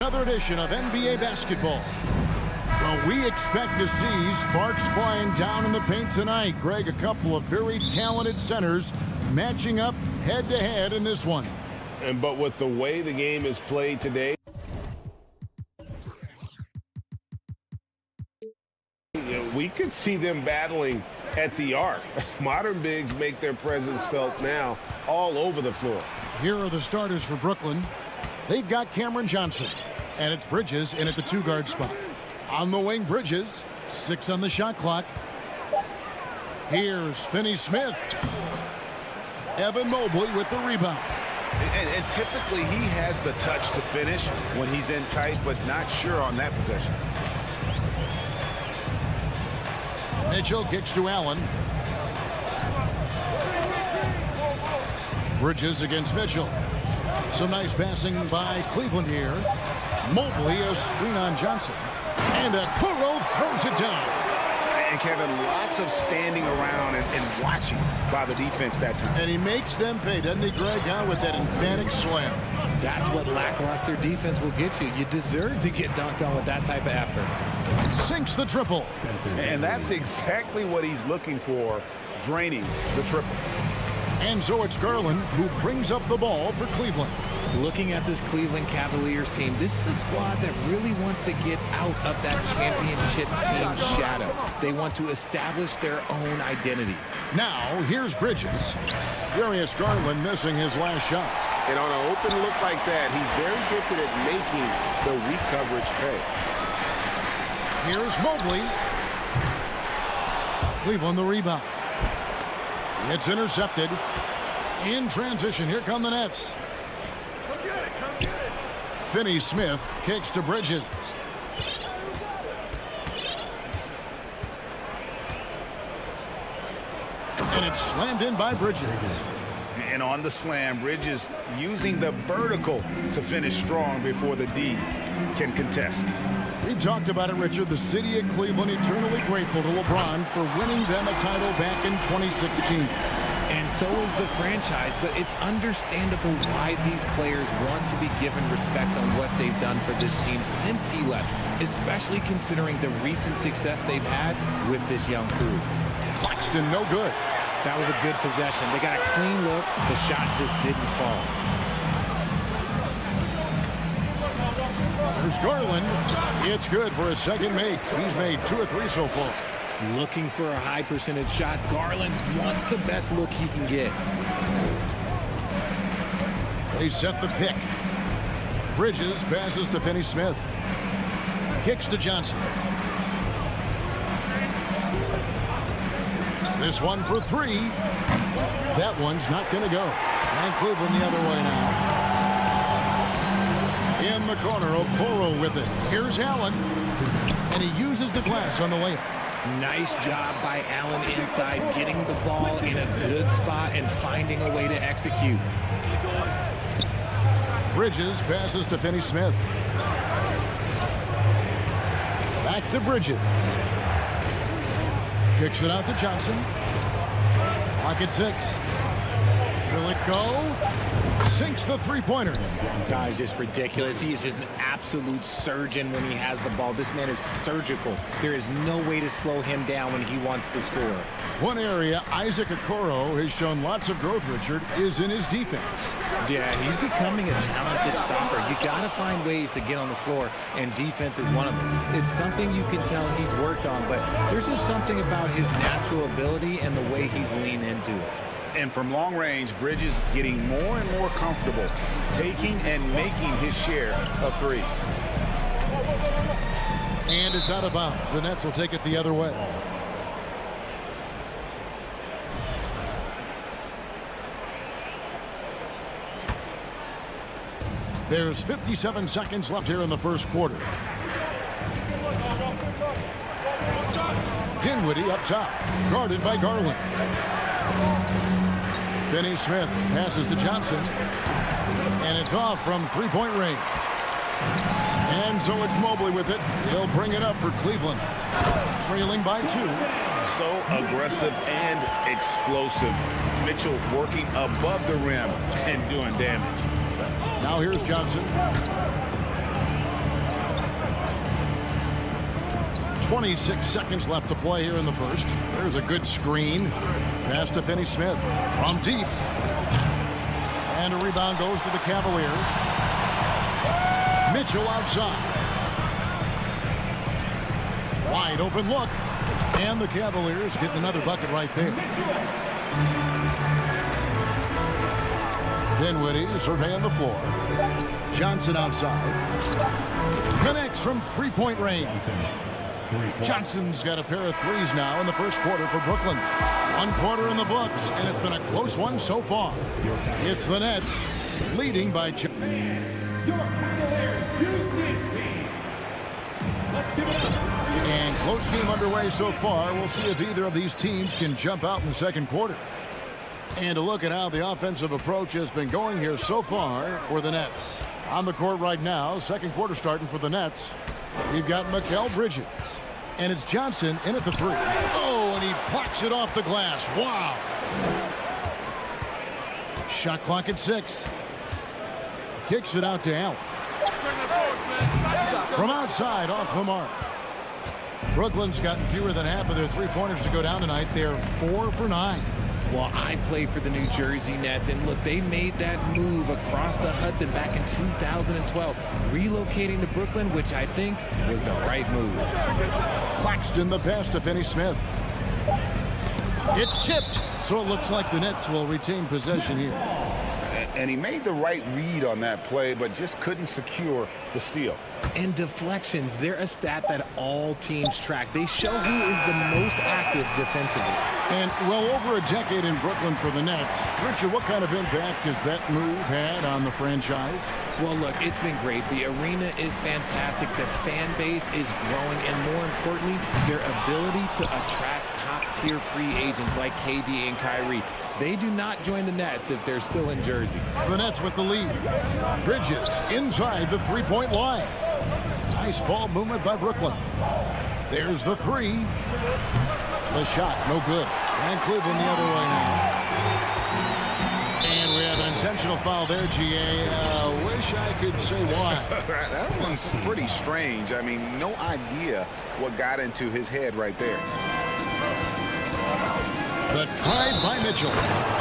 Another edition of NBA basketball. Well, we expect to see sparks flying down in the paint tonight. Greg, a couple of very talented centers matching up head-to-head in this one. But with the way the game is played today, we could see them battling at the arc. Modern bigs make their presence felt now all over the floor. Here are the starters for Brooklyn. They've got Cameron Johnson, and it's Bridges in at the two-guard spot. On the wing, Bridges, 6 on the shot clock. Here's Finney-Smith. Evan Mobley with the rebound. And typically he has the touch to finish when he's in tight, but not sure on that possession. Mitchell kicks to Allen. Bridges against Mitchell. Some nice passing by Cleveland here. Mobley, a screen on Johnson. And Okoro throws it down. And Kevin, lots of standing around and watching by the defense that time. And he makes them pay, doesn't he, Greg, with that emphatic slam. That's what lackluster defense will get you. You deserve to get dunked on with that type of effort. Sinks the triple. And that's exactly what he's looking for, draining the triple. And so it's Garland who brings up the ball for Cleveland. Looking at this Cleveland Cavaliers team, this is a squad that really wants to get out of that championship team shadow. They want to establish their own identity. Now, here's Bridges. Darius Garland missing his last shot. And on an open look like that, he's very gifted at making the weak coverage pay. Here's Mobley. Cleveland the rebound. It's intercepted. In transition, here come the Nets. Finney-Smith kicks to Bridges. And it's slammed in by Bridges. And on the slam, Bridges using the vertical to finish strong before the D can contest. We've talked about it, Richard. The city of Cleveland eternally grateful to LeBron for winning them a title back in 2016. And so is the franchise, but it's understandable why these players want to be given respect on what they've done for this team since he left, especially considering the recent success they've had with this young crew. Claxton, no good. That was a good possession. They got a clean look. The shot just didn't fall. There's Garland. It's good for a second make. He's made 2 of 3 so far. Looking for a high percentage shot. Garland wants the best look he can get. They set the pick. Bridges passes to Finney-Smith. Kicks to Johnson. This one for 3. That one's not going to go. And Cleveland the other way now. In the corner, Okoro with it. Here's Allen. And he uses the glass on the layup. Nice job by Allen inside, getting the ball in a good spot and finding a way to execute. Bridges passes to Finney-Smith. Back to Bridges. Kicks it out to Johnson. Clock at 6. Will it go? Sinks the three-pointer. Guy's just ridiculous. He is just an absolute surgeon when he has the ball. This man is surgical. There is no way to slow him down when he wants to score. One area Isaac Okoro has shown lots of growth, Richard, is in his defense. Yeah, he's becoming a talented stopper. You got to find ways to get on the floor, and defense is one of them. It's something you can tell he's worked on, but there's just something about his natural ability and the way he's leaned into it. And from long range, Bridges getting more and more comfortable taking and making his share of threes. And it's out of bounds. The Nets will take it the other way. There's 57 seconds left here in the first quarter. Dinwiddie up top, guarded by Garland. Finney-Smith passes to Johnson, and it's off from three-point range. And so it's Mobley with it. He'll bring it up for Cleveland, trailing by 2. So aggressive and explosive. Mitchell working above the rim and doing damage. Now here's Johnson. 26 seconds left to play here in the first. There's a good screen. Pass to Finney-Smith from deep. And a rebound goes to the Cavaliers. Mitchell outside. Wide open look. And the Cavaliers get another bucket right there. Dinwiddie surveying the floor. Johnson outside. Connects from three-point range. Johnson's got a pair of threes now in the first quarter for Brooklyn. 1 quarter in the books, and it's been a close one so far. It's the Nets leading by... And close game underway so far. We'll see if either of these teams can jump out in the second quarter. And a look at how the offensive approach has been going here so far for the Nets. On the court right now, second quarter starting for the Nets. We've got Mikal Bridges. And it's Johnson in at the three. Oh, and he plucks it off the glass. Wow. Shot clock at 6. Kicks it out to Allen. From outside, off the mark. Brooklyn's gotten fewer than half of their three-pointers to go down tonight. They're 4 for 9. Well, I played for the New Jersey Nets, and look, they made that move across the Hudson back in 2012, relocating to Brooklyn, which I think was the right move. Claxton the pass to Finney-Smith. It's tipped, so it looks like the Nets will retain possession here. And he made the right read on that play, but just couldn't secure the steal. And deflections, they're a stat that all teams track. They show who is the most active defensively. And well over a decade in Brooklyn for the Nets. Richard, what kind of impact has that move had on the franchise? Well, look, it's been great. The arena is fantastic. The fan base is growing. And more importantly, their ability to attract top-tier free agents like KD and Kyrie. They do not join the Nets if they're still in Jersey. The Nets with the lead. Bridges inside the three-point line. Nice ball movement by Brooklyn. There's the three. The shot, no good. And Cleveland the other way now. And we have an intentional foul there, GA. Wish I could say why. That one's pretty strange. I mean, no idea what got into his head right there. The try by Mitchell.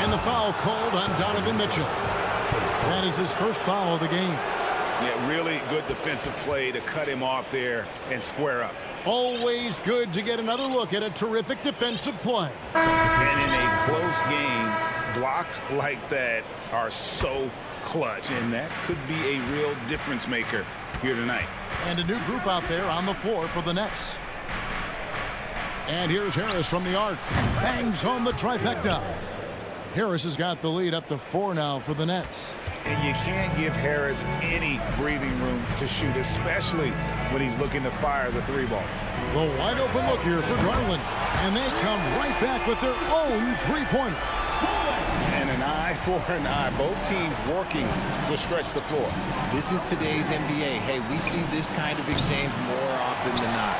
And the foul called on Donovan Mitchell. That is his first foul of the game. Yeah, really good defensive play to cut him off there and square up. Always good to get another look at a terrific defensive play. And in a close game, blocks like that are so clutch, and that could be a real difference maker here tonight. And a new group out there on the floor for the Nets. And here's Harris from the arc. Bangs home the trifecta. Harris has got the lead up to 4 now for the Nets. And you can't give Harris any breathing room to shoot, especially when he's looking to fire the three ball. The wide open look here for Garland. And they come right back with their own three-pointer. And an eye for an eye. Both teams working to stretch the floor. This is today's NBA. Hey, we see this kind of exchange more often than not.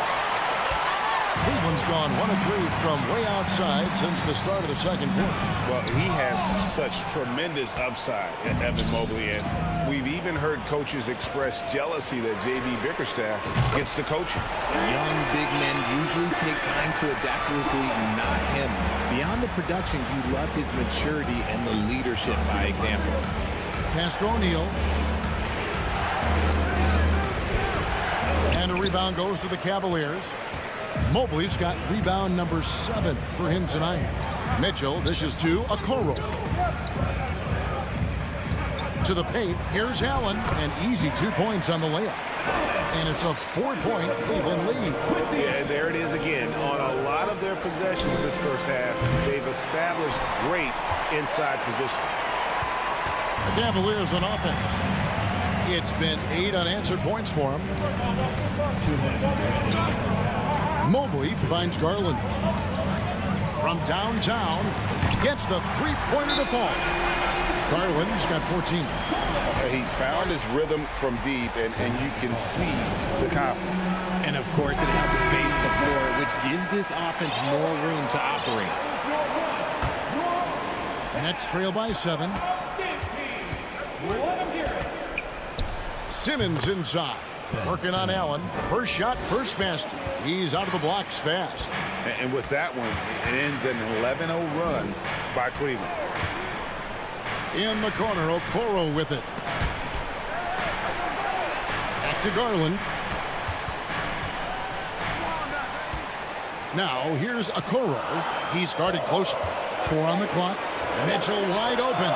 Cleveland's gone 1 of 3 from way outside since the start of the second quarter. Well, he has such tremendous upside in Evan Mobley, and we've even heard coaches express jealousy that J.B. Bickerstaff gets the coaching. Young big men usually take time to adapt to this league, not him. Beyond the production, you love his maturity and the leadership by example. Pass to O'Neal. And a rebound goes to the Cavaliers. Mobley's got rebound number 7 for him tonight. Mitchell dishes to Okoro. To the paint, here's Allen. An easy 2 points on the layup. And it's a 4-point Cleveland lead. Yeah, there it is again. On a lot of their possessions this first half, they've established great inside position. The Cavaliers on offense. It's been 8 unanswered points for him. Mobley finds Garland. From downtown, gets the three-pointer to fall. Garland's got 14. He's found his rhythm from deep, and you can see the confidence. And, of course, it helps space the floor, which gives this offense more room to operate. Nets trail by 7. Simmons inside. Working on Allen. First shot, first basket. He's out of the blocks fast. And with that one, it ends an 11-0 run by Cleveland. In the corner, Okoro with it. Back to Garland. Now, here's Okoro. He's guarded close. 4 on the clock. Mitchell wide open.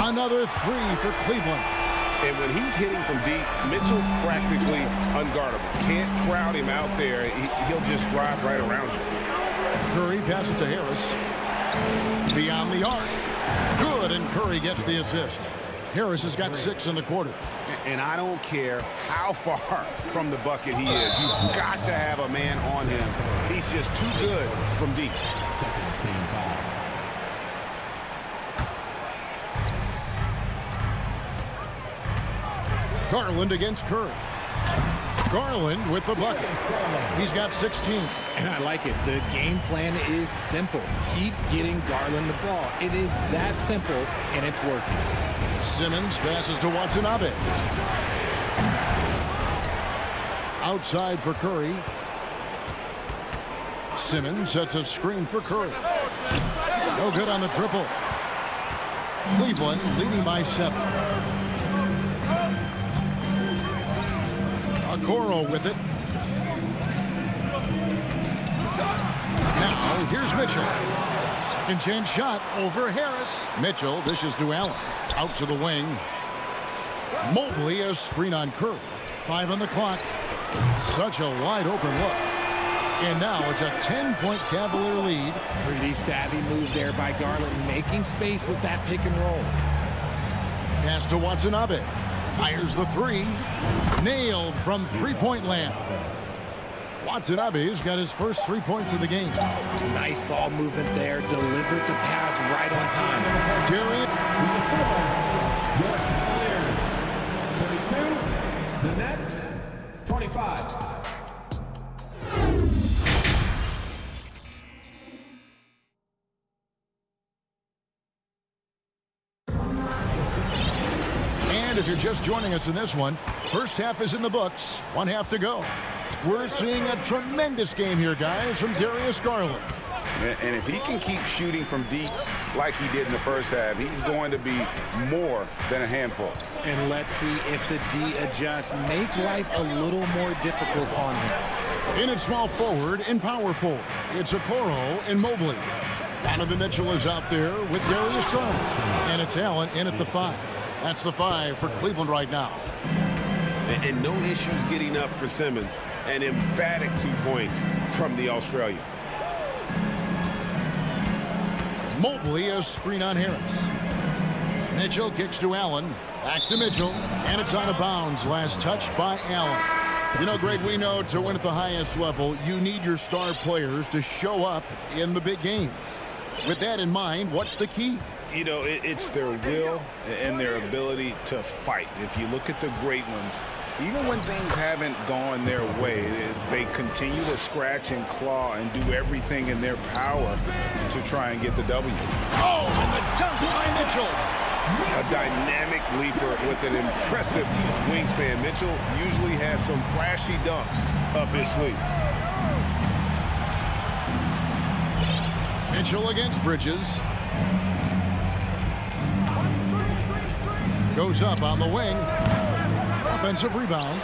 Another 3 for Cleveland. And when he's hitting from deep, Mitchell's practically unguardable. Can't crowd him out there. He'll just drive right around you. Curry passes to Harris. Beyond the arc. Good, and Curry gets the assist. Harris has got 6 in the quarter. And I don't care how far from the bucket he is. You've got to have a man on him. He's just too good from deep. Garland against Curry. Garland with the bucket. He's got 16. And I like it. The game plan is simple. Keep getting Garland the ball. It is that simple, and it's working. Simmons passes to Watanabe. Outside for Curry. Simmons sets a screen for Curry. No good on the triple. Cleveland leading by 7. Okoro with it. Now, here's Mitchell. Second chance shot over Harris. Mitchell dishes to Allen. Out to the wing. Mobley a screen on Curry. 5 on the clock. Such a wide open look. And now it's a 10-point Cavalier lead. Pretty savvy move there by Garland, making space with that pick and roll. Pass to Watanabe. Fires the 3. Nailed from three-point land. Watanabe's got his first 3 points of the game. Nice ball movement there. Delivered the pass right on time. Darius. The Nets, 25. If you're just joining us in this one, first half is in the books. 1 half to go. We're seeing a tremendous game here, guys, from Darius Garland. And if he can keep shooting from deep like he did in the first half, he's going to be more than a handful. And let's see if the D adjusts. Make life a little more difficult on him. In at small forward and power forward, it's Okoro and Mobley. Donovan Mitchell is out there with Darius Garland. And it's Allen in at the 5. That's the 5 for Cleveland right now. And no issues getting up for Simmons. An emphatic 2 points from the Australian. Mobley a screen on Harris. Mitchell kicks to Allen. Back to Mitchell. And it's out of bounds. Last touch by Allen. You know, Greg, we know to win at the highest level, you need your star players to show up in the big games. With that in mind, what's the key? You know, it's their will and their ability to fight. If you look at the great ones, even when things haven't gone their way, they continue to scratch and claw and do everything in their power to try and get the W. Oh, and the dunk by Mitchell. A dynamic leaper with an impressive wingspan. Mitchell usually has some flashy dunks up his sleeve. Mitchell against Bridges. Goes up on the wing. Offensive rebound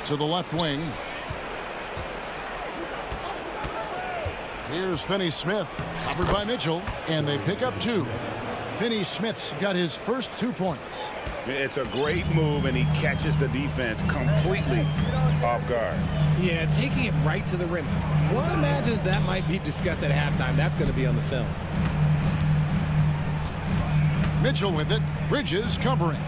to the left wing. Here's Finney-Smith, covered by Mitchell, and they pick up 2. Finney-Smith's got his first 2 points. It's a great move, and he catches the defense completely off guard. Yeah, taking it right to the rim. One imagines that might be discussed at halftime. That's going to be on the film. Mitchell with it. Bridges covering.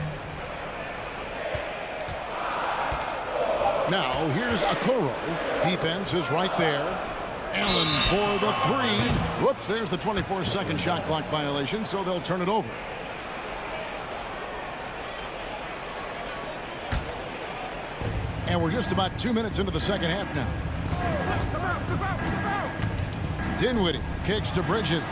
Now, here's Okoro. Defense is right there. Allen for the 3. Whoops, there's the 24-second shot clock violation, so they'll turn it over. And we're just about 2 minutes into the second half now. Dinwiddie kicks to Bridges.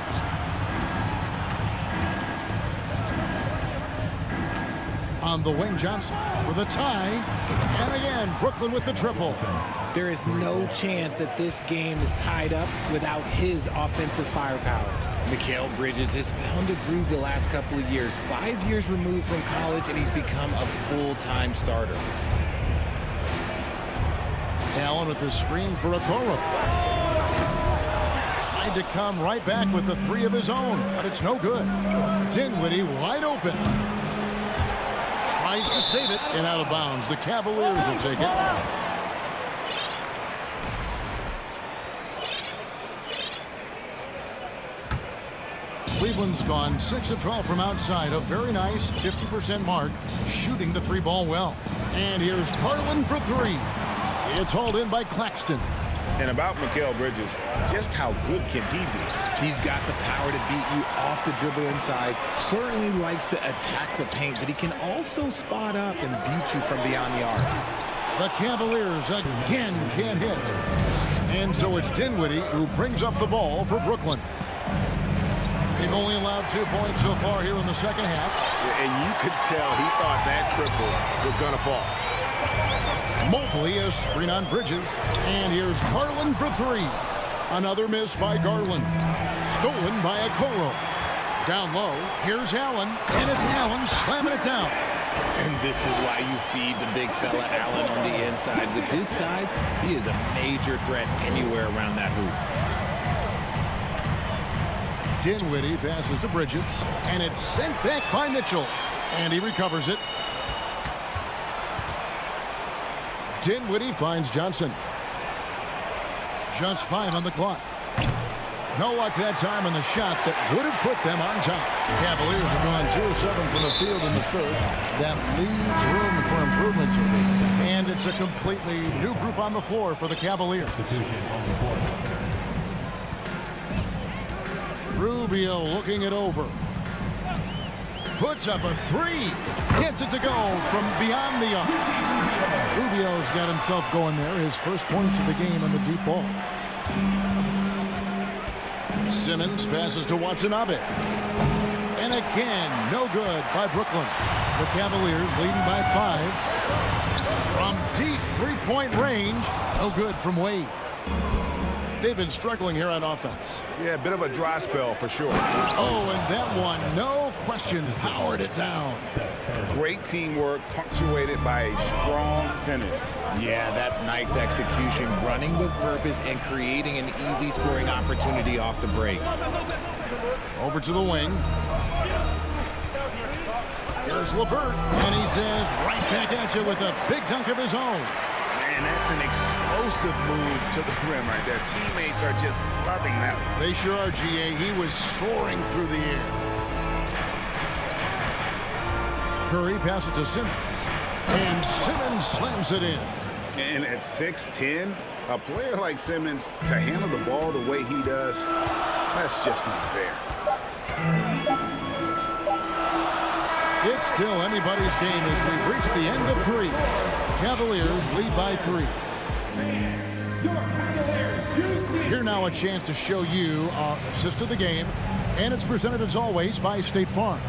On the wing, Johnson for the tie. And again, Brooklyn with the triple. There is no chance that this game is tied up without his offensive firepower. Mikal Bridges has found a groove the last couple of years. 5 years removed from college, and he's become a full-time starter. Allen with the screen for Okoro. Tried to come right back with the three of his own, but it's no good. Dinwiddie wide open. Tries to save it and out of bounds. The Cavaliers will take it. Cleveland's gone 6 of 12 from outside. A very nice 50% mark, shooting the three ball well. And here's Garland for three. It's hauled in by Claxton. And about Mikal Bridges, just how good can he be? He's got the power to beat you off the dribble inside. Certainly likes to attack the paint, but he can also spot up and beat you from beyond the arc. The Cavaliers again can't hit. And so it's Dinwiddie who brings up the ball for Brooklyn. They've only allowed 2 points so far here in the second half. And you could tell he thought that triple was going to fall. Mobley is screen on Bridges. And here's Garland for three. Another miss by Garland. Stolen by Okoro. Down low, here's Allen. And it's Allen slamming it down. And this is why you feed the big fella Allen on the inside. With his size, he is a major threat anywhere around that hoop. Dinwiddie passes to Bridges, and it's sent back by Mitchell, and he recovers it. Dinwiddie finds Johnson. Just 5 on the clock. No luck that time on the shot that would have put them on top. Cavaliers have gone 2 of 7 from the field in the third. That leaves room for improvements. And it's a completely new group on the floor for the Cavaliers. Rubio looking it over. Puts up a three. Gets it to go from beyond the arc. Rubio's got himself going there. His first points of the game on the deep ball. Simmons passes to Watanabe. And again, no good by Brooklyn. The Cavaliers leading by 5. From deep three-point range, no good from Wade. They've been struggling here on offense. Yeah, a bit of a dry spell for sure. Oh, and that one, no question, powered it down. Great teamwork punctuated by a strong finish. Yeah, that's nice execution, running with purpose and creating an easy scoring opportunity off the break. Over to the wing. Here's LeVert, and he says right back at you with a big dunk of his own. And that's an explosive move to the rim right there. Teammates are just loving that one. They sure are, GA. He was soaring through the air. Curry passes to Simmons. And Simmons slams it in. And at 6'10", a player like Simmons, to handle the ball the way he does, that's just unfair. It's still anybody's game as we've reached the end of 3. Cavaliers lead by 3. Here now a chance to show you our assist of the game, and it's presented as always by State Farm.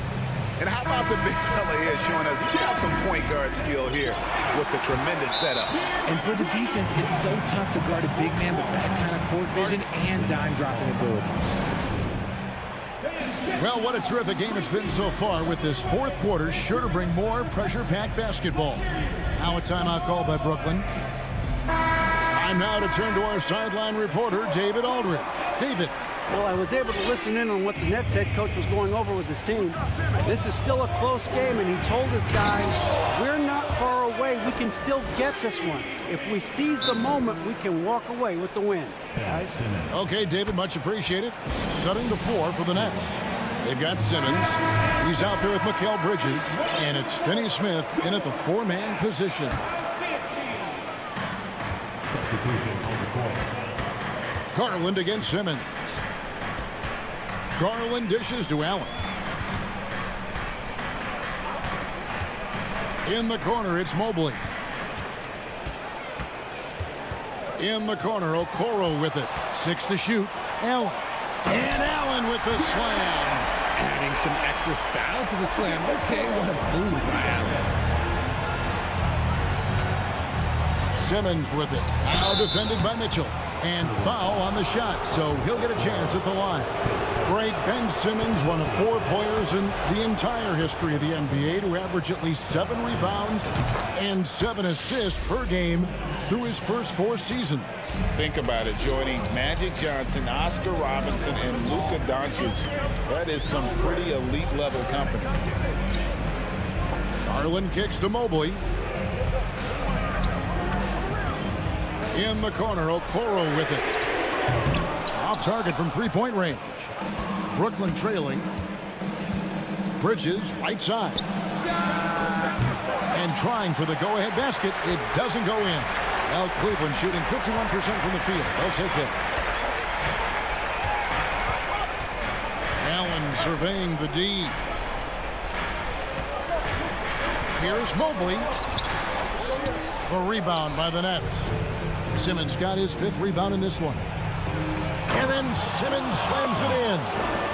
And how about the big fella here showing us he's got some point guard skill here with the tremendous setup. And for the defense, it's so tough to guard a big man with that kind of court vision and dime dropping ability. Well, what a terrific game it's been so far, with this fourth quarter sure to bring more pressure-packed basketball. Now a timeout called by Brooklyn. Time now to turn to our sideline reporter, David Aldridge. David. Well, I was able to listen in on what the Nets head coach was going over with his team. This is still a close game, and he told his guys, we're not far away. We can still get this one. If we seize the moment, we can walk away with the win. Guys? Okay, David, much appreciated. Setting the floor for the Nets. They've got Simmons. He's out there with Mikal Bridges. And it's Finney Smith in at the 4-man position. Garland against Simmons. Garland dishes to Allen. In the corner, it's Mobley. In the corner, Okoro with it. 6 to shoot. Allen. And Allen with the slam. Adding some extra style to the slam. Okay, what a move by Allen. Simmons with it. Now defended by Mitchell. And foul on the shot, so he'll get a chance at the line. Great Ben Simmons, one of 4 players in the entire history of the NBA to average at least 7 rebounds and 7 assists per game through his first 4 seasons. Think about it, Jordy. Magic Johnson, Oscar Robinson, and Luka Doncic. That is some pretty elite level company. Garland kicks to Mobley. In the corner, Okoro with it. Off target from 3-point range. Brooklyn trailing. Bridges, right side. And trying for the go-ahead basket. It doesn't go in. Well, Cleveland shooting 51% from the field. They'll take it. Allen surveying the D. Here's Mobley. A rebound by the Nets. Simmons got his 5th rebound in this one. And then Simmons slams it in.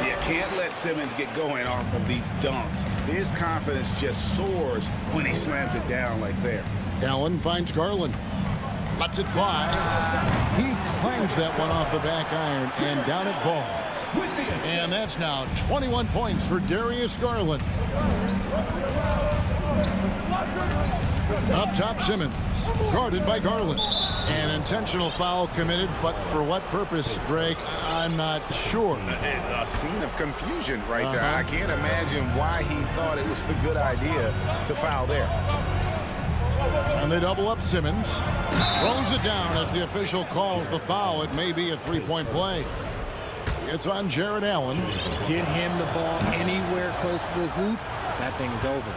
You can't let Simmons get going off of these dunks. His confidence just soars when he slams it down like that. Allen finds Garland. Lets it fly. He clangs that one off the back iron, and down it falls. And that's now 21 points for Darius Garland. Up top, Simmons. Guarded by Garland. An intentional foul committed, but for what purpose, Greg? I'm not sure. A scene of confusion right there. I can't imagine why he thought it was a good idea to foul there. And they double up Simmons. Throws it down as the official calls the foul. It may be a 3-point play. It's on Jared Allen. Get him the ball anywhere close to the hoop. That thing is over.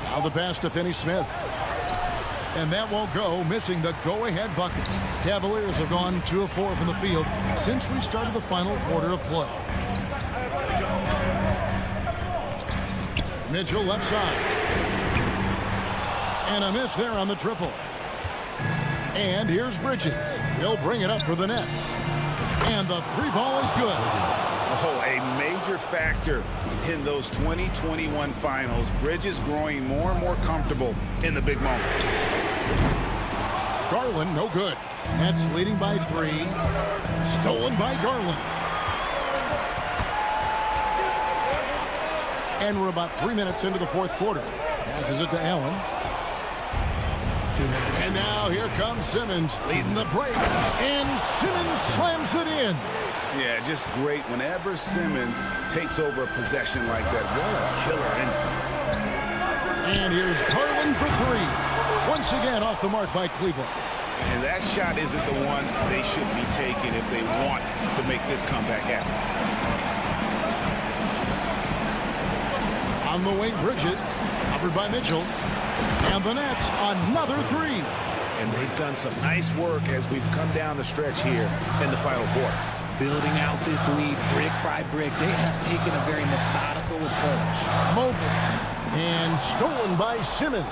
Now the pass to Finney-Smith. And that won't go, missing the go-ahead bucket. Cavaliers have gone 2 of 4 from the field since we started the final quarter of play. Mitchell left side. And a miss there on the triple. And here's Bridges. He'll bring it up for the Nets. And the 3-ball is good. Oh, a major factor in those 2021 finals. Bridges growing more and more comfortable in the big moment. Garland, no good. Nets leading by 3. Stolen by Garland. And we're about 3 minutes into the 4th quarter. Passes it to Allen. And now here comes Simmons leading the break. And Simmons slams it in. Yeah, just great. Whenever Simmons takes over a possession like that, what a killer instinct. And here's Garland for 3. Once again off the mark by Cleveland. And that shot isn't the one they should be taking if they want to make this comeback happen. On the wing, Bridges, covered by Mitchell. And the Nets, another 3. And they've done some nice work as we've come down the stretch here in the final quarter. Building out this lead brick by brick. They have taken a very methodical approach. Mobley. And stolen by Simmons.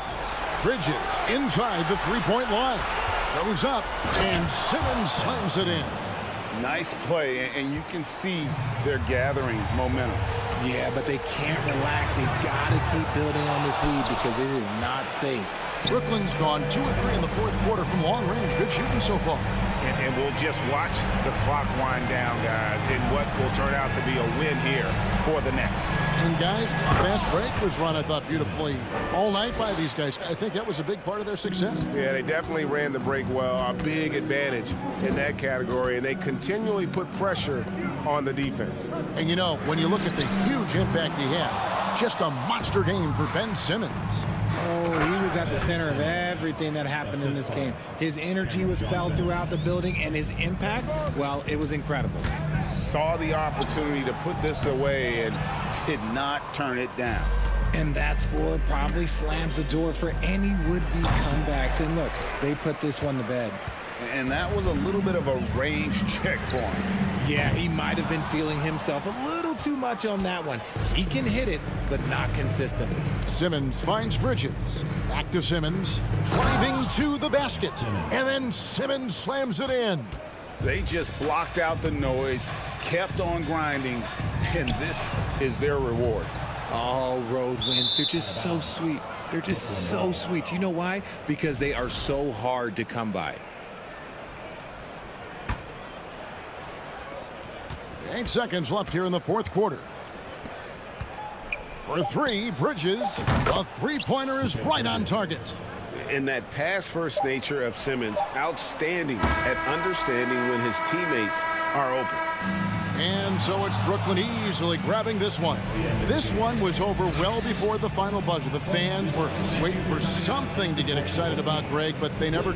Bridges inside the 3-point line. Goes up, and Simmons slams it in. Nice play, and you can see they're gathering momentum. Yeah, but they can't relax. They've got to keep building on this lead because it is not safe. Brooklyn's gone 2 of 3 in the 4th quarter from long range. Good shooting so far. And we'll just watch the clock wind down, guys, in what will turn out to be a win here for the Nets. And, guys, fast break was run, I thought, beautifully all night by these guys. I think that was a big part of their success. Yeah, they definitely ran the break well. A big advantage in that category, and they continually put pressure on the defense. And, you know, when you look at the huge impact he had, just a monster game for Ben Simmons. Oh, he was at the center of everything that happened in this game. His energy was felt throughout the building, and his impact, well, it was incredible. Saw the opportunity to put this away and did not turn it down. And that score probably slams the door for any would-be comebacks. And look, they put this one to bed. And that was a little bit of a range check for him. Yeah, he might have been feeling himself a little too much on that one. He can hit it, but not consistently. Simmons finds Bridges. Back to Simmons. Driving to the basket. And then Simmons slams it in. They just blocked out the noise, kept on grinding, and this is their reward. All road wins. They're just so sweet. They're just so sweet. You know why? Because they are so hard to come by. 8 seconds left here in the fourth quarter. For three, Bridges. A three-pointer is right on target. And that pass-first nature of Simmons, outstanding at understanding when his teammates are open. And so it's Brooklyn easily grabbing this one. This one was over well before the final buzzer. The fans were waiting for something to get excited about, Greg, but they never...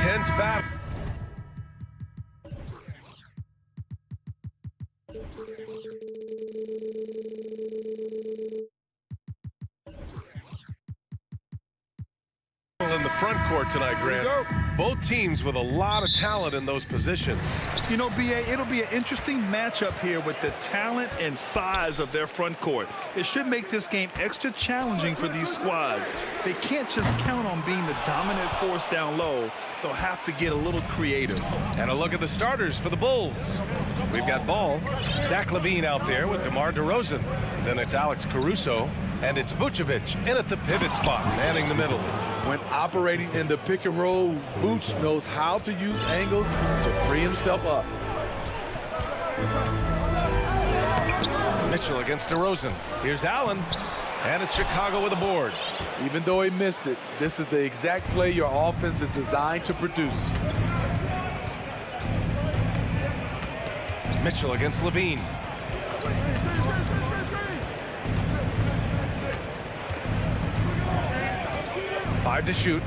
intense battle. In the front court tonight, Grant. Both teams with a lot of talent in those positions. You know, B.A., it'll be an interesting matchup here with the talent and size of their front court. It should make this game extra challenging for these squads. They can't just count on being the dominant force down low. They'll have to get a little creative. And a look at the starters for the Bulls. We've got Ball, Zach LaVine out there with DeMar DeRozan. Then it's Alex Caruso, and it's Vucevic in at the pivot spot, manning the middle. When operating in the pick and roll, Vooch knows how to use angles to free himself up. Mitchell against DeRozan. Here's Allen, and it's Chicago with a board. Even though he missed it, this is the exact play your offense is designed to produce. Mitchell against LaVine. Five to shoot.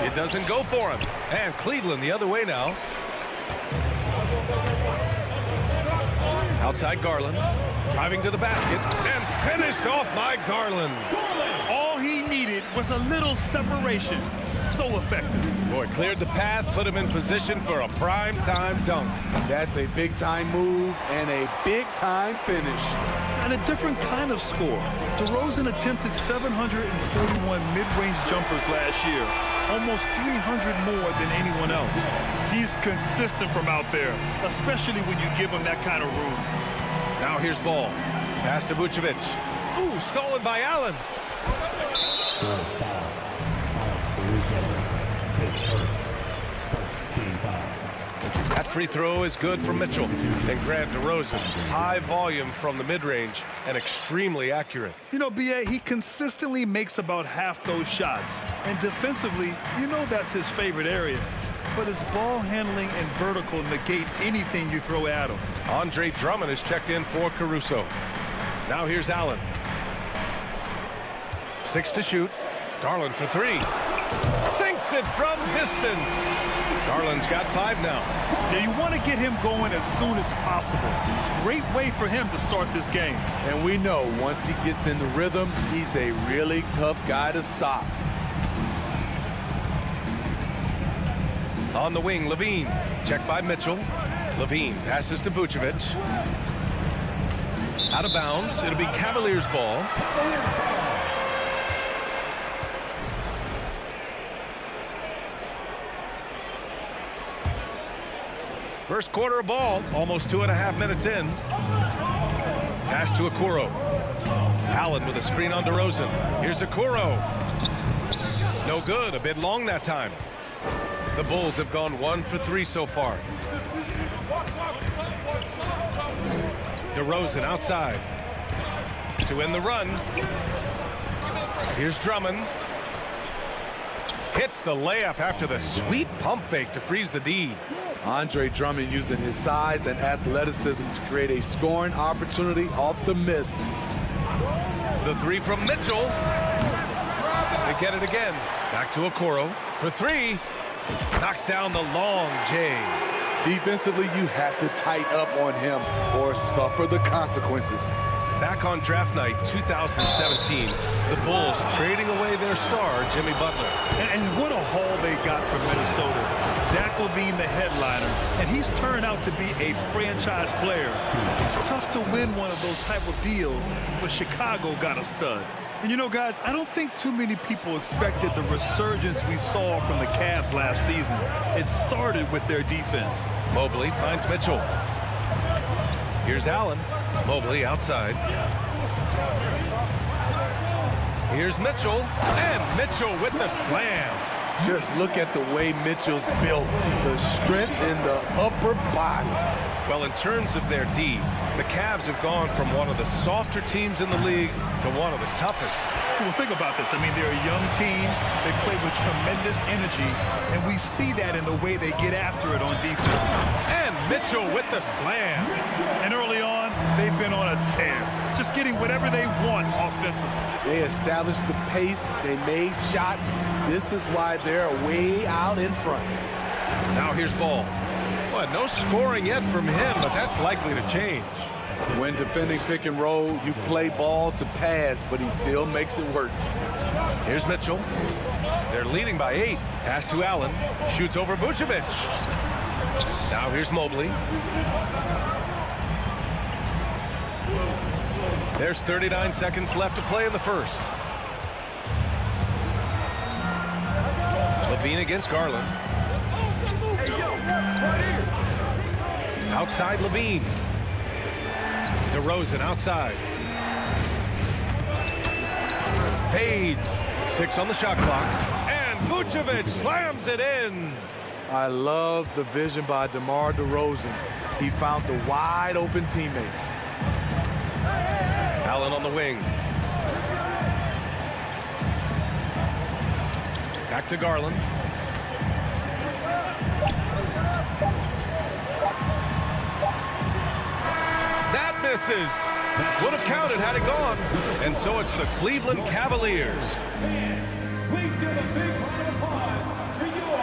It doesn't go for him. And Cleveland the other way now. Outside Garland. Driving to the basket. And finished off by Garland. All he needed was a little separation. So effective. Boy, cleared the path, put him in position for a prime-time dunk. That's a big-time move and a big-time finish. And a different kind of score. DeRozan attempted 741 mid-range jumpers last year, almost 300 more than anyone else. He's consistent from out there, especially when you give him that kind of room. Now here's Ball. Pass to Vucevic. Ooh, stolen by Allen. That free throw is good for Mitchell. And Grant DeRozan, high volume from the mid-range and extremely accurate. You know, B.A., he consistently makes about half those shots. And defensively, you know that's his favorite area. But his ball handling and vertical negate anything you throw at him. Andre Drummond is checked in for Caruso. Now here's Allen. 6 to shoot. Garland for 3. Sinks it from distance. Garland's got 5 now. Now you want to get him going as soon as possible. Great way for him to start this game. And we know once he gets in the rhythm, he's a really tough guy to stop. On the wing, LaVine. Checked by Mitchell. LaVine passes to Vucevic. Out of bounds. It'll be Cavaliers ball. First quarter of ball, almost 2.5 minutes in. Pass to Okoro. Allen with a screen on DeRozan. Here's Okoro. No good, a bit long that time. The Bulls have gone 1 for 3 so far. DeRozan outside to end the run. Here's Drummond. Hits the layup after the sweet pump fake to freeze the D. Andre Drummond using his size and athleticism to create a scoring opportunity off the miss. The 3 from Mitchell. They get it again. Back to Okoro for 3. Knocks down the long J. Defensively, you have to tighten up on him or suffer the consequences. Back on draft night 2017, the Bulls trading away their star, Jimmy Butler. And what a haul they got from Minnesota. Zach LaVine, the headliner, and he's turned out to be a franchise player. It's tough to win one of those type of deals, but Chicago got a stud. And you know, guys, I don't think too many people expected the resurgence we saw from the Cavs last season. It started with their defense. Mobley finds Mitchell. Here's Allen. Mobley outside. Here's Mitchell. And Mitchell with the slam. Just look at the way Mitchell's built. The strength in the upper body. Well, in terms of their D, the Cavs have gone from one of the softer teams in the league to one of the toughest. Well, think about this. I mean, they're a young team. They play with tremendous energy, and we see that in the way they get after it on defense. And Mitchell with the slam. And early on, they've been on a tear, just getting whatever they want offensively. They established the pace. They made shots. This is why they're way out in front. Now here's Ball. Well, no scoring yet from him, but that's likely to change. When defending pick and roll, you play Ball to pass, but he still makes it work. Here's Mitchell. They're leading by 8. Pass to Allen. Shoots over Vucevic. Now here's Mobley. There's 39 seconds left to play in the first. Levine against Garland. Outside Levine. DeRozan outside. Fades. 6 on the shot clock. And Vucevic slams it in. I love the vision by DeMar DeRozan. He found the wide open teammate. Allen on the wing. Back to Garland. That misses. Would have counted had it gone. And so it's the Cleveland Cavaliers. Please give a big round of applause for your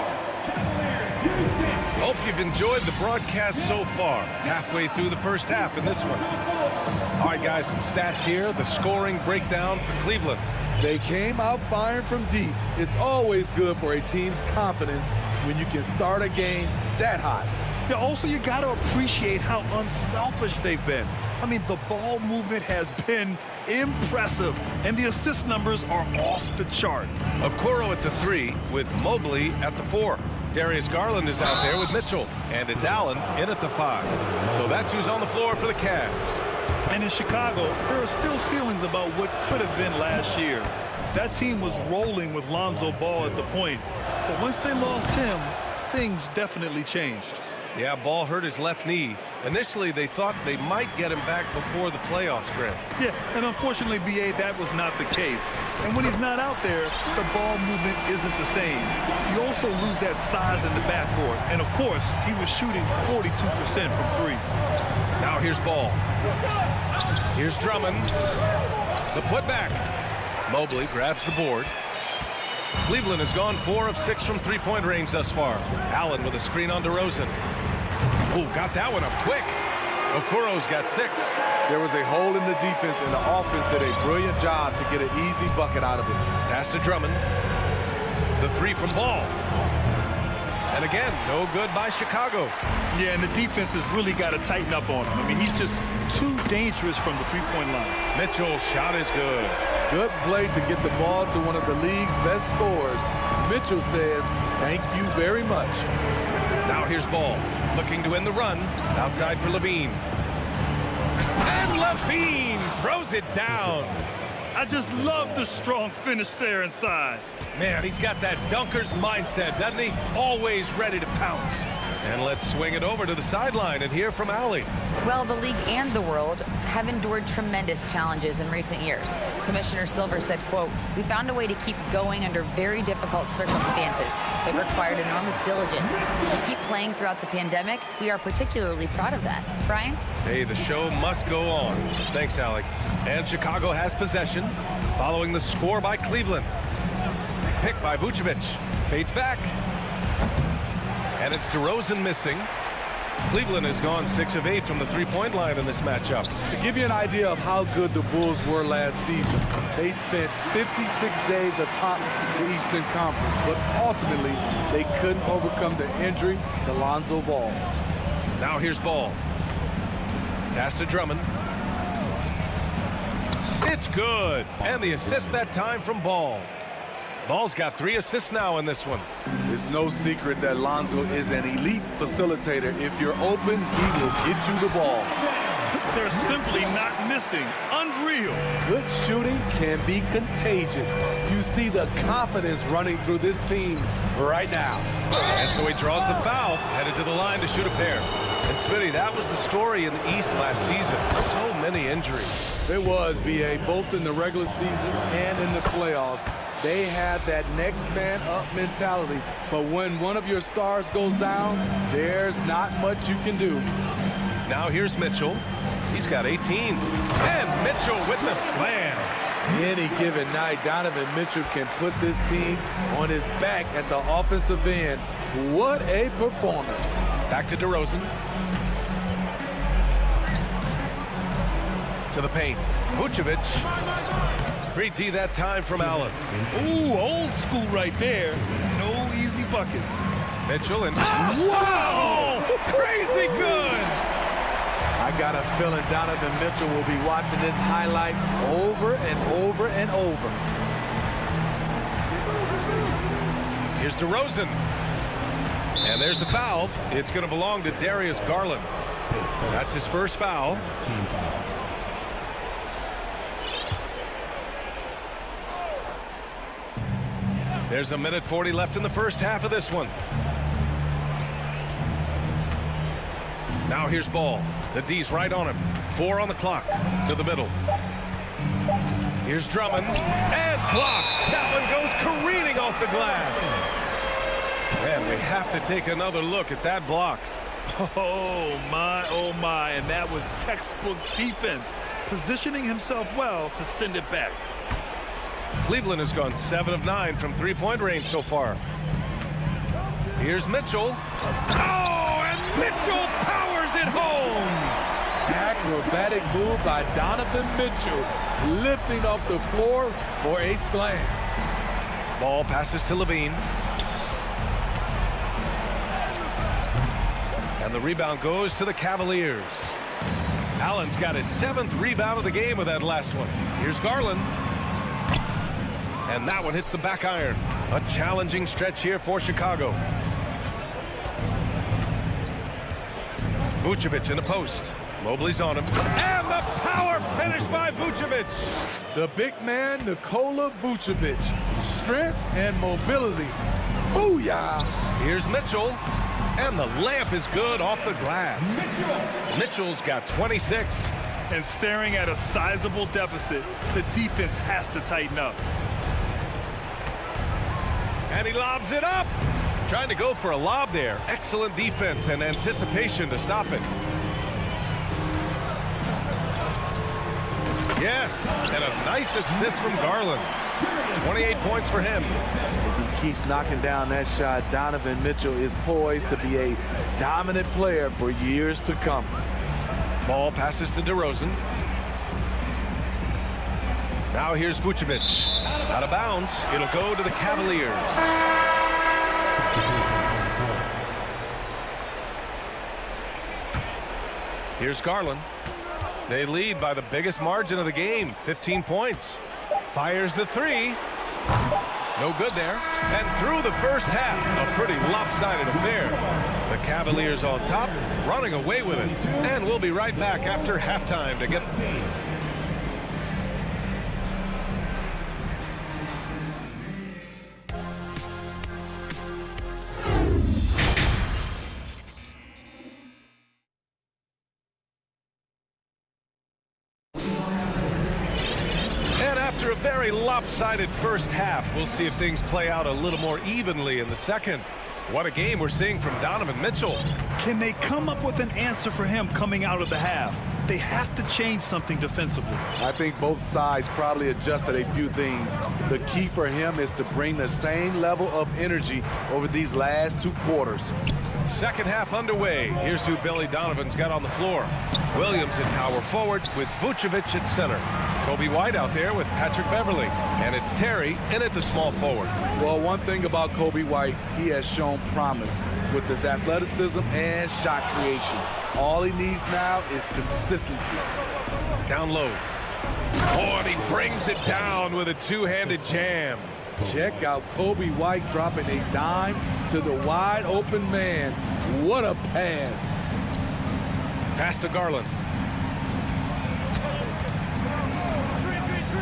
Cavaliers. Hope you've enjoyed the broadcast so far. Halfway through the first half in this one. All right, guys, some stats here. The scoring breakdown for Cleveland. They came out firing from deep. It's always good for a team's confidence when you can start a game that hot. Yeah, also, you got to appreciate how unselfish they've been. I mean, the ball movement has been impressive, and the assist numbers are off the chart. Okoro at the 3 with Mobley at the 4. Darius Garland is out there with Mitchell, and it's Allen in at the 5. So that's who's on the floor for the Cavs. And in Chicago, there are still feelings about what could have been last year. That team was rolling with Lonzo Ball at the point, but once they lost him, things definitely changed. Yeah, Ball hurt his left knee. Initially, they thought they might get him back before the playoffs, Grant. Yeah, and unfortunately, B.A., that was not the case. And when he's not out there, the ball movement isn't the same. You also lose that size in the backcourt. And, of course, he was shooting 42% from 3. Now here's Ball. Here's Drummond. The putback. Mobley grabs the board. Cleveland has gone 4 of 6 from three-point range thus far. Allen with a screen on DeRozan. Oh, got that one up quick. Okoro's got 6. There was a hole in the defense, and the offense did a brilliant job to get an easy bucket out of it. Pass to Drummond. The 3 from Ball. And again, no good by Chicago. Yeah, and the defense has really got to tighten up on him. I mean, he's just too dangerous from the three-point line. Mitchell's shot is good. Good play to get the ball to one of the league's best scorers. Mitchell says, thank you very much. Now here's Ball, looking to end the run. Outside for Levine. And Levine throws it down. I just love the strong finish there inside. Man, he's got that dunker's mindset, doesn't he? Always ready to pounce. And let's swing it over to the sideline and hear from Allie. Well, the league and the world have endured tremendous challenges in recent years. Commissioner Silver said, quote, "We found a way to keep going under very difficult circumstances. It required enormous diligence. To keep playing throughout the pandemic, we are particularly proud of that." Brian? Hey, the show must go on. Thanks, Alec. And Chicago has possession following the score by Cleveland. Pick by Vucevic. Fades back. And it's DeRozan missing. Cleveland has gone 6 of 8 from the three-point line in this matchup. To give you an idea of how good the Bulls were last season, they spent 56 days atop the Eastern Conference, but ultimately they couldn't overcome the injury to Lonzo Ball. Now here's Ball. Pass to Drummond. It's good. And the assist that time from Ball. Ball's got 3 assists now in this one. There's no secret that Lonzo is an elite facilitator. If you're open, he will get you the ball. They're simply not missing. Unreal. Good shooting can be contagious. You see the confidence running through this team right now. And so he draws the foul, headed to the line to shoot a pair. And Smitty, that was the story in the East last season. So many injuries. It was, B.A., both in the regular season and in the playoffs. They had that next man up mentality. But when one of your stars goes down, there's not much you can do. Now here's Mitchell. He's got 18. And Mitchell with the slam. Any given night, Donovan Mitchell can put this team on his back at the offensive end. What a performance. Back to DeRozan. To the paint. Vucevic. Great D that time from Allen. Ooh, old school right there. No easy buckets. Mitchell and... Wow! Crazy good! I got a feeling Donovan Mitchell will be watching this highlight over and over and over. Here's DeRozan. And there's the foul. It's going to belong to Darius Garland. That's his first foul. There's a minute 40 left in the first half of this one. Now here's Ball. The D's right on him. 4 on the clock. To the middle. Here's Drummond. And blocked. That one goes careening off the glass. And we have to take another look at that block. Oh my, and that was textbook defense. Positioning himself well to send it back. Cleveland has gone 7 of 9 from three-point range so far. Here's Mitchell. Oh, and Mitchell powers it home. Acrobatic move by Donovan Mitchell, lifting off the floor for a slam. Ball passes to Levine. And the rebound goes to the Cavaliers. Allen's got his 7th rebound of the game with that last one. Here's Garland. And that one hits the back iron. A challenging stretch here for Chicago. Vucevic in the post. Mobley's on him. And the power finish by Vucevic. The big man, Nikola Vucevic. Strength and mobility. Booyah! Here's Mitchell. And the layup is good off the glass. Mitchell's got 26. And staring at a sizable deficit, the defense has to tighten up. And he lobs it up. Trying to go for a lob there. Excellent defense and anticipation to stop it. Yes, and a nice assist from Garland. 28 points for him. If he keeps knocking down that shot, Donovan Mitchell is poised to be a dominant player for years to come. Ball passes to DeRozan. Now here's Vucevic. Out of bounds. It'll go to the Cavaliers. Here's Garland. They lead by the biggest margin of the game, 15 points. Fires the three. No good there. And through the first half, a pretty lopsided affair. The Cavaliers on top, running away with it. And we'll be right back after halftime to get... After a very lopsided first half, we'll see if things play out a little more evenly in the second. What a game we're seeing from Donovan Mitchell. Can they come up with an answer for him coming out of the half? They have to change something defensively. I think both sides probably adjusted a few things. The key for him is to bring the same level of energy over these last 2 quarters. Second half underway. Here's who Billy Donovan's got on the floor. Williams at power forward with Vucevic at center. Kobe White out there with Patrick Beverly. And it's Terry in at the small forward. Well, one thing about Kobe White, he has shown promise with his athleticism and shot creation. All he needs now is consistency. Down low. Oh, and he brings it down with a two-handed jam. Check out Kobe White dropping a dime to the wide open man. What a pass. Pass to Garland.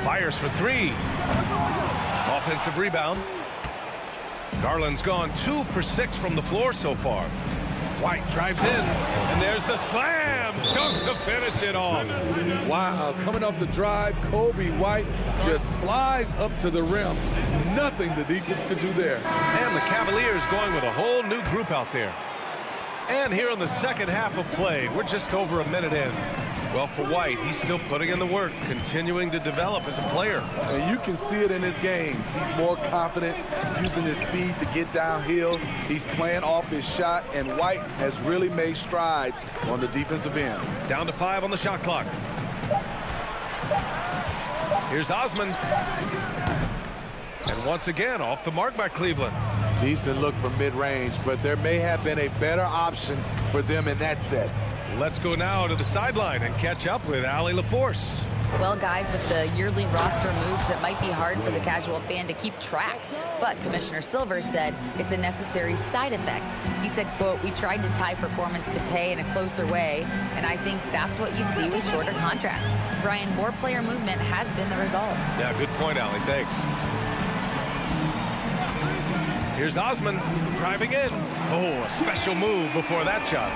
Fires for three. Offensive rebound. Garland's gone 2 for 6 from the floor so far. White drives in, and there's the slam dunk to finish it off. Wow, coming off the drive, Kobe White just flies up to the rim. Nothing the defense could do there. And the Cavaliers going with a whole new group out there. And here in the second half of play, we're just over a minute in. Well, for White, he's still putting in the work, continuing to develop as a player. And you can see it in his game. He's more confident, using his speed to get downhill. He's playing off his shot, and White has really made strides on the defensive end. Down to 5 on the shot clock. Here's Osman. And once again, off the mark by Cleveland. Decent look from mid-range, but there may have been a better option for them in that set. Let's go now to the sideline and catch up with Allie LaForce. Well, guys, with the yearly roster moves, it might be hard for the casual fan to keep track. But Commissioner Silver said it's a necessary side effect. He said, quote, "We tried to tie performance to pay in a closer way, and I think that's what you see with shorter contracts." Brian, more player movement has been the result. Yeah, good point, Allie. Thanks. Here's Osman driving in. Oh, a special move before that shot.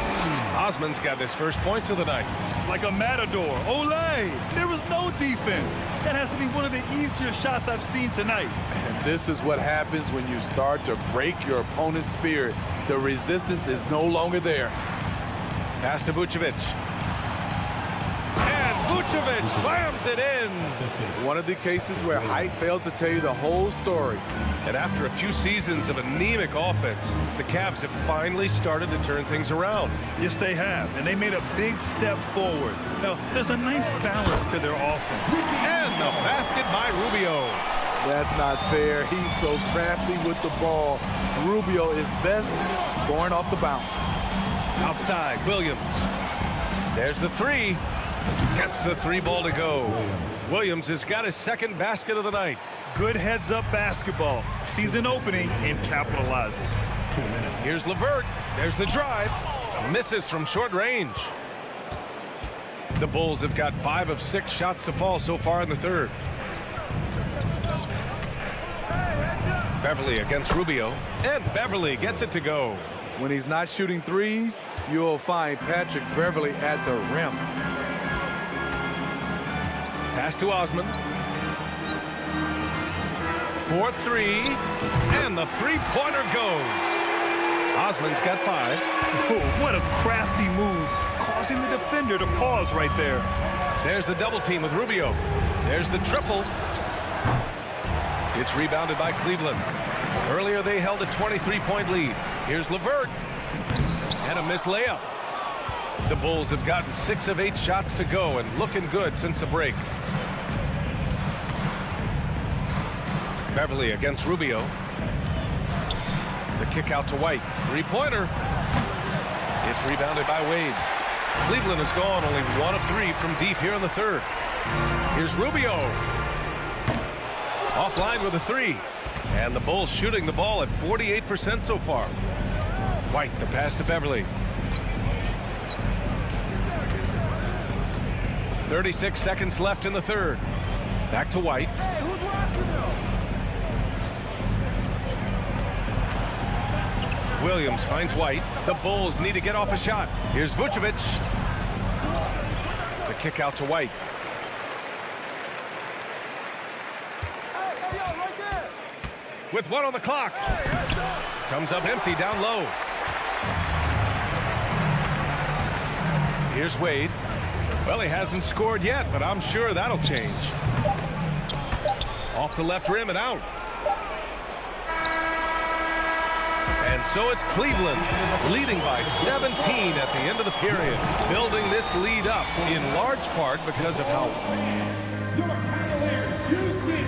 Osman's got his first points of the night. Like a matador. Olay! There was no defense. That has to be one of the easier shots I've seen tonight. And this is what happens when you start to break your opponent's spirit. The resistance is no longer there. Pass to Vucevic. And Vucevic slams it in. One of the cases where height fails to tell you the whole story. And after a few seasons of anemic offense, the Cavs have finally started to turn things around. Yes, they have, and they made a big step forward. Now, there's a nice balance to their offense. And the basket by Rubio. That's not fair. He's so crafty with the ball. Rubio is best scoring off the bounce. Outside, Williams. There's the three. Gets the three ball to go. Williams has got his second basket of the night. Good heads-up basketball. Sees an opening and capitalizes. Here's LeVert. There's the drive. Misses from short range. The Bulls have got 5 of 6 shots to fall so far in the third. Beverly against Rubio. And Beverly gets it to go. When he's not shooting threes, you'll find Patrick Beverly at the rim. Pass to Osman. 4-3, and the three-pointer goes. Osman's got 5. Oh, what a crafty move, causing the defender to pause right there. There's the double team with Rubio. There's the triple. It's rebounded by Cleveland. Earlier they held a 23-point lead. Here's LeVert. And a missed layup. The Bulls have gotten 6 of 8 shots to go and looking good since the break. Beverly against Rubio. The kick out to White. Three-pointer. It's rebounded by Wade. Cleveland has gone only 1 of 3 from deep here in the third. Here's Rubio. Offline with a 3. And the Bulls shooting the ball at 48% so far. White, the pass to Beverly. 36 seconds left in the third. Back to White. Williams finds White. The Bulls need to get off a shot. Here's Vucevic. The kick out to White. With 1 on the clock. Comes up empty down low. Here's Wade. Well, he hasn't scored yet, but I'm sure that'll change. Off the left rim and out. And so it's Cleveland leading by 17 at the end of the period, building this lead up in large part because of how.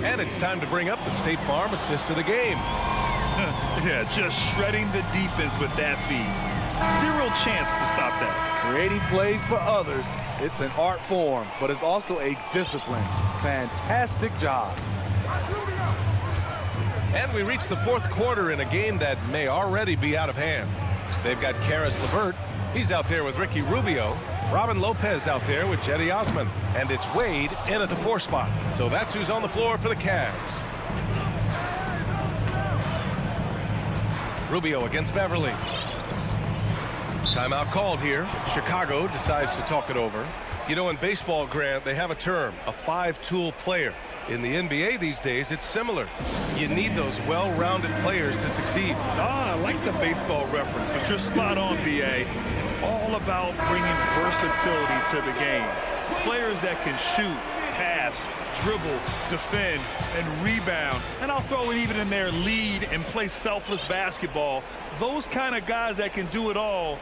And it's time to bring up the State Farm assist of the game. Yeah, just shredding the defense with that feed. Zero chance to stop that. Creating plays for others, it's an art form, but it's also a discipline. Fantastic job. And we reach the fourth quarter in a game that may already be out of hand. They've got Karis LeVert. He's out there with Ricky Rubio. Robin Lopez out there with Jetty Osman. And it's Wade in at the 4 spot. So that's who's on the floor for the Cavs. Rubio against Beverly. Timeout called here. Chicago decides to talk it over. You know, in baseball, Grant, they have a term, a 5-tool player. In the NBA these days, it's similar. You need those well-rounded players to succeed. I like the baseball reference, but you're spot on, B.A. It's all about bringing versatility to the game. Players that can shoot, pass, dribble, defend, and rebound. And I'll throw it even in there, lead and play selfless basketball. Those kind of guys that can do it all,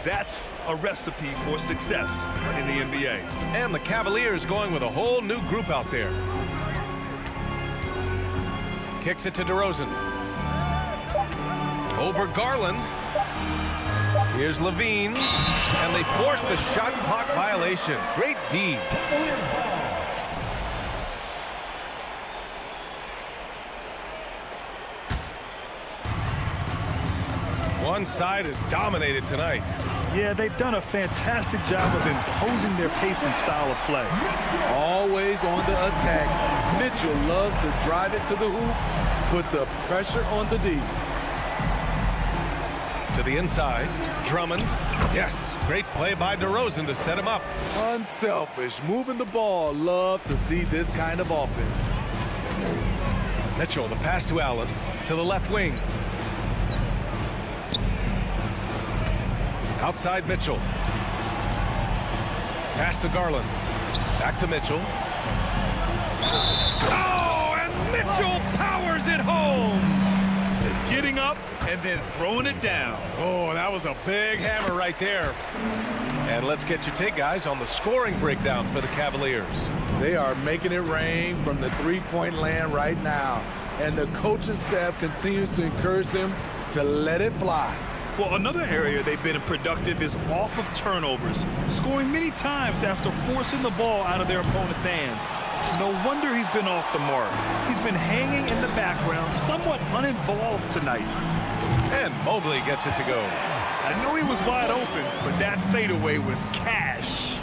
that's a recipe for success in the NBA. And the Cavaliers going with a whole new group out there. Kicks it to DeRozan. Over Garland. Here's Levine. And they force the shot clock violation. Great D. One side is dominated tonight. Yeah, they've done a fantastic job of imposing their pace and style of play. Always on the attack. Mitchell loves to drive it to the hoop, put the pressure on the D. To the inside, Drummond. Yes, great play by DeRozan to set him up. Unselfish, moving the ball. Love to see this kind of offense. Mitchell, the pass to Allen, to the left wing. Outside Mitchell. Pass to Garland. Back to Mitchell. Oh, and Mitchell powers it home. Getting up and then throwing it down. Oh, that was a big hammer right there. And let's get your take, guys, on the scoring breakdown for the Cavaliers. They are making it rain from the three-point land right now. And the coaching staff continues to encourage them to let it fly. Well, another area they've been productive is off of turnovers, scoring many times after forcing the ball out of their opponent's hands. No wonder he's been off the mark. He's been hanging in the background, somewhat uninvolved tonight. And Mobley gets it to go. I know he was wide open, but that fadeaway was cash.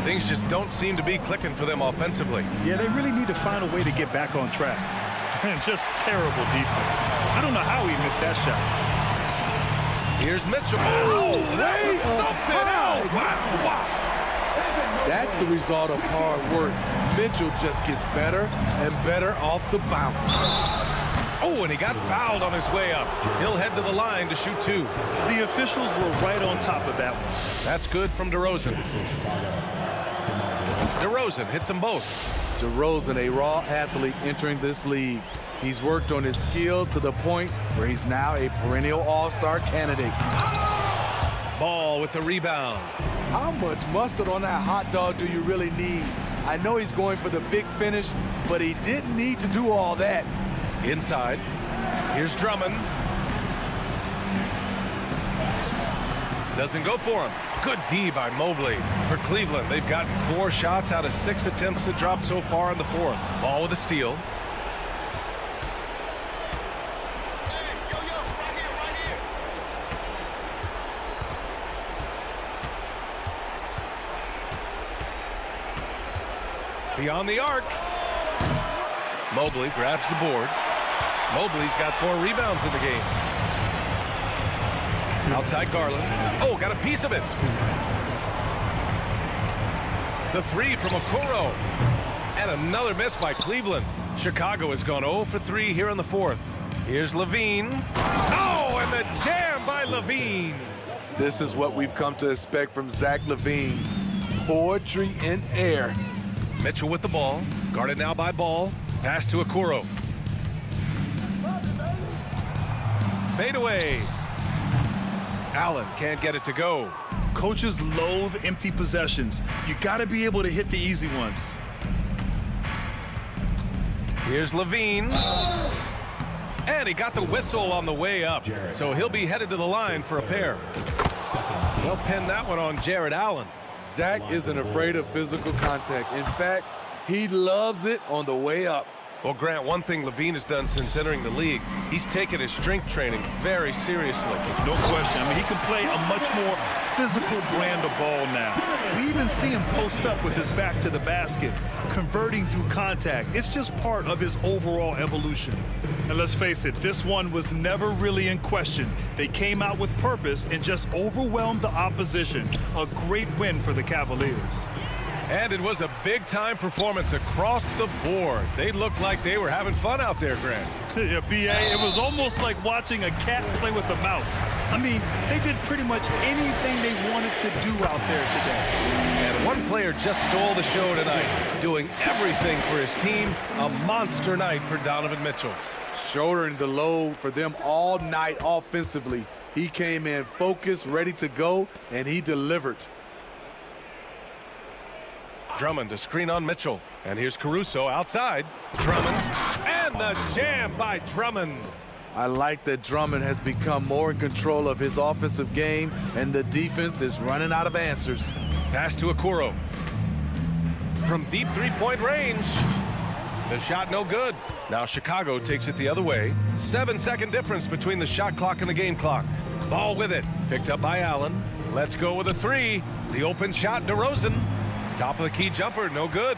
Things just don't seem to be clicking for them offensively. Yeah, they really need to find a way to get back on track. And just terrible defense. I don't know how he missed that shot. Here's Mitchell. Oh, that was something else. Wow. That's the result of hard work. Mitchell just gets better and better off the bounce. Oh, and he got fouled on his way up. He'll head to the line to shoot 2. The officials were right on top of that one. That's good from DeRozan. DeRozan hits them both. DeRozan, a raw athlete entering this league. He's worked on his skill to the point where he's now a perennial all-star candidate. Ball with the rebound. How much mustard on that hot dog do you really need? I know he's going for the big finish, but he didn't need to do all that. Inside. Here's Drummond. Doesn't go for him. Good D by Mobley. For Cleveland, they've gotten 4 shots out of 6 attempts to drop so far in the 4th. Ball with a steal. Beyond the arc. Mobley grabs the board. Mobley's got 4 rebounds in the game. Outside Garland. Oh, got a piece of it. The 3 from Okoro. And another miss by Cleveland. Chicago has gone 0 for 3 here in the 4th. Here's Levine. Oh, and the jam by Levine. This is what we've come to expect from Zach LaVine. Poetry in air. Mitchell with the ball. Guarded now by Ball. Pass to Okoro. Fade away. Allen can't get it to go. Coaches loathe empty possessions. You got to be able to hit the easy ones. Here's Levine. And he got the whistle on the way up. So he'll be headed to the line for a pair. They'll pin that one on Jared Allen. Zach isn't afraid of physical contact. In fact, he loves it on the way up. Well, Grant, one thing Levine has done since entering the league, he's taken his strength training very seriously. No question. I mean, he can play a much more physical brand of ball now. We even see him post up with his back to the basket, converting through contact. It's just part of his overall evolution. And let's face it, this one was never really in question. They came out with purpose and just overwhelmed the opposition. A great win for the Cavaliers. And it was a big-time performance across the board. They looked like they were having fun out there, Grant. Yeah, B.A., it was almost like watching a cat play with a mouse. I mean, they did pretty much anything they wanted to do out there today. And one player just stole the show tonight, doing everything for his team. A monster night for Donovan Mitchell. Shouldering the load for them all night offensively. He came in focused, ready to go, and he delivered. Drummond to screen on Mitchell. And here's Caruso outside. Drummond. And the jam by Drummond. I like that Drummond has become more in control of his offensive game, and the defense is running out of answers. Pass to Okoro. From deep three-point range. The shot no good. Now Chicago takes it the other way. 7-second difference between the shot clock and the game clock. Ball with it. Picked up by Allen. Let's go with a three. The open shot, DeRozan. Top of the key jumper, no good.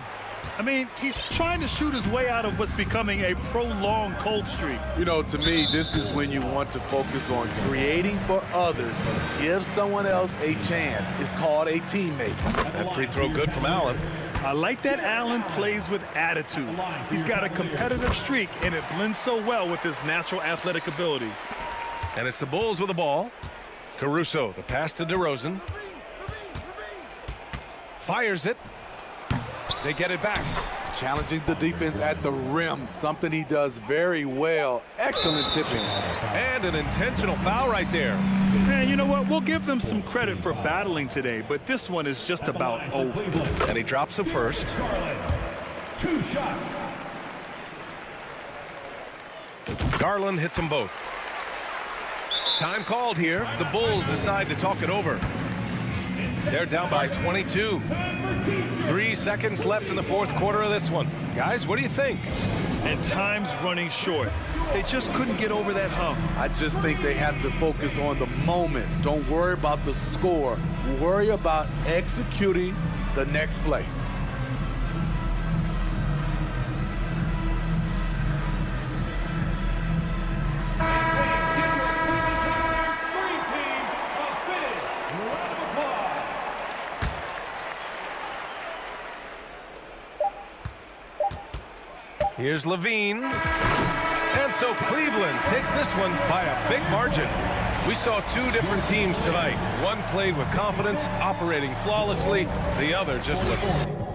I mean, he's trying to shoot his way out of what's becoming a prolonged cold streak. You know, to me, this is when you want to focus on creating for others. Give someone else a chance. It's called a teammate. That free throw good from Allen. I like that Allen plays with attitude. He's got a competitive streak, and it blends so well with his natural athletic ability. And it's the Bulls with the ball. Caruso, the pass to DeRozan. Fires it. They get it back. Challenging the defense at the rim, something he does very well. Excellent tipping. And an intentional foul right there. Man, you know what? We'll give them some credit for battling today, but this one is just about over. And he drops the first. 2 shots. Garland hits them both. Time called here. The Bulls decide to talk it over. They're down by 22. 3 seconds left in the fourth quarter of this one. Guys, what do you think? And time's running short. They just couldn't get over that hump. I just think they have to focus on the moment. Don't worry about the score. Worry about executing the next play. Here's Levine. And so Cleveland takes this one by a big margin. We saw 2 different teams tonight. One played with confidence, operating flawlessly. The other just looked...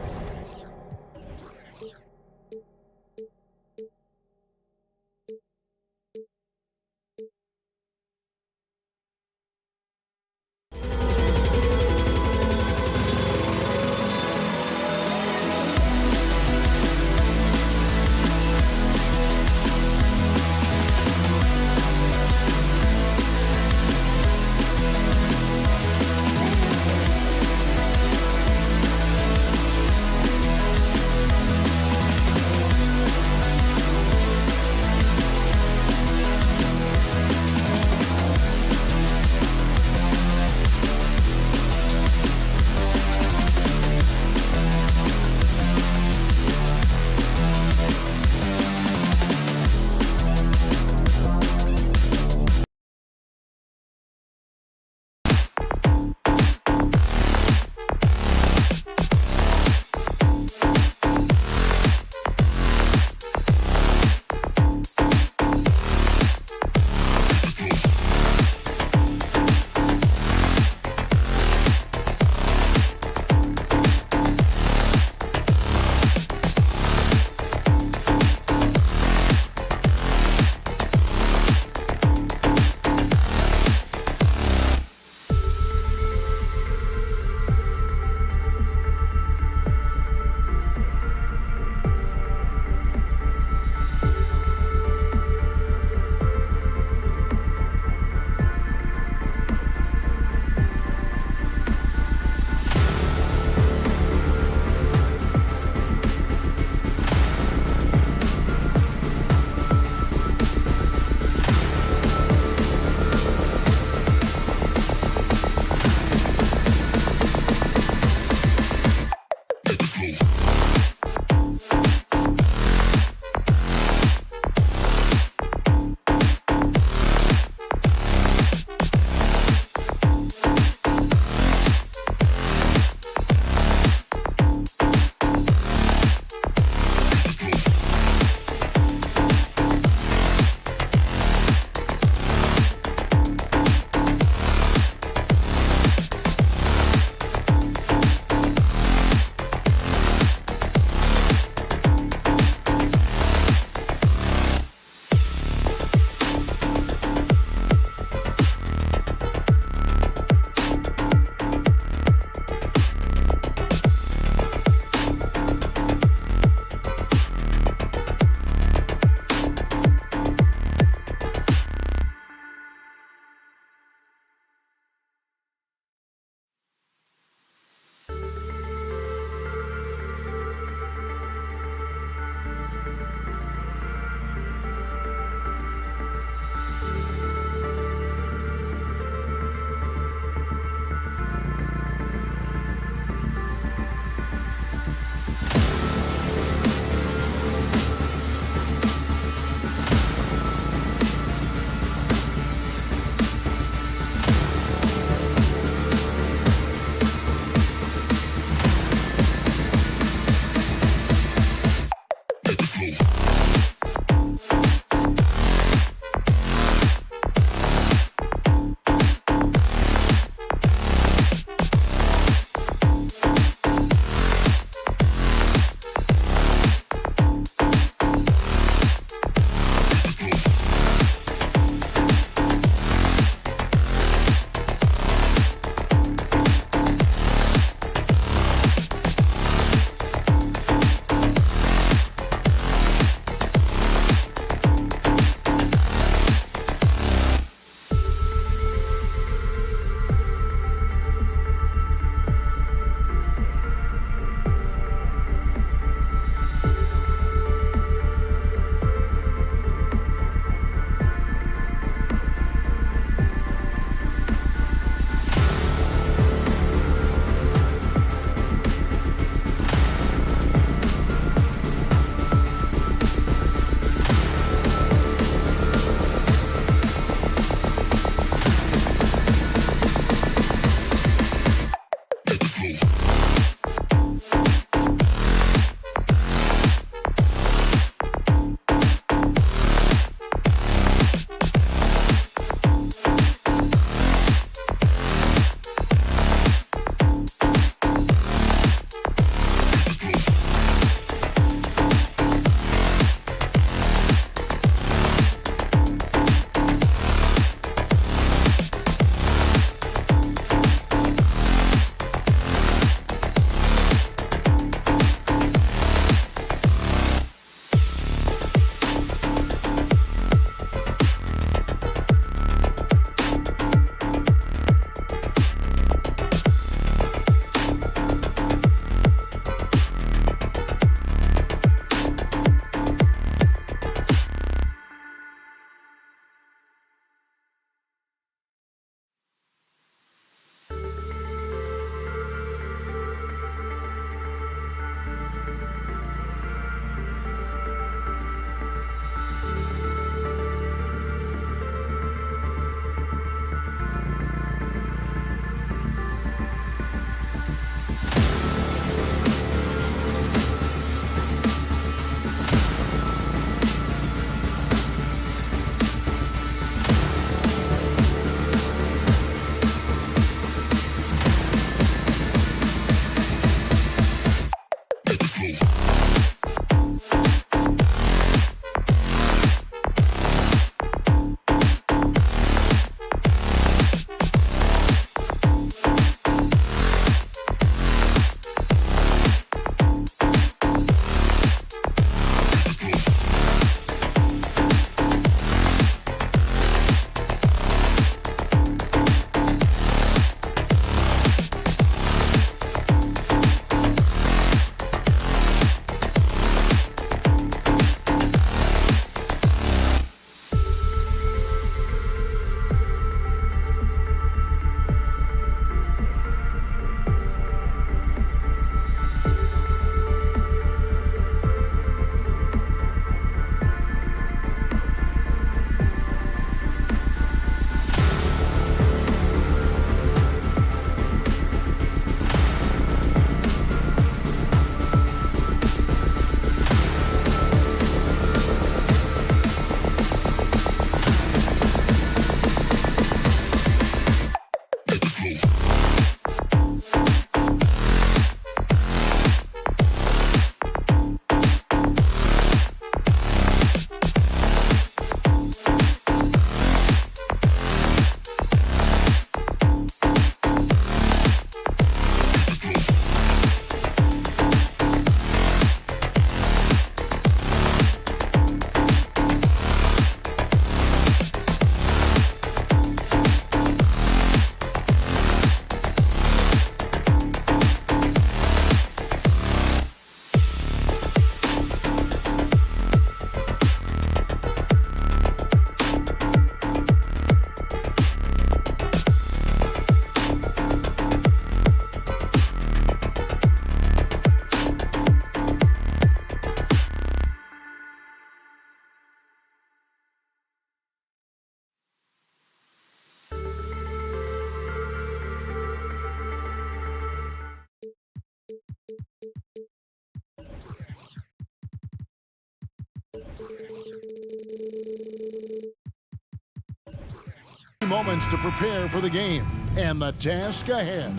Moments to prepare for the game and the task ahead.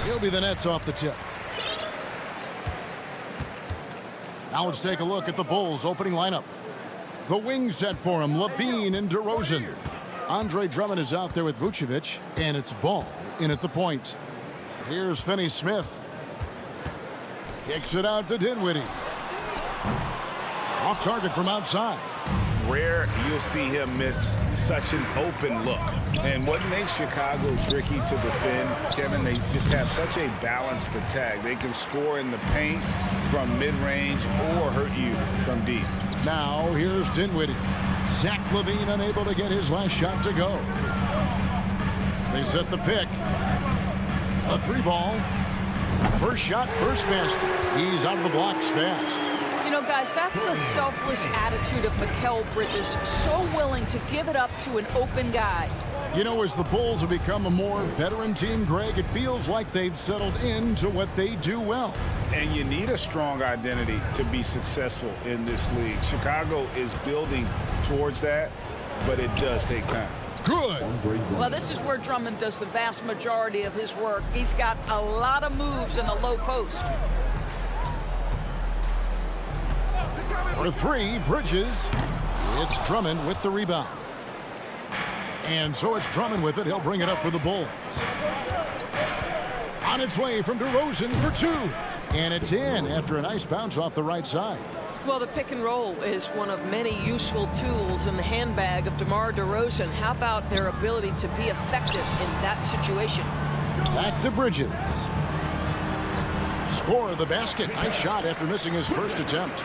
He'll be the Nets off the tip. Now let's take a look at the Bulls opening lineup. The wing set for him, Levine and DeRozan. Andre Drummond is out there with Vucevic, and it's Ball in at the point. Here's Finney-Smith. Kicks it out to Dinwiddie. Off target from outside. Rare you'll see him miss such an open look. And what makes Chicago tricky to defend, Kevin, they just have such a balanced attack. They can score in the paint from mid-range or hurt you from deep. Now here's Dinwiddie. Zach LaVine unable to get his last shot to go. They set the pick. A 3-ball. First shot, first basket. He's out of the blocks fast. You know, guys, that's the selfless attitude of Mikal Bridges. So willing to give it up to an open guy. You know, as the Bulls have become a more veteran team, Greg, it feels like they've settled into what they do well. And you need a strong identity to be successful in this league. Chicago is building towards that, but it does take time. Good. Well, this is where Drummond does the vast majority of his work. He's got a lot of moves in the low post. For 3, Bridges. It's Drummond with the rebound. And so it's Drummond with it. He'll bring it up for the Bulls. On its way from DeRozan for 2. And it's in after a nice bounce off the right side. Well, the pick and roll is one of many useful tools in the handbag of DeMar DeRozan. How about their ability to be effective in that situation? Back to Bridges. Score the basket. Nice shot after missing his first attempt.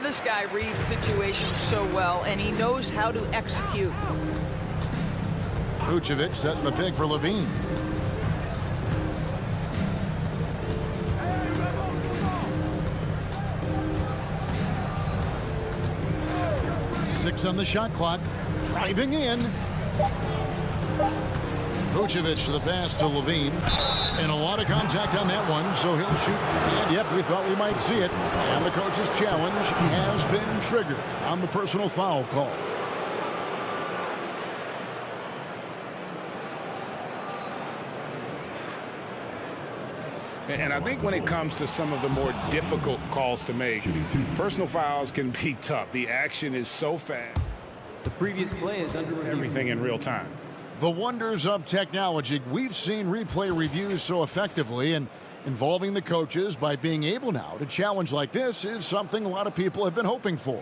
This guy reads situations so well, and he knows how to execute. Vucevic setting the pick for Levine. Six on the shot clock. Driving in. Vucevic to the pass to Levine. And a lot of contact on that one, so he'll shoot. And yep, we thought we might see it. And the coach's challenge has been triggered on the personal foul call. And I think when it comes to some of the more difficult calls to make, personal fouls can be tough. The action is so fast. The previous play is under review. Everything in real time. The wonders of technology. We've seen replay reviews so effectively, and involving the coaches by being able now to challenge like this is something a lot of people have been hoping for.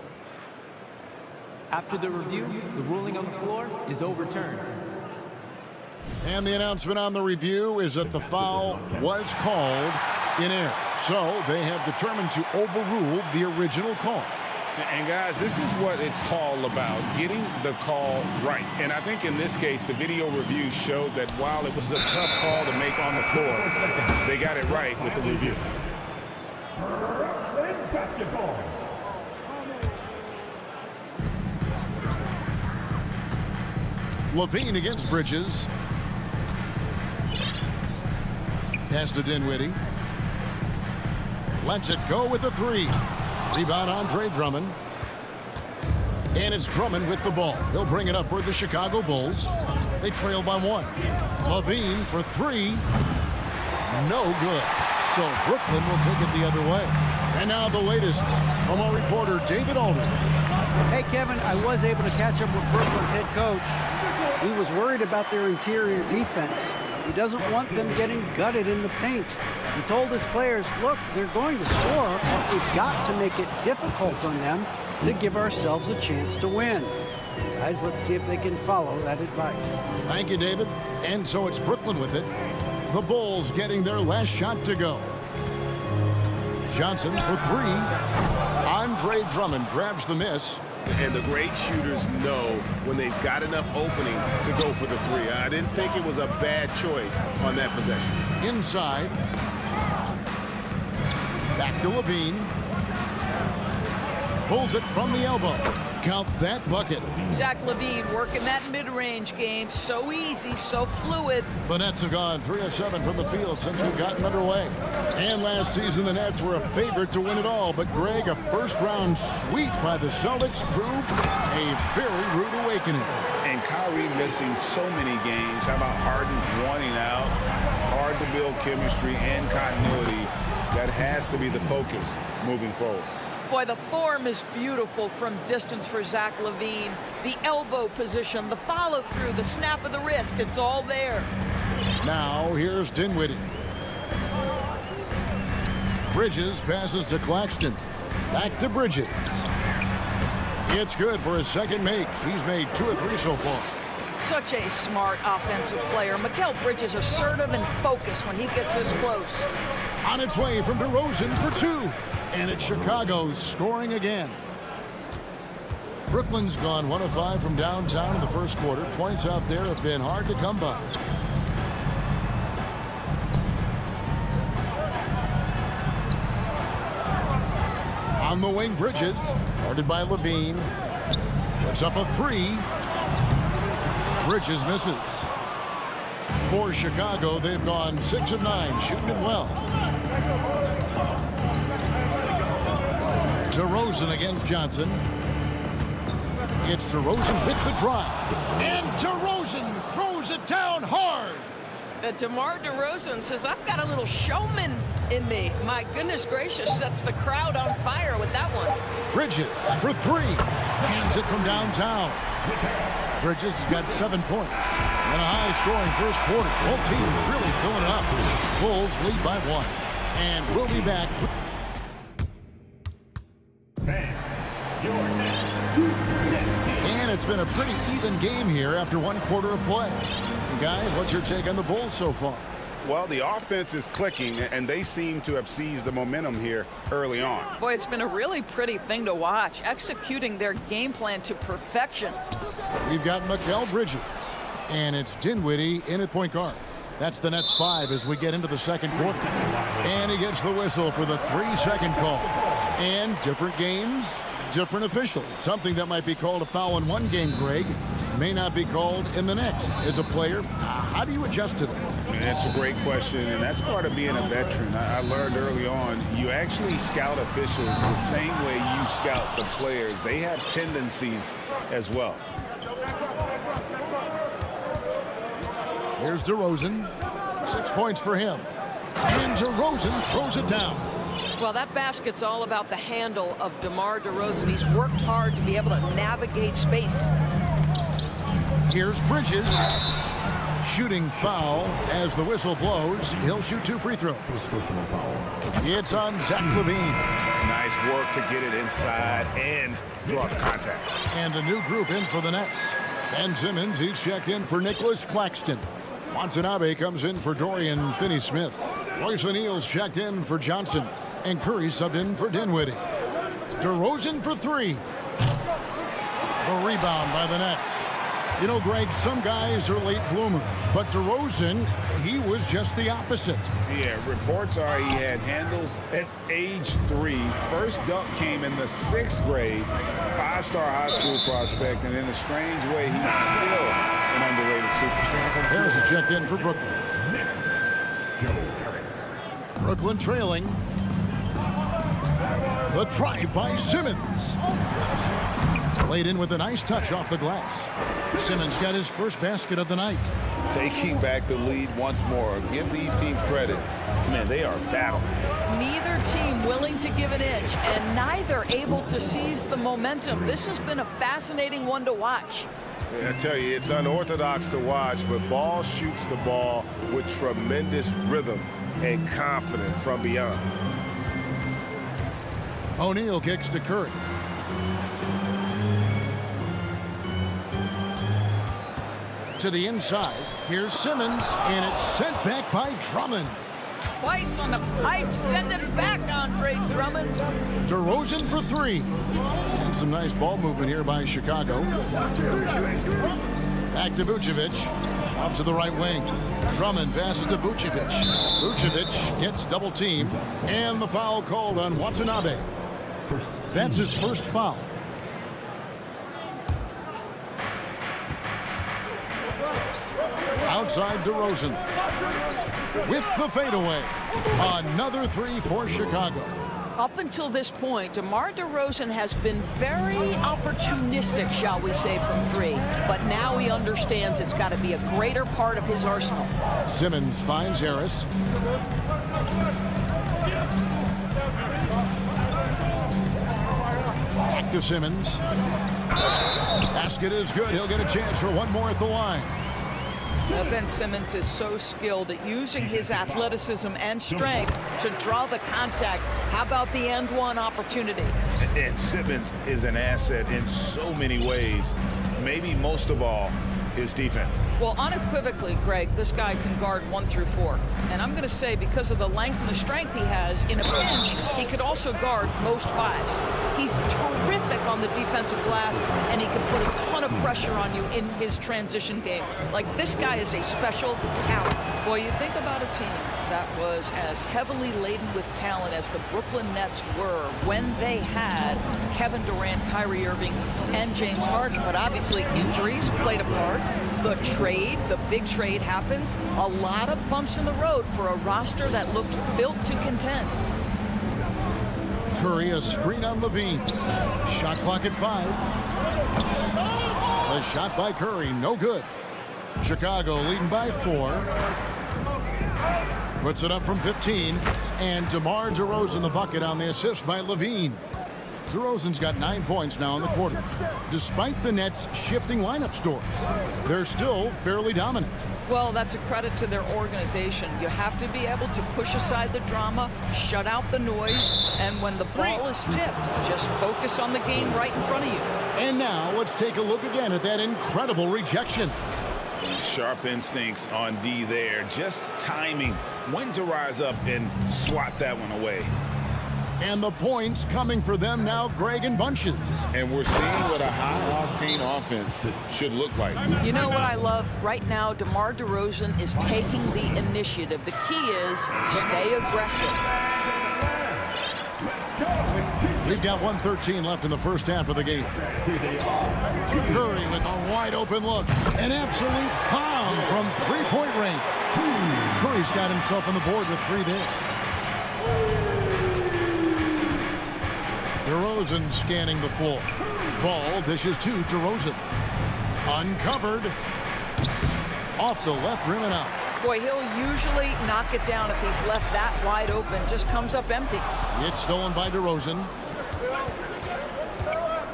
After the review, the ruling on the floor is overturned. And the announcement on the review is that the foul was called in error. So they have determined to overrule the original call. And guys, this is what it's all about, getting the call right. And I think in this case, the video review showed that while it was a tough call to make on the floor, they got it right with the review. Basketball. Levine against Bridges. Pass to Dinwiddie. Lets it go with a 3. Rebound Andre Drummond. And it's Drummond with the ball. He'll bring it up for the Chicago Bulls. They trail by 1. Levine for 3. No good. So Brooklyn will take it the other way. And now the latest from our reporter, David Aldridge. Hey, Kevin, I was able to catch up with Brooklyn's head coach. He was worried about their interior defense. He doesn't want them getting gutted in the paint. He told his players, look, they're going to score, but we've got to make it difficult on them to give ourselves a chance to win. Guys, let's see if they can follow that advice. Thank you, David. And so it's Brooklyn with it. The Bulls getting their last shot to go. Johnson for 3. Andre Drummond grabs the miss. And the great shooters know when they've got enough opening to go for the 3. I didn't think it was a bad choice on that possession. Inside. Back to Levine. Pulls it from the elbow. Count that bucket. Zach LaVine working that mid-range game. So easy, so fluid. The Nets have gone 3 of 7 from the field since we've gotten underway. And last season, the Nets were a favorite to win it all. But, Greg, a first-round sweep by the Celtics proved a very rude awakening. And Kyrie missing so many games. How about Harden wanting out? Hard to build chemistry and continuity. That has to be the focus moving forward. Boy, the form is beautiful from distance for Zach LaVine. The elbow position, the follow-through, the snap of the wrist, it's all there. Now, here's Dinwiddie. Bridges passes to Claxton. Back to Bridges. It's good for his second make. He's made 2 of 3 so far. Such a smart offensive player. Mikal Bridges assertive and focused when he gets this close. On its way from DeRozan for 2. And it's Chicago scoring again. Brooklyn's gone 1 of 5 from downtown in the first quarter. Points out there have been hard to come by. On the wing, Bridges, guarded by LaVine. Puts up a 3. Bridges misses. For Chicago, they've gone 6 of 9, shooting it well. DeRozan against Johnson. It's DeRozan with the drive. And DeRozan throws it down hard. DeMar DeRozan says, I've got a little showman in me. My goodness gracious, sets the crowd on fire with that one. Bridges for 3. Hands it from downtown. Bridges has got 7 points. And a high-scoring first quarter. Both teams really filling it up. Bulls lead by 1. And we'll be back. And it's been a pretty even game here after 1 quarter of play. Guys, what's your take on the Bulls so far? Well, the offense is clicking, and they seem to have seized the momentum here early on. Boy, it's been a really pretty thing to watch, executing their game plan to perfection. We've got Mikal Bridges, and it's Dinwiddie in at point guard. That's the Nets 5 as we get into the second quarter. And he gets the whistle for the 3-second call. And different games, different officials. Something that might be called a foul in one game, Greg, may not be called in the next. As a player, how do you adjust to that? That's a great question, and that's part of being a veteran. I learned early on, you actually scout officials the same way you scout the players. They have tendencies as well. Here's DeRozan. 6 points for him. And DeRozan throws it down. Well, that basket's all about the handle of DeMar DeRozan. He's worked hard to be able to navigate space. Here's Bridges. Shooting foul as the whistle blows. He'll shoot 2 free throws. It's on Zach LaVine. Nice work to get it inside and draw the contact. And a new group in for the Nets. Ben Simmons, he's checked in for Nicholas Claxton. Watanabe comes in for Dorian Finney-Smith. Royce O'Neal's checked in for Johnson. And Curry subbed in for Dinwiddie. DeRozan for 3. The rebound by the Nets. You know, Greg, some guys are late bloomers, but DeRozan, he was just the opposite. Yeah, reports are he had handles at age 3. First dunk came in the 6th grade. 5-star high school prospect, and in a strange way, he's still an underrated superstar. Harris is checked in for Brooklyn. Brooklyn trailing. The drive by Simmons. Laid in with a nice touch off the glass. Simmons got his first basket of the night. Taking back the lead once more. Give these teams credit. Man, they are battling. Neither team willing to give an inch, and neither able to seize the momentum. This has been a fascinating one to watch. I tell you, it's unorthodox to watch, but Ball shoots the ball with tremendous rhythm and confidence from beyond. O'Neal kicks to Curry. To the inside. Here's Simmons, and it's sent back by Drummond. Twice on the pipe. Send it back, Andre Drummond. DeRozan for 3. And some nice ball movement here by Chicago. Back to Vucevic. Out to the right wing. Drummond passes to Vucevic. Vucevic gets double teamed. And the foul called on Watanabe. That's his first foul. outside DeRozan. With the fadeaway. Another three for Chicago. Up until this point, DeMar DeRozan has been very opportunistic, shall we say, from three. But now he understands it's got to be a greater part of his arsenal. Simmons finds Harris. Back to Simmons. Basket is good. He'll get a chance for one more at the line. Ben Simmons is so skilled at using his athleticism and strength to draw the contact. How about the end one opportunity? And Simmons is an asset in so many ways. Maybe most of all, his defense. Well, unequivocally, Greg, this guy can guard 1 through 4. And I'm going to say because of the length and the strength he has, in a pinch, he could also guard most 5s. He's terrific on the defensive glass, and he can put a ton of pressure on you in his transition game. Like, this guy is a special talent. Boy, you think about a team that was as heavily laden with talent as the Brooklyn Nets were when they had Kevin Durant, Kyrie Irving, and James Harden. But obviously injuries played a part. The trade, the big trade happens. A lot of bumps in the road for a roster that looked built to contend. Curry, a screen on Levine. Shot clock at 5. The shot by Curry, no good. Chicago leading by 4. Puts it up from 15. And DeMar DeRozan the bucket on the assist by Levine. DeRozan's got 9 points now in the quarter. Despite the Nets shifting lineup scores, they're still fairly dominant. Well, that's a credit to their organization. You have to be able to push aside the drama, shut out the noise, and when the ball is tipped, just focus on the game right in front of you. And now let's take a look again at that incredible rejection. Sharp instincts on D there. Just timing when to rise up and swat that one away. And the points coming for them now, Greg, in bunches. And we're seeing what a high-octane offense should look like. You know what I love? Right now, DeMar DeRozan is taking the initiative. The key is stay aggressive. We've got 1:13 left in the first half of the game. Curry with a wide-open look. An absolute bomb from three-point range. Curry's got himself on the board with 3 there. DeRozan scanning the floor. Ball dishes to DeRozan. Uncovered. Off the left rim and out. Boy, he'll usually knock it down if he's left that wide open. Just comes up empty. It's stolen by DeRozan.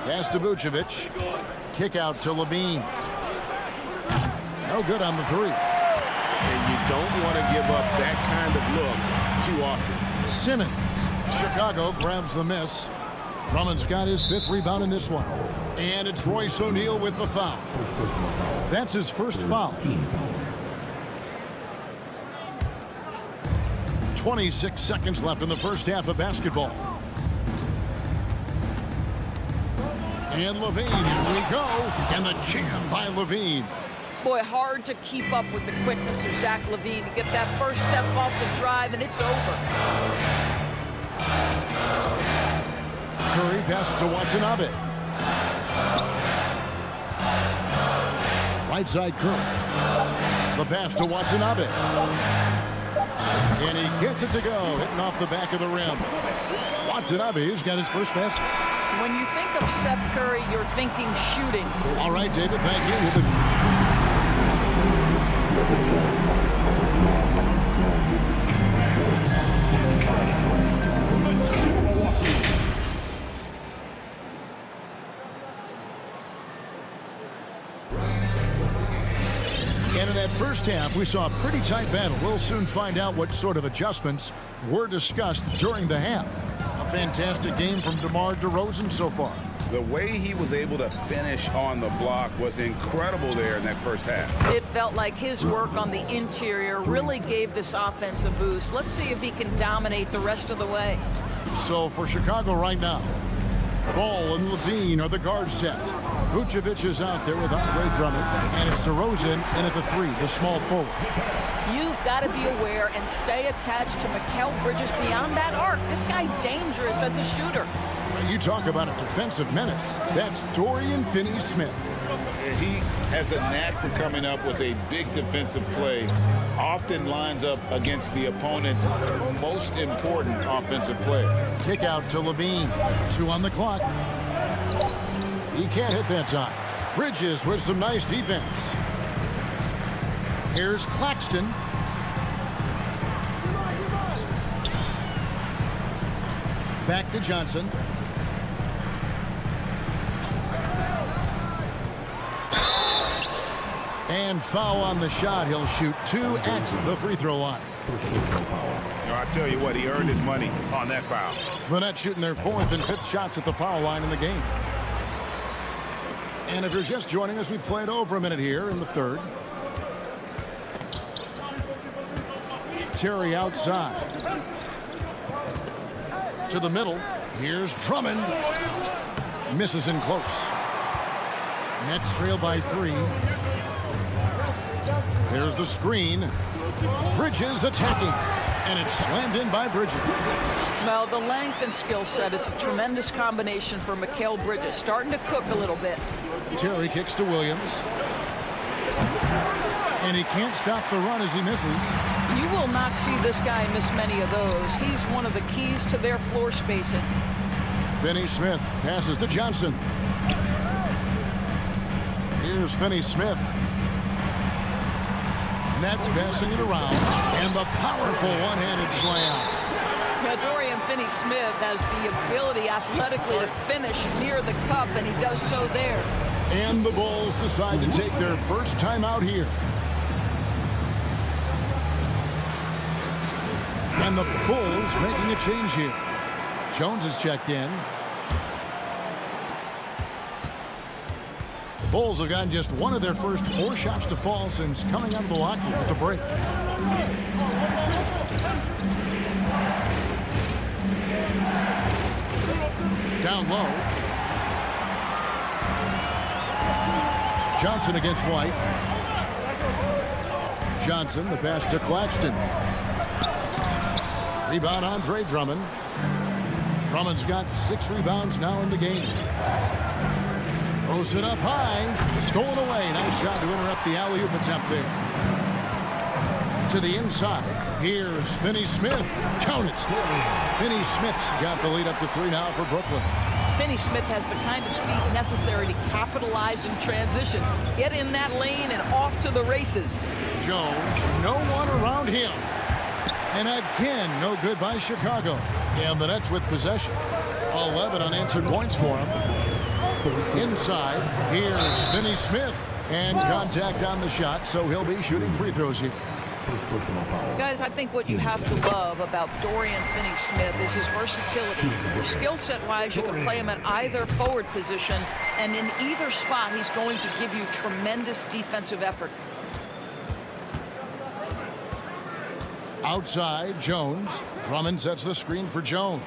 Pass to Vucevic. Kick out to Levine. No good on the 3. And you don't want to give up that kind of look too often. Simmons. Chicago grabs the miss. Drummond's got his 5th rebound in this one. And it's Royce O'Neal with the foul. That's his first foul. 26 seconds left in the first half of basketball. And Levine, here we go. And the jam by Levine. Boy, hard to keep up with the quickness of Zach LaVine. You get that first step off the drive, and it's over. Curry passes to Watanabe. Right side Curry. The pass to Watanabe. And he gets it to go, hitting off the back of the rim. Watanabe's got his first basket. When you think of Seth Curry, you're thinking shooting. All right, David, thank you. And in that first half, we saw a pretty tight battle. We'll soon find out what sort of adjustments were discussed during the half. A fantastic game from DeMar DeRozan so far. The way he was able to finish on the block was incredible there in that first half. It felt like his work on the interior really gave this offense a boost. Let's see if he can dominate the rest of the way. So for Chicago right now, Ball and Levine are the guard set. Vucevic is out there with Andre Drummond, and it's DeRozan in at the 3, the small forward. You've got to be aware and stay attached to Mikal Bridges beyond that arc. This guy dangerous as a shooter. You talk about a defensive menace. That's Dorian Finney-Smith. He has a knack for coming up with a big defensive play, often lines up against the opponent's most important offensive player. Kick out to Levine. 2 on the clock. He can't hit that time. Bridges with some nice defense. Here's Claxton. Back to Johnson. And foul on the shot. He'll shoot 2 at the free throw line. I tell you what, he earned his money on that foul. The Nets shooting their 4th and 5th shots at the foul line in the game. And if you're just joining us, we played over a minute here in the 3rd. Terry outside. To the middle. Here's Drummond. Misses in close. Nets trail by 3. There's the screen. Bridges attacking. And it's slammed in by Bridges. Well, the length and skill set is a tremendous combination for Mikal Bridges. Starting to cook a little bit. Terry kicks to Williams. And he can't stop the run as he misses. You will not see this guy miss many of those. He's one of the keys to their floor spacing. Finney-Smith passes to Johnson. Here's Finney-Smith. Nets passing it around. And the powerful one-handed slam. Dorian Finney-Smith has the ability athletically to finish near the cup, and he does so there. And the Bulls decide to take their first time out here. And the Bulls making a change here. Jones is checked in. The Bulls have gotten just one of their first 4 shots to fall since coming out of the locker room at the break. Down low. Johnson against White. Johnson, the pass to Claxton. Rebound Andre Drummond. Drummond's got 6 rebounds now in the game. Throws it up high. Stolen away. Nice shot to interrupt the alley-oop attempt there. To the inside. Here's Finney-Smith. Count it. Finney-Smith's got the lead up to 3 now for Brooklyn. Finney-Smith has the kind of speed necessary to capitalize in transition. Get in that lane and off to the races. Jones, no one around him. And again, no good by Chicago. And the Nets with possession. 11 unanswered points for him. Inside, here's Finney-Smith. And contact on the shot, so he'll be shooting free throws here. Guys, I think what you have to love about Dorian Finney-Smith is his versatility. Skill set-wise, you can play him at either forward position, and in either spot, he's going to give you tremendous defensive effort. Outside, Jones. Drummond sets the screen for Jones.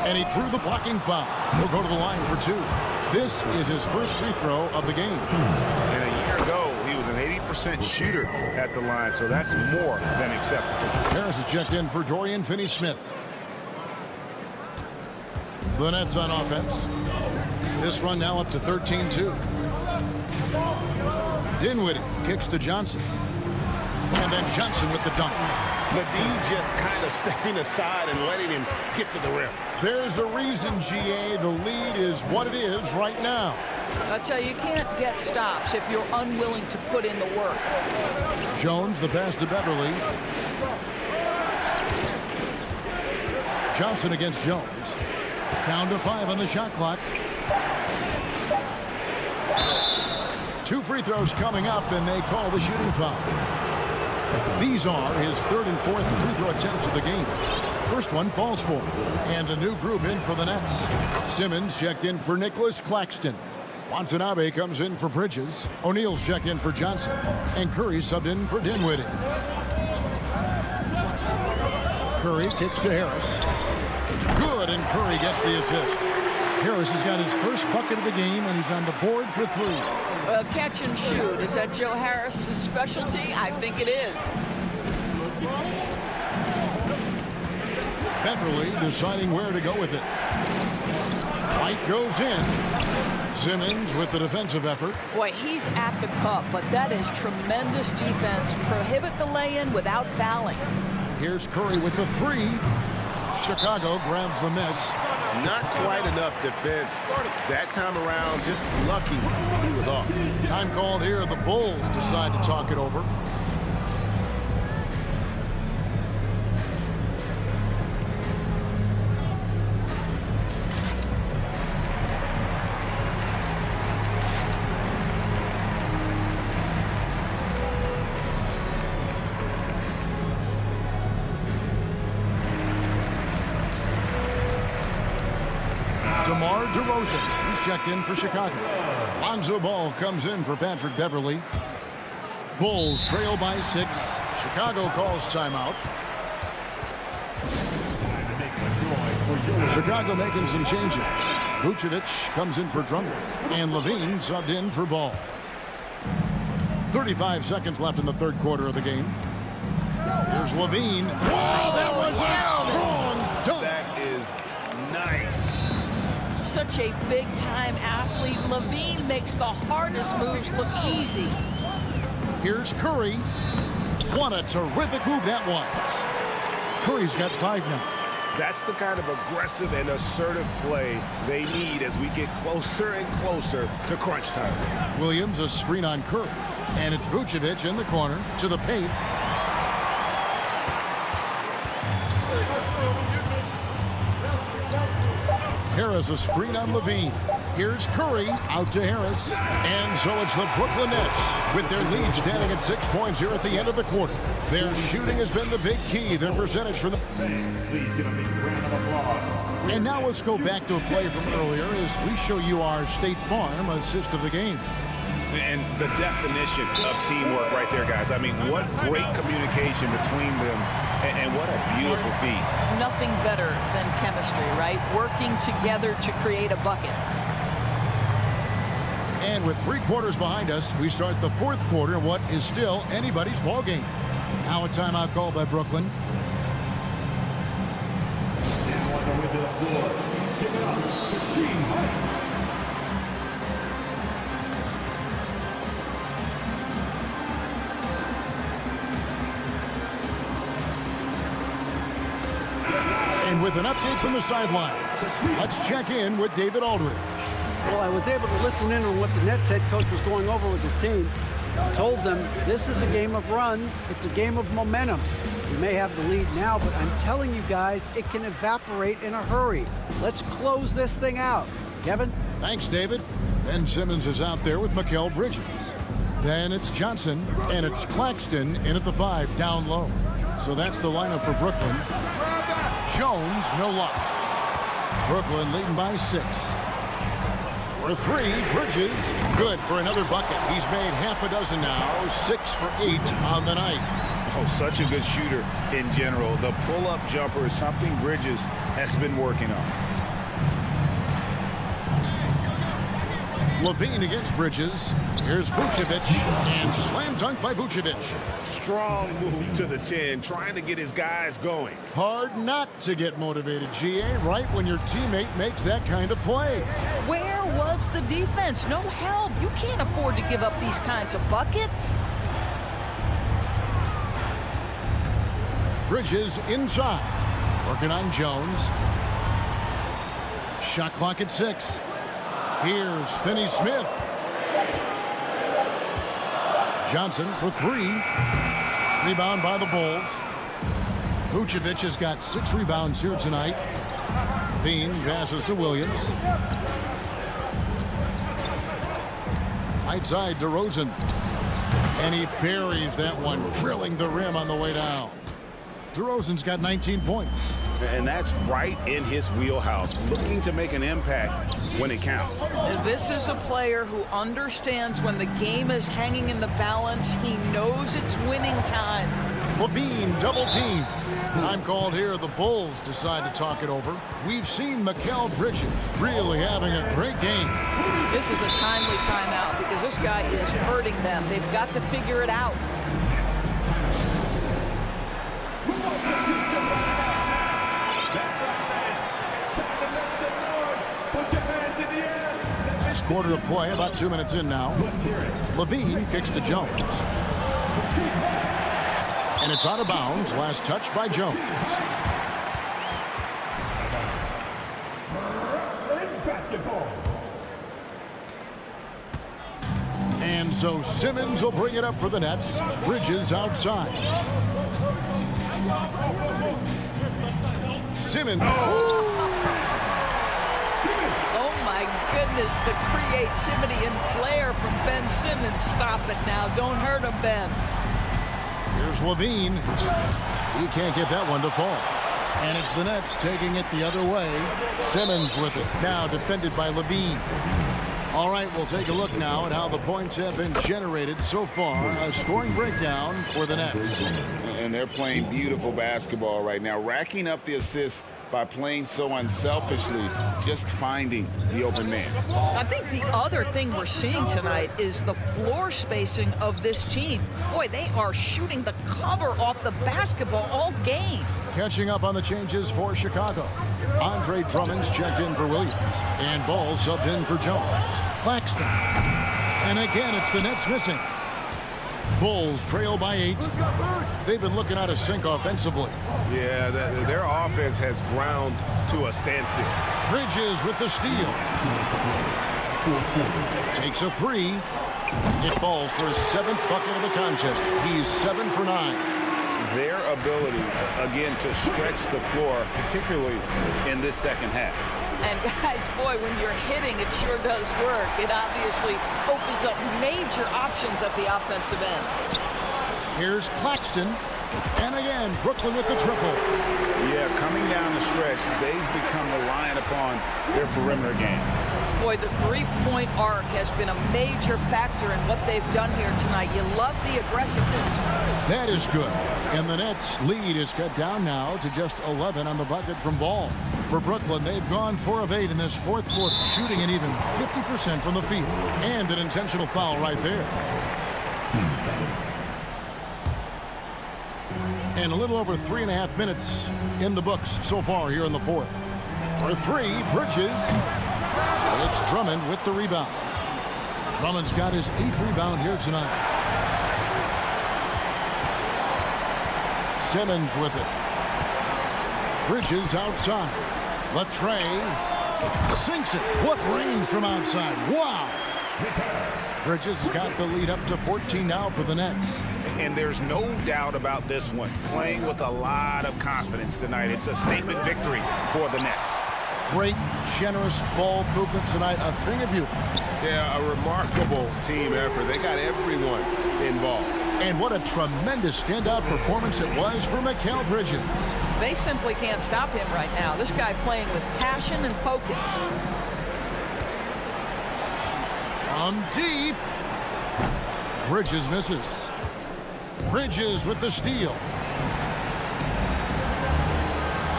And he drew the blocking foul. He'll go to the line for 2. This is his first free throw of the game. And a year ago, he was an 80% shooter at the line, so that's more than acceptable. Harris is checked in for Dorian Finney-Smith. The Nets on offense. This run now up to 13-2. Dinwiddie kicks to Johnson. And then Johnson with the dunk. Levine just kind of stepping aside and letting him get to the rim. There's a reason, GA. The lead is what it is right now. I tell you, you can't get stops if you're unwilling to put in the work. Jones, the pass to Beverly. Johnson against Jones. Down to 5 on the shot clock. 2 free throws coming up, and they call the shooting foul. These are his 3rd and 4th free throw attempts of the game. First one falls for him. And a new group in for the Nets. Simmons checked in for Nicholas Claxton. Watanabe comes in for Bridges. O'Neal's checked in for Johnson. And Curry subbed in for Dinwiddie. Curry kicks to Harris. Good, and Curry gets the assist. Harris has got his first bucket of the game, and he's on the board for 3. Well, catch and shoot. Is that Joe Harris's specialty? I think it is. Beverly deciding where to go with it. White goes in. Simmons with the defensive effort. Boy, he's at the cup, but that is tremendous defense. Prohibit the lay-in without fouling. Here's Curry with the three. Chicago grabs the miss. Not quite enough defense that time around. Just lucky he was off. Time called here. The Bulls decide to talk it over. DeMar DeRozan, he's checked in for Chicago. Lonzo Ball comes in for Patrick Beverly. Bulls trail by 6. Chicago calls timeout. Chicago making some changes. Vucevic comes in for Drummond, and Levine subbed in for Ball. 35 seconds left in the third quarter of the game. Here's Levine. Wow, that was a strong dunk. That is nice. Such a big-time athlete. Levine makes the hardest moves look easy. Here's Curry. What a terrific move that was. Curry's got 5 now. That's the kind of aggressive and assertive play they need as we get closer and closer to crunch time. Williams a screen on Curry. And it's Vucevic in the corner to the paint. Harris a screen on Levine. Here's Curry out to Harris. And so it's the Brooklyn Nets with their lead standing at 6 points here at the end of the quarter. Their shooting has been the big key. Their percentage for the... And now let's go back to a play from earlier as we show you our State Farm assist of the game. And the definition of teamwork right there, guys. I mean, what great communication between them, and what a beautiful feat. Nothing better than chemistry, right? Working together to create a bucket. And with 3 quarters behind us, we start the fourth quarter in what is still anybody's ball game. Now a timeout called by Brooklyn. Now on the way to the floor, give it up for Team Hunt. And with an update from the sideline, let's check in with David Aldridge. Well, I was able to listen in on what the Nets head coach was going over with his team. He told them this is a game of runs. It's a game of momentum. We may have the lead now, but I'm telling you guys, it can evaporate in a hurry. Let's close this thing out. Kevin? Thanks, David. Ben Simmons is out there with Mikal Bridges. Then it's Johnson, and it's Claxton in at the 5, down low. So that's the lineup for Brooklyn. Jones, no luck. Brooklyn leading by 6. For 3, Bridges, good for another bucket. He's made half a dozen now, 6 for 8 on the night. Oh, such a good shooter in general. The pull-up jumper is something Bridges has been working on. Levine against Bridges. Here's Vucevic, and slam dunk by Vucevic. Strong move to the 10, trying to get his guys going. Hard not to get motivated, GA, right when your teammate makes that kind of play. Where was the defense? No help. You can't afford to give up these kinds of buckets. Bridges inside. Working on Jones. Shot clock at 6. Here's Finney-Smith. Johnson for 3. Rebound by the Bulls. Vucevic has got 6 rebounds here tonight. Bean passes to Williams. Right side, DeRozan. And he buries that one, drilling the rim on the way down. DeRozan's got 19 points. And that's right in his wheelhouse, looking to make an impact when it counts. And this is a player who understands when the game is hanging in the balance. He knows it's winning time. Levine double team. Time called here. The Bulls decide to talk it over. We've seen Mikal Bridges really having a great game. This is a timely timeout because this guy is hurting them. They've got to figure it out. quarter of play, about 2 minutes in now. Levine kicks to Jones. And it's out of bounds. Last touch by Jones. And so Simmons will bring it up for the Nets. Bridges outside. Simmons. Oh my goodness, the creativity and flair from Ben Simmons. Stop it now. Don't hurt him, Ben. Here's Levine. He can't get that one to fall. And it's the Nets taking it the other way. Simmons with it. Now defended by Levine. All right, we'll take a look now at how the points have been generated so far. A scoring breakdown for the Nets. And they're playing beautiful basketball right now, racking up the assists by playing so unselfishly, just finding the open man. I think the other thing we're seeing tonight is the floor spacing of this team. Boy, they are shooting the cover off the basketball all game. Catching up on the changes for Chicago. Andre Drummond's checked in for Williams. And Ball subbed in for Jones. Claxton. And again, it's the Nets missing. Bulls trail by 8. They've been looking out of sync offensively. Yeah, their offense has ground to a standstill. Bridges with the steal. Takes a 3. It falls for his 7th bucket of the contest. He's 7 for 9. Their ability, again, to stretch the floor, particularly in this second half. And guys, boy, when you're hitting, it sure does work. It obviously opens up major options at the offensive end. Here's Claxton. And again, Brooklyn with the triple. Yeah, coming down the stretch, they've become reliant upon their perimeter game. Boy, the three-point arc has been a major factor in what they've done here tonight. You love the aggressiveness. That is good. And the Nets' lead is cut down now to just 11 on the bucket from Ball. For Brooklyn, they've gone 4 of 8 in this fourth quarter, shooting an even 50% from the field. And an intentional foul right there. And a little over 3.5 minutes in the books so far here in the fourth. For 3, Bridges. Well, it's Drummond with the rebound. Drummond's got his 8th rebound here tonight. Simmons with it. Bridges outside. Latre sinks it. What range from outside. Wow. Bridges got the lead up to 14 now for the Nets. And there's no doubt about this one. Playing with a lot of confidence tonight. It's a statement victory for the Nets. Great, generous ball movement tonight. A thing of beauty. Yeah, a remarkable team effort. They got everyone involved. And what a tremendous standout performance it was for Mikal Bridges. They simply can't stop him right now. This guy playing with passion and focus. From deep. Bridges misses. Bridges with the steal.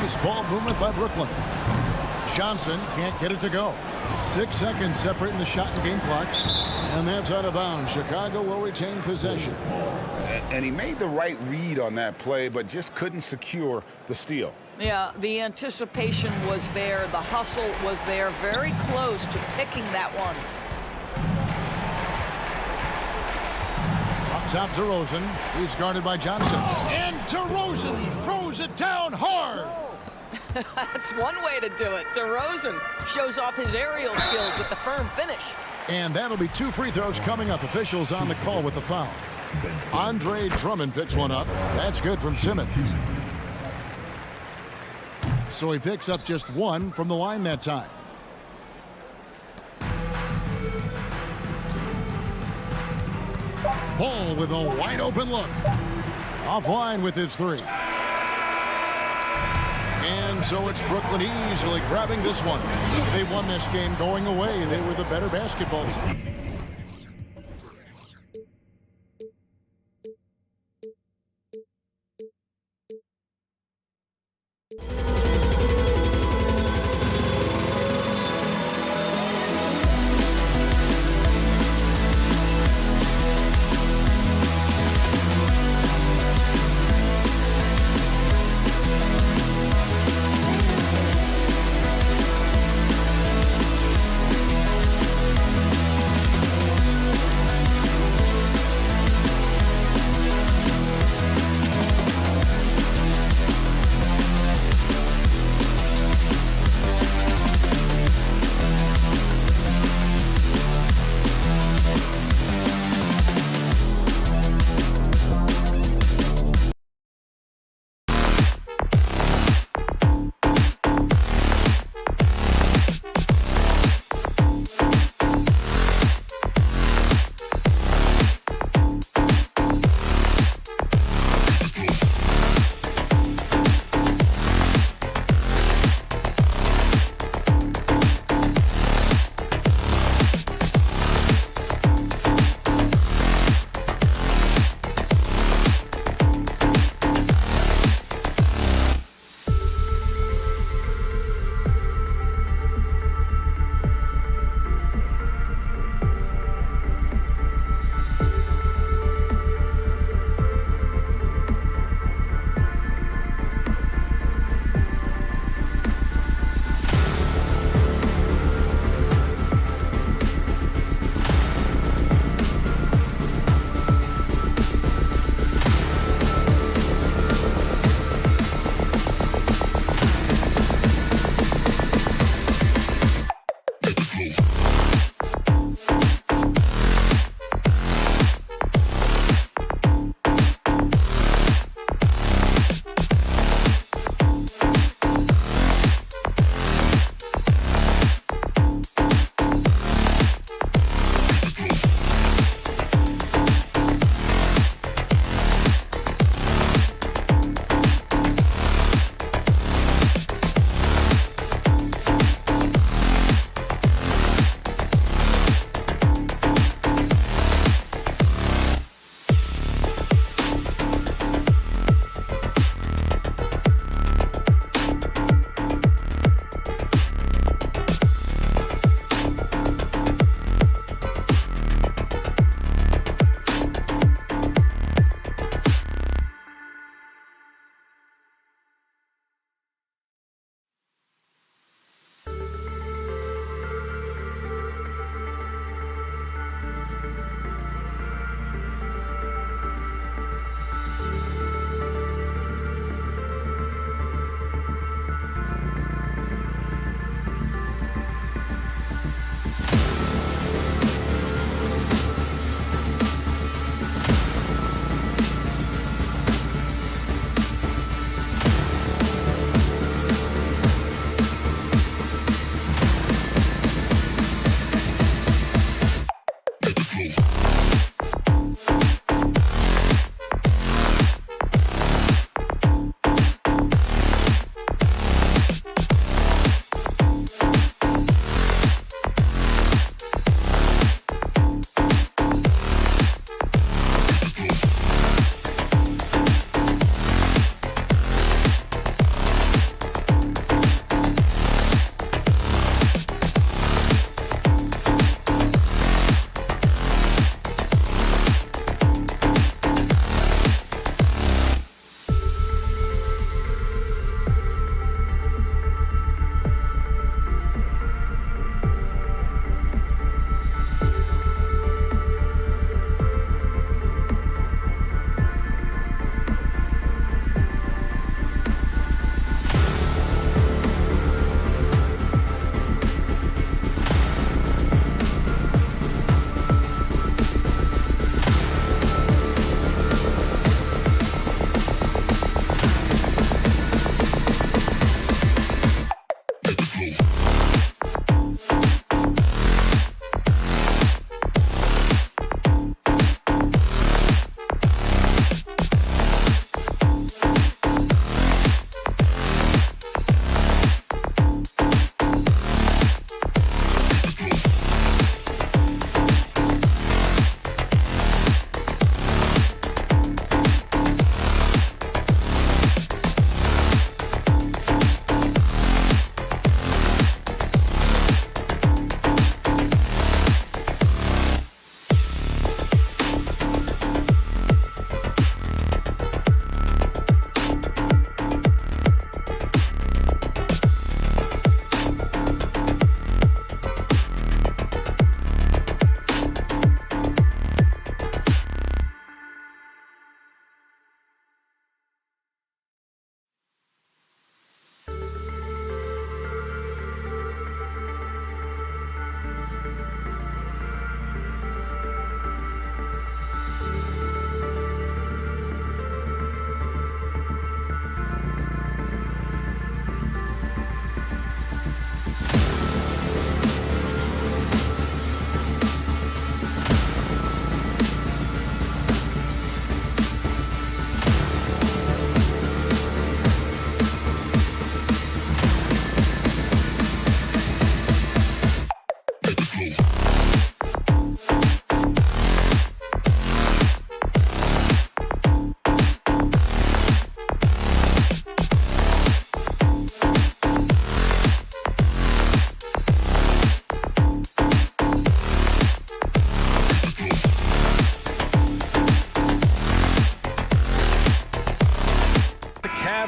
Nice ball movement by Brooklyn. Johnson can't get it to go. 6 seconds separating the shot and game clocks. And that's out of bounds. Chicago will retain possession. And he made the right read on that play, but just couldn't secure the steal. Yeah, the anticipation was there. The hustle was there. Very close to picking that one. Up top, DeRozan. He's guarded by Johnson. And DeRozan throws it down hard. That's one way to do it. DeRozan shows off his aerial skills with the firm finish. And that'll be 2 free throws coming up. Officials on the call with the foul. Andre Drummond picks one up. That's good from Simmons. So he picks up just 1 from the line that time. Ball with a wide open look. Offline with his 3. And so it's Brooklyn easily grabbing this one. They won this game going away. They were the better basketball team.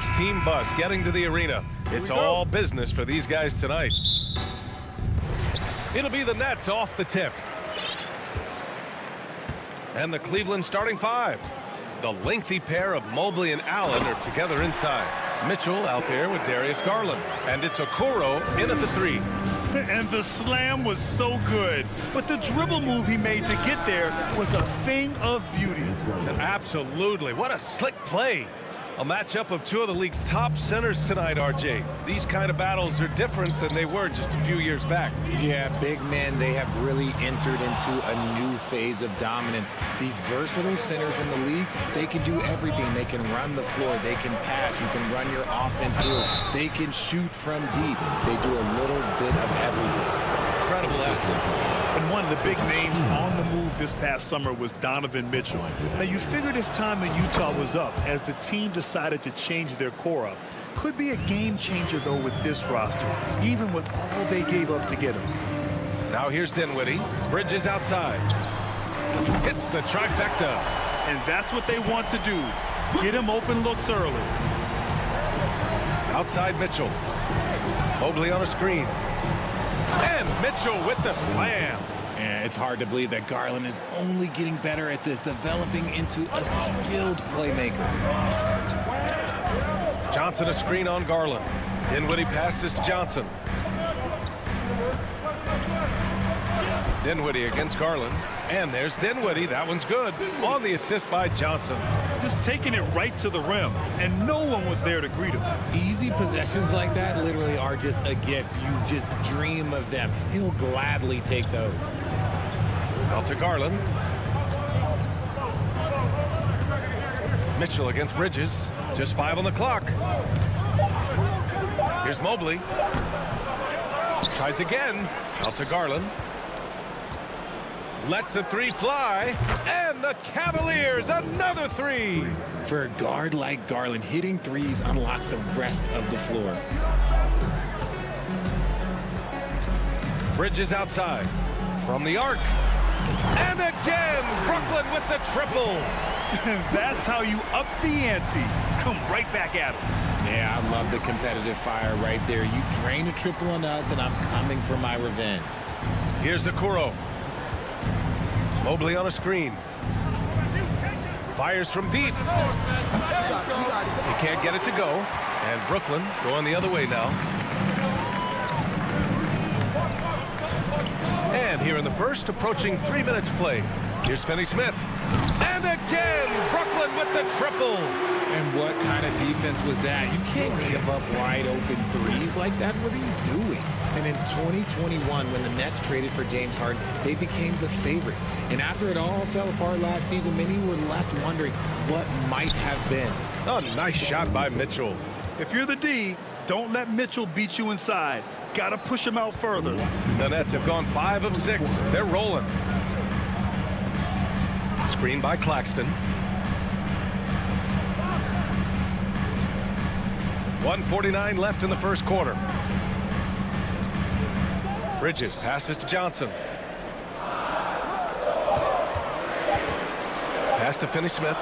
Cavs team bus getting to the arena. It's all business for these guys tonight. It'll be the Nets off the tip. And the Cleveland starting five. The lengthy pair of Mobley and Allen are together inside. Mitchell out there with Darius Garland. And it's Okoro in at the three. And the slam was so good. But the dribble move he made to get there was a thing of beauty. Absolutely. What a slick play. A matchup of two of the league's top centers tonight, RJ. These kind of battles are different than they were just a few years back. Yeah, big men, they have really entered into a new phase of dominance. These versatile centers in the league, they can do everything. They can run the floor. They can pass. You can run your offense through. They can shoot from deep. They do a little bit of everything. Incredible athletes. And one of the big names on the move this past summer was Donovan Mitchell. Now, you figured his time in Utah was up as the team decided to change their core up. Could be a game changer, though, with this roster, even with all they gave up to get him. Now here's Dinwiddie. Bridges outside. Hits the trifecta. And that's what they want to do. Get him open looks early. Outside Mitchell. Mobley on a screen. And Mitchell with the slam. Yeah, it's hard to believe that Garland is only getting better at this, developing into a skilled playmaker. Johnson a screen on Garland. Dinwiddie passes to Johnson. Dinwiddie against Garland. And there's Dinwiddie. That one's good. On the assist by Johnson. Just taking it right to the rim, and no one was there to greet him. Easy possessions like that literally are just a gift. You just dream of them. He'll gladly take those. Out to Garland. Mitchell against Bridges. Just 5 on the clock. Here's Mobley. Tries again. Out to Garland. Lets the three fly. And the Cavaliers, another three. For a guard like Garland, hitting threes unlocks the rest of the floor. Bridges outside. From the arc. And again, Brooklyn with the triple. That's how you up the ante. Come right back at him. Yeah, I love the competitive fire right there. You drain a triple on us, and I'm coming for my revenge. Here's Okoro. Mobley on a screen. Fires from deep. He can't get it to go. And Brooklyn going the other way now. And here in the first, approaching 3 minutes play. Here's Finney-Smith. And again, Brooklyn with the triple. And what kind of defense was that? You can't give up wide open threes like that. What are you doing? And in 2021, when the Nets traded for James Harden, they became the favorites. And after it all fell apart last season, many were left wondering what might have been. Oh, nice shot by Mitchell. If you're the D, don't let Mitchell beat you inside. Got to push him out further. The Nets have gone 5 of 6. They're rolling. Screen by Claxton. 1:49 left in the first quarter. Bridges passes to Johnson. Pass to Finney-Smith.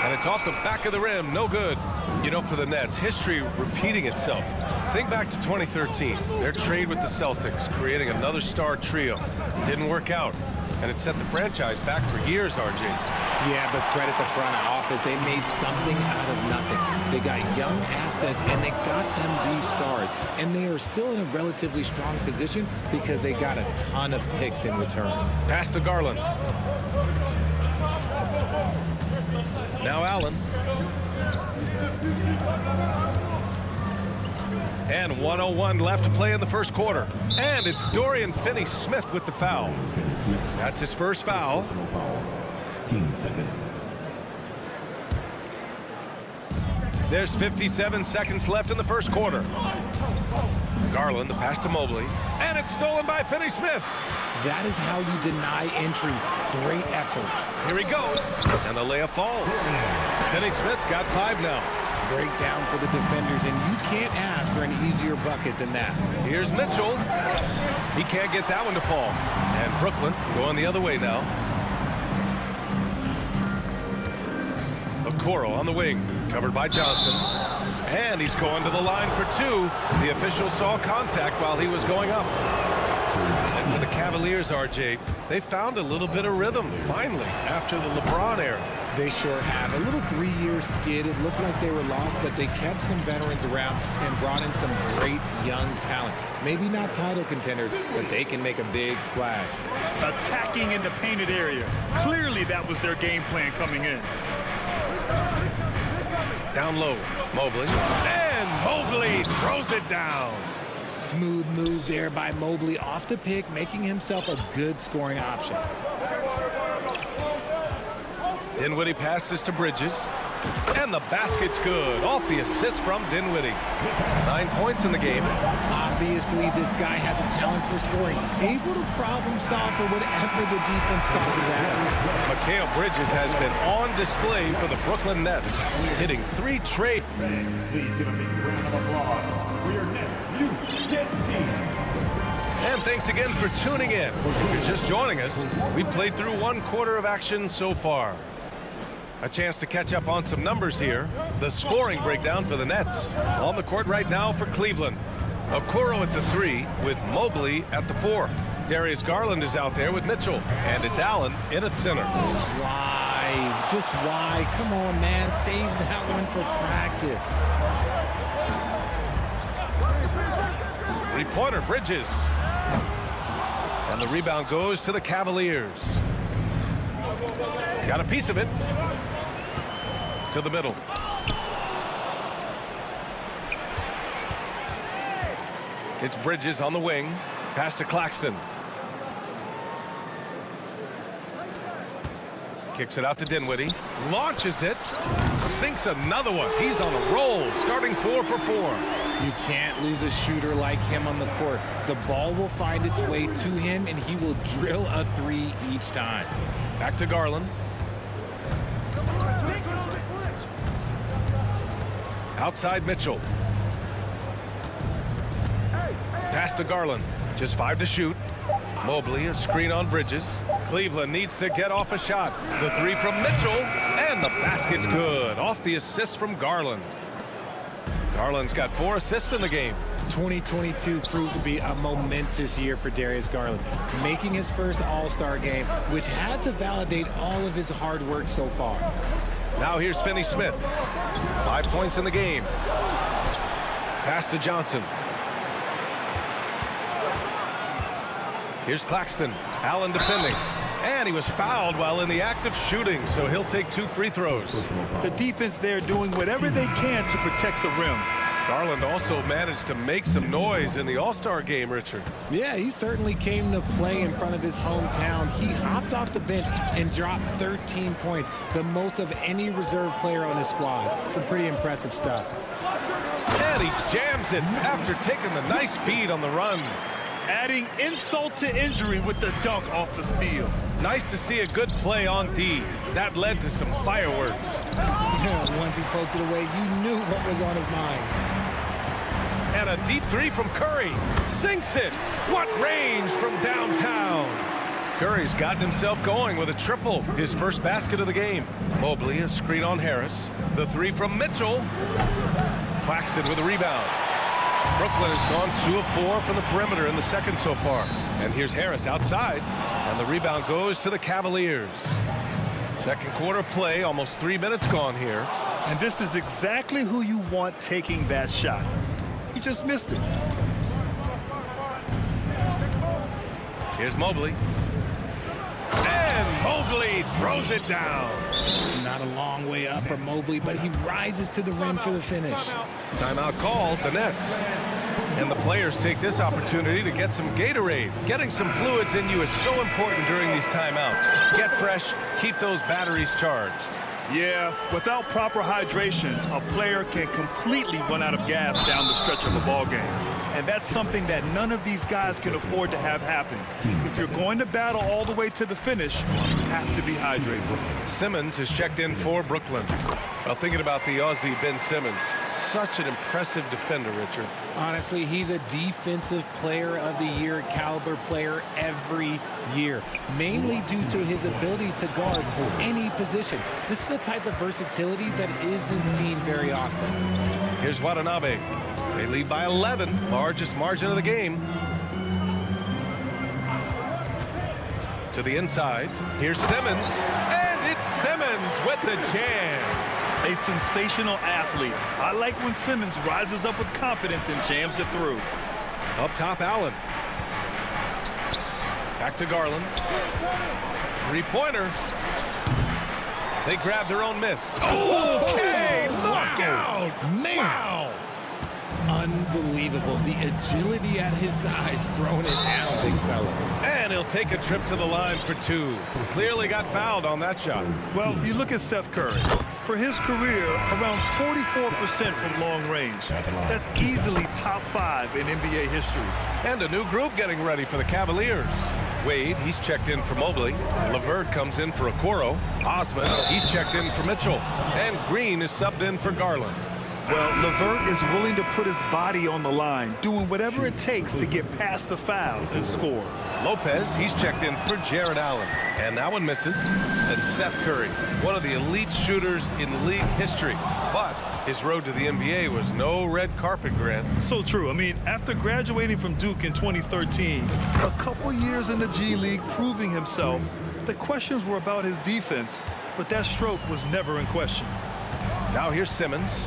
And it's off the back of the rim. No good. You know, for the Nets, history repeating itself. Think back to 2013. Their trade with the Celtics, creating another star trio. It didn't work out. And it set the franchise back for years, RJ. Yeah, but credit the front office. They made something out of nothing. They got young assets, and they got them these stars. And they are still in a relatively strong position because they got a ton of picks in return. Pass to Garland. Now Allen. And 1:01 left to play in the first quarter. And it's Dorian Finney-Smith with the foul. That's his first foul. There's 57 seconds left in the first quarter. Garland, the pass to Mobley. And it's stolen by Finney-Smith. That is how you deny entry. Great effort. Here he goes. And the layup falls. Finney-Smith's got 5 now. Breakdown for the defenders, and you can't ask for an easier bucket than that. Here's Mitchell. He can't get that one to fall. And Brooklyn going the other way now. Okoro on the wing, covered by Johnson. And he's going to the line for two. The official saw contact while he was going up. And for the Cavaliers, RJ, they found a little bit of rhythm, finally, after the LeBron era. They sure have. A little 3-year skid. It looked like they were lost, but they kept some veterans around and brought in some great young talent. Maybe not title contenders, but they can make a big splash. Attacking in the painted area. Clearly that was their game plan coming in. Down low, Mobley. And Mobley throws it down. Smooth move there by Mobley off the pick, making himself a good scoring option. Dinwiddie passes to Bridges. And the basket's good. Off the assist from Dinwiddie. 9 points in the game. Obviously, this guy has a talent for scoring. Able to problem solve for whatever the defense throws at him. Mikal Bridges has been on display for the Brooklyn Nets, hitting 3 straight. Please give a big round of applause for your Nets Youth team. And thanks again for tuning in. If you're just joining us, we played through 1 quarter of action so far. A chance to catch up on some numbers here. The scoring breakdown for the Nets. On the court right now for Cleveland. Okoro at the 3 with Mobley at the 4. Darius Garland is out there with Mitchell. And it's Allen in at center. Why? Just why? Come on, man. Save that one for practice. 3-pointer, Bridges. And the rebound goes to the Cavaliers. Got a piece of it. To the middle. It's Bridges on the wing. Pass to Claxton. Kicks it out to Dinwiddie. Launches it. Sinks another one. He's on a roll. Starting 4 for 4. You can't lose a shooter like him on the court. The ball will find its way to him, and he will drill a 3 each time. Back to Garland. Outside Mitchell. Pass to Garland. Just 5 to shoot. Mobley, a screen on Bridges. Cleveland needs to get off a shot. The 3 from Mitchell. And the basket's good. Off the assist from Garland. Garland's got 4 assists in the game. 2022 proved to be a momentous year for Darius Garland, making his first All-Star game, which had to validate all of his hard work so far. Now here's Finney-Smith. 5 points in the game. Pass to Johnson. Here's Claxton. Allen defending. And he was fouled while in the act of shooting, so he'll take 2 free throws. The defense there doing whatever they can to protect the rim. Garland also managed to make some noise in the All-Star game, Richard. Yeah, he certainly came to play in front of his hometown. He hopped off the bench and dropped 13 points, the most of any reserve player on his squad. Some pretty impressive stuff. And he jams it after taking the nice feed on the run. Adding insult to injury with the dunk off the steal. Nice to see a good play on D. That led to some fireworks. Once he poked it away, you knew what was on his mind. And a deep 3 from Curry. Sinks it. What range from downtown. Curry's gotten himself going with a triple. His first basket of the game. Mobley, a screen on Harris. The 3 from Mitchell. Claxton with a rebound. Brooklyn has gone 2 of 4 from the perimeter in the second so far. And here's Harris outside. And the rebound goes to the Cavaliers. Second quarter play, almost 3 minutes gone here. And this is exactly who you want taking that shot. He just missed it. Here's Mobley. And Mobley throws it down. Not a long way up for Mobley, but he rises to the rim for the finish. Timeout called, the Nets. And the players take this opportunity to get some Gatorade. Getting some fluids in you is so important during these timeouts. Get fresh, keep those batteries charged. Yeah, without proper hydration, a player can completely run out of gas down the stretch of a ball game. And that's something that none of these guys can afford to have happen. If you're going to battle all the way to the finish, you have to be hydrated. Simmons has checked in for Brooklyn. Well, thinking about the Aussie Ben Simmons, such an impressive defender, Richard. Honestly, he's a defensive player of the year caliber player every year, mainly due to his ability to guard any position. This is the type of versatility that isn't seen very often. Here's Watanabe. They lead by 11, largest margin of the game. To the inside. Here's Simmons, and it's Simmons with the jam. A sensational athlete. I like when Simmons rises up with confidence and jams it through. Up top, Allen. Back to Garland. Three-pointer. They grab their own miss. Okay, knockout. Man. Wow. Unbelievable. The agility at his size, throwing it down, big fella. And he'll take a trip to the line for two. Clearly got fouled on that shot. Well, you look at Seth Curry. For his career, around 44% from long range. That's easily top 5 in NBA history. And a new group getting ready for the Cavaliers. Wade, he's checked in for Mobley. LeVert comes in for Okoro. Osman, he's checked in for Mitchell. And Green is subbed in for Garland. Well, LeVert is willing to put his body on the line, doing whatever it takes to get past the foul and score. Lopez, he's checked in for Jared Allen. And that one misses. And Seth Curry, one of the elite shooters in league history. But his road to the NBA was no red carpet, Grant. So true. I mean, after graduating from Duke in 2013, a couple years in the G League proving himself, the questions were about his defense, but that stroke was never in question. Now here's Simmons.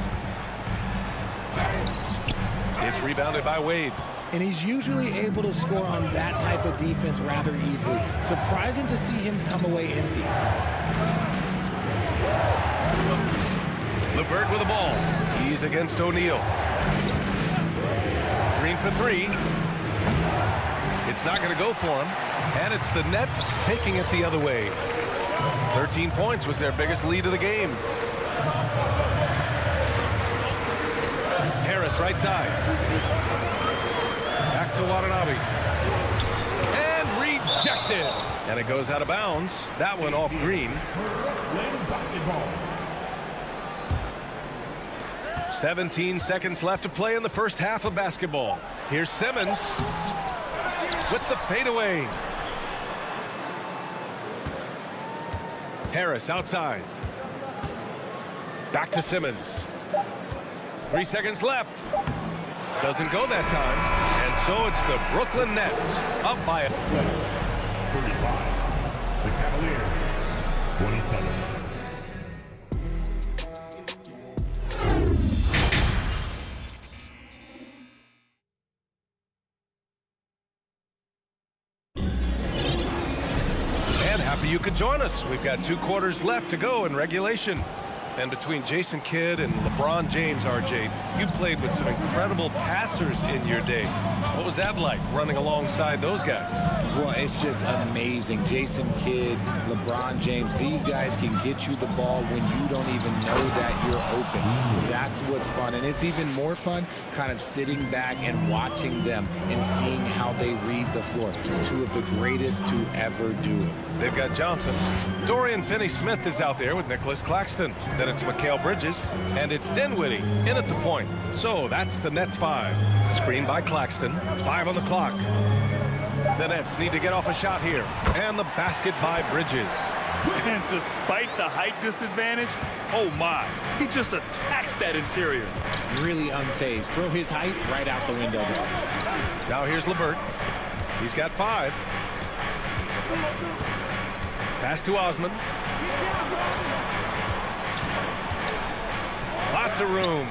It's rebounded by Wade. And he's usually able to score on that type of defense rather easily. Surprising to see him come away empty. LeVert with the ball. He's against O'Neal. Green for three. It's not going to go for him. And it's the Nets taking it the other way. 13 points was their biggest lead of the game. Harris right side. Back to Watanabe. And rejected. And it goes out of bounds. That one off Green. 17 seconds left to play in the first half of basketball. Here's Simmons with the fadeaway. Harris outside. Back to Simmons. 3 seconds left. Doesn't go that time. And so it's the Brooklyn Nets up by 35. The Cavaliers, 27. And happy you could join us. We've got 2 quarters left to go in regulation. And between Jason Kidd and LeBron James, RJ, you played with some incredible passers in your day. What was that like, running alongside those guys? Well, it's just amazing. Jason Kidd, LeBron James, these guys can get you the ball when you don't even know that you're open. That's what's fun. And it's even more fun kind of sitting back and watching them and seeing how they read the floor. 2 of the greatest to ever do it. They've got Johnson. Dorian Finney-Smith is out there with Nicholas Claxton. Then it's Mikal Bridges, and it's Dinwiddie in at the point. So that's the Nets 5. Screen by Claxton. 5 on the clock. The Nets need to get off a shot here. And the basket by Bridges. And despite the height disadvantage, oh my, he just attacks that interior. Really unfazed. Throw his height right out the window there. Now here's LeVert. He's got 5. Pass to Osman. Lots of room.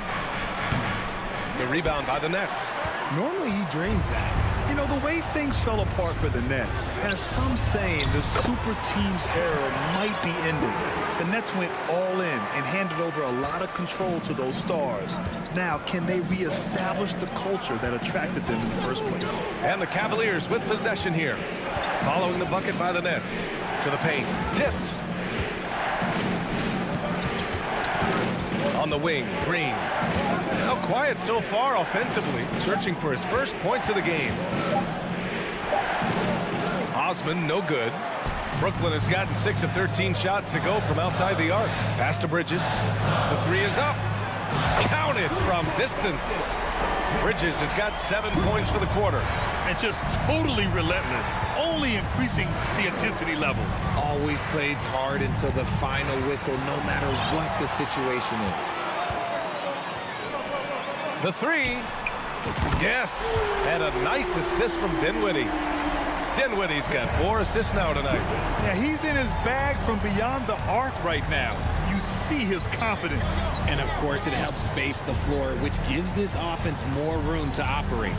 The rebound by the Nets. Normally he drains that. You know, the way things fell apart for the Nets has some saying the super team's era might be ending. The Nets went all in and handed over a lot of control to those stars. Now, can they reestablish the culture that attracted them in the first place? And the Cavaliers with possession here. Following the bucket by the Nets. To the paint. Tipped. On the wing, Green. How quiet so far offensively, searching for his first points of the game. Osman, no good. Brooklyn has gotten 6 of 13 shots to go from outside the arc. Pass to Bridges. The 3 is up. Counted from distance. Bridges has got 7 points for the quarter. And just totally relentless, only increasing the intensity level. Always plays hard until the final whistle, no matter what the situation is. The three. Yes. And a nice assist from Dinwiddie. Dinwiddie's got 4 assists now tonight. Yeah, he's in his bag from beyond the arc right now. You see his confidence. And of course, it helps space the floor, which gives this offense more room to operate.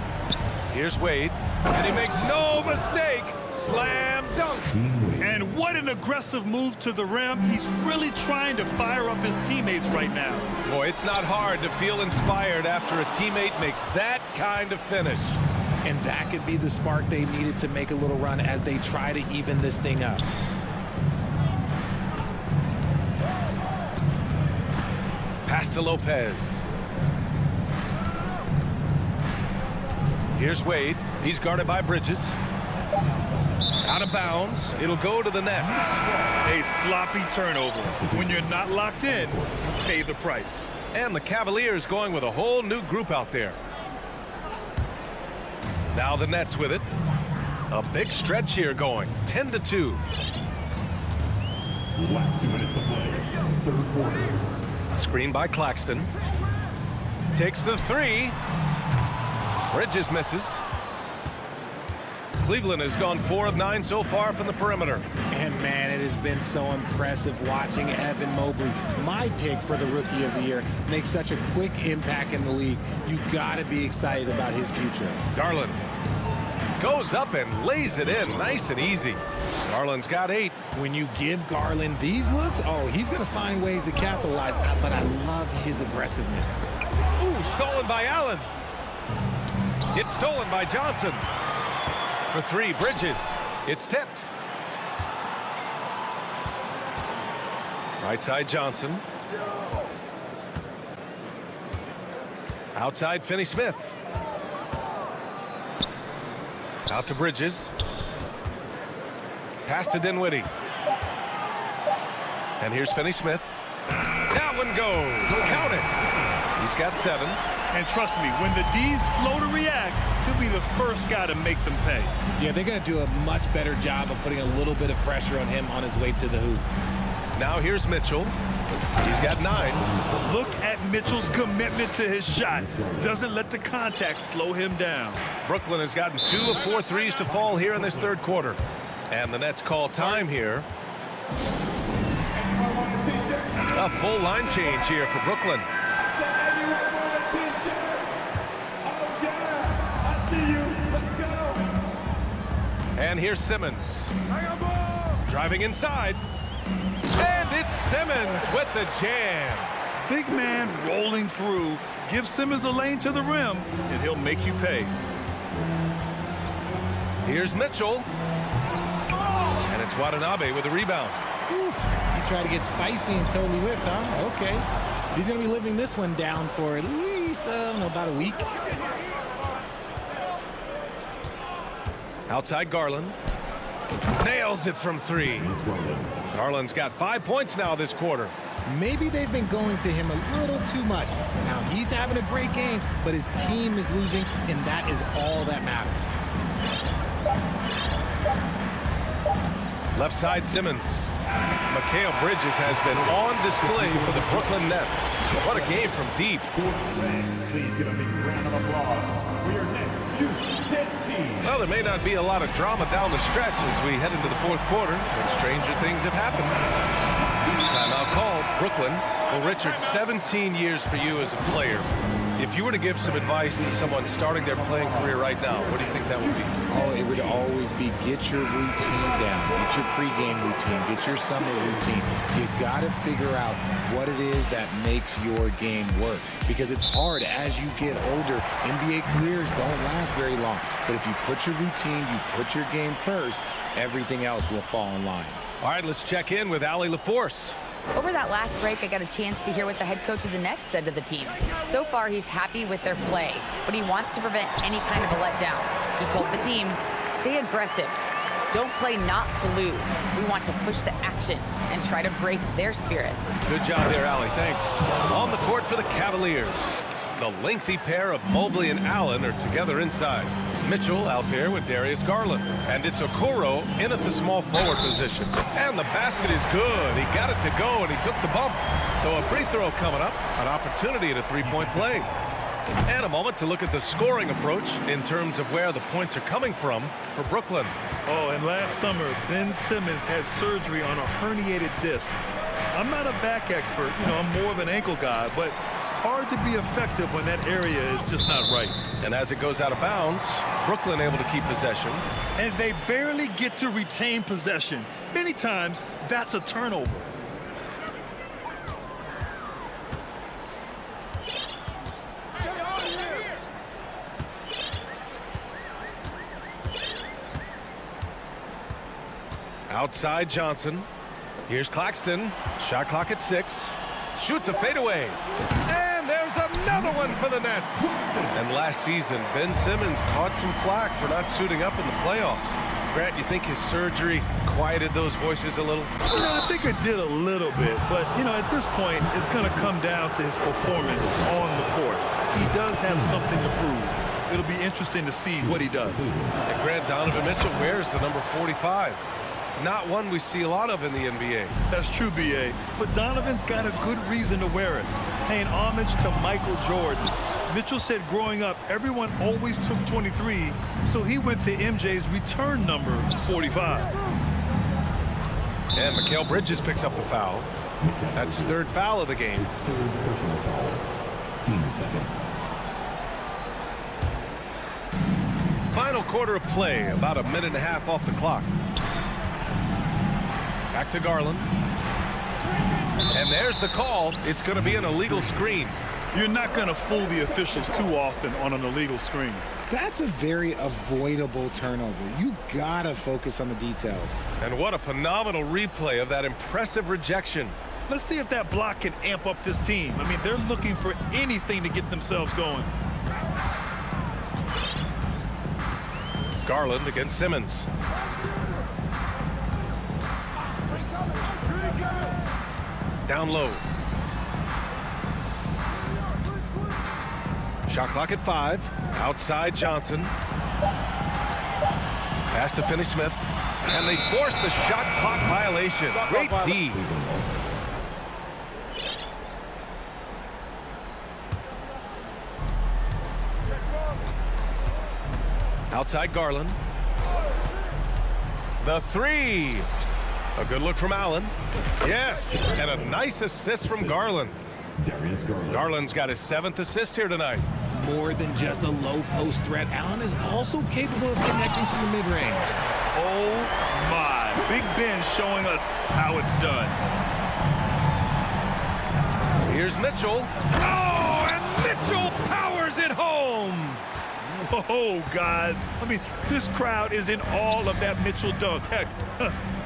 Here's Wade, and he makes no mistake. Slam dunk. And what an aggressive move to the rim. He's really trying to fire up his teammates right now. Boy, it's not hard to feel inspired after a teammate makes that kind of finish. And that could be the spark they needed to make a little run as they try to even this thing up. Pass to Lopez. Here's Wade. He's guarded by Bridges. Out of bounds. It'll go to the Nets. A sloppy turnover. When you're not locked in, pay the price. And the Cavaliers going with a whole new group out there. Now the Nets with it. A big stretch here going. 10-2. Last 2 minutes to play. Third quarter. Screen by Claxton. Takes the three. Bridges misses. Cleveland has gone 4 of 9 so far from the perimeter. And man, it has been so impressive watching Evan Mobley, my pick for the Rookie of the Year, make such a quick impact in the league. You've got to be excited about his future. Garland goes up and lays it in nice and easy. Garland's got 8. When you give Garland these looks, oh, he's going to find ways to capitalize. But I love his aggressiveness. Ooh, stolen by Allen. It's stolen by Johnson. For 3, Bridges. It's tipped. Right side Johnson. Outside Finney-Smith. Out to Bridges. Pass to Dinwiddie. And here's Finney-Smith. That one goes. Count it. He's got 7. And trust me, when the D's slow to react, he'll be the first guy to make them pay. Yeah, they're going to do a much better job of putting a little bit of pressure on him on his way to the hoop. Now here's Mitchell. He's got 9. Look at Mitchell's commitment to his shot. Doesn't let the contact slow him down. Brooklyn has gotten 2 of 4 threes to fall here in this third quarter. And the Nets call time here. A full line change here for Brooklyn. And here's Simmons. Driving inside. And it's Simmons with the jam. Big man rolling through. Give Simmons a lane to the rim, and he'll make you pay. Here's Mitchell. And it's Watanabe with the rebound. Whew. He tried to get spicy and totally whipped, huh? Okay. He's going to be living this one down for at least, about a week. Outside Garland. Nails it from 3. Garland's got 5 points now this quarter. Maybe they've been going to him a little too much. Now he's having a great game, but his team is losing, and that is all that matters. Left side Simmons. Mikal Bridges has been on display for the Brooklyn Nets. What a game from deep. Please give a big round of applause for your next team. Well, there may not be a lot of drama down the stretch as we head into the fourth quarter, but stranger things have happened. Timeout called. Brooklyn. Well, Richard, 17 years for you as a player. If you were to give some advice to someone starting their playing career right now, what do you think that would be? Oh, it would always be get your routine down. Get your pregame routine. Get your summer routine. You got to figure out what it is that makes your game work. Because it's hard as you get older. NBA careers don't last very long. But if you put your routine, you put your game first, everything else will fall in line. All right, let's check in with Allie LaForce. Over that last break, I got a chance to hear what the head coach of the Nets said to the team. So far, he's happy with their play, but he wants to prevent any kind of a letdown. He told the team, stay aggressive. don't play not to lose. We want to push the action and try to break their spirit. Good job there, Allie. Thanks. On the court for the Cavaliers. The lengthy pair of Mobley and Allen are together inside. Mitchell out there with Darius Garland. And it's Okoro in at the small forward position. And the basket is good. He got it to go, and he took the bump. So a free throw coming up. An opportunity at a three-point play. And a moment to look at the scoring approach in terms of where the points are coming from for Brooklyn. Oh, and last summer, Ben Simmons had surgery on a herniated disc. I'm not a back expert. You know, I'm more of an ankle guy, but hard to be effective when that area is just not right. And as it goes out of bounds, Brooklyn able to keep possession. And they barely get to retain possession. Many times, that's a turnover. Outside Johnson. Here's Claxton. Shot clock at 6. Shoots a fadeaway. And there's another one for the Nets. And last season, Ben Simmons caught some flack for not suiting up in the playoffs. Grant, you think his surgery quieted those voices a little? Yeah, I think it did a little bit. But, you know, at this point, it's going to come down to his performance on the court. He does have something to prove. It'll be interesting to see what he does. And Grant, Donovan Mitchell wears the number 45. Not one we see a lot of in the NBA. That's true, B.A. But Donovan's got a good reason to wear it, paying homage to Michael Jordan. Mitchell said growing up, everyone always took 23, so he went to MJ's return number, 45. And Mikal Bridges picks up the foul. That's his third foul of the game. Final quarter of play, about a minute and a half off the clock. Back to Garland. And there's the call. It's going to be an illegal screen. You're not going to fool the officials too often on an illegal screen. That's a very avoidable turnover. You got to focus on the details. And what a phenomenal replay of that impressive rejection. Let's see if that block can amp up this team. I mean, they're looking for anything to get themselves going. Garland against Simmons. Down low. Shot clock at 5. Outside Johnson. Pass to Finney-Smith. And they force the shot clock violation. Great D. Outside Garland. The 3. A good look from Allen. Yes, and a nice assist from Garland. Garland's got his 7th assist here tonight. More than just a low post threat, Allen is also capable of connecting from the mid-range. Oh my, Big Ben showing us how it's done. Here's Mitchell. Oh, and Mitchell powers it home. Whoa, guys. I mean, this crowd is in awe of that Mitchell dunk. Heck,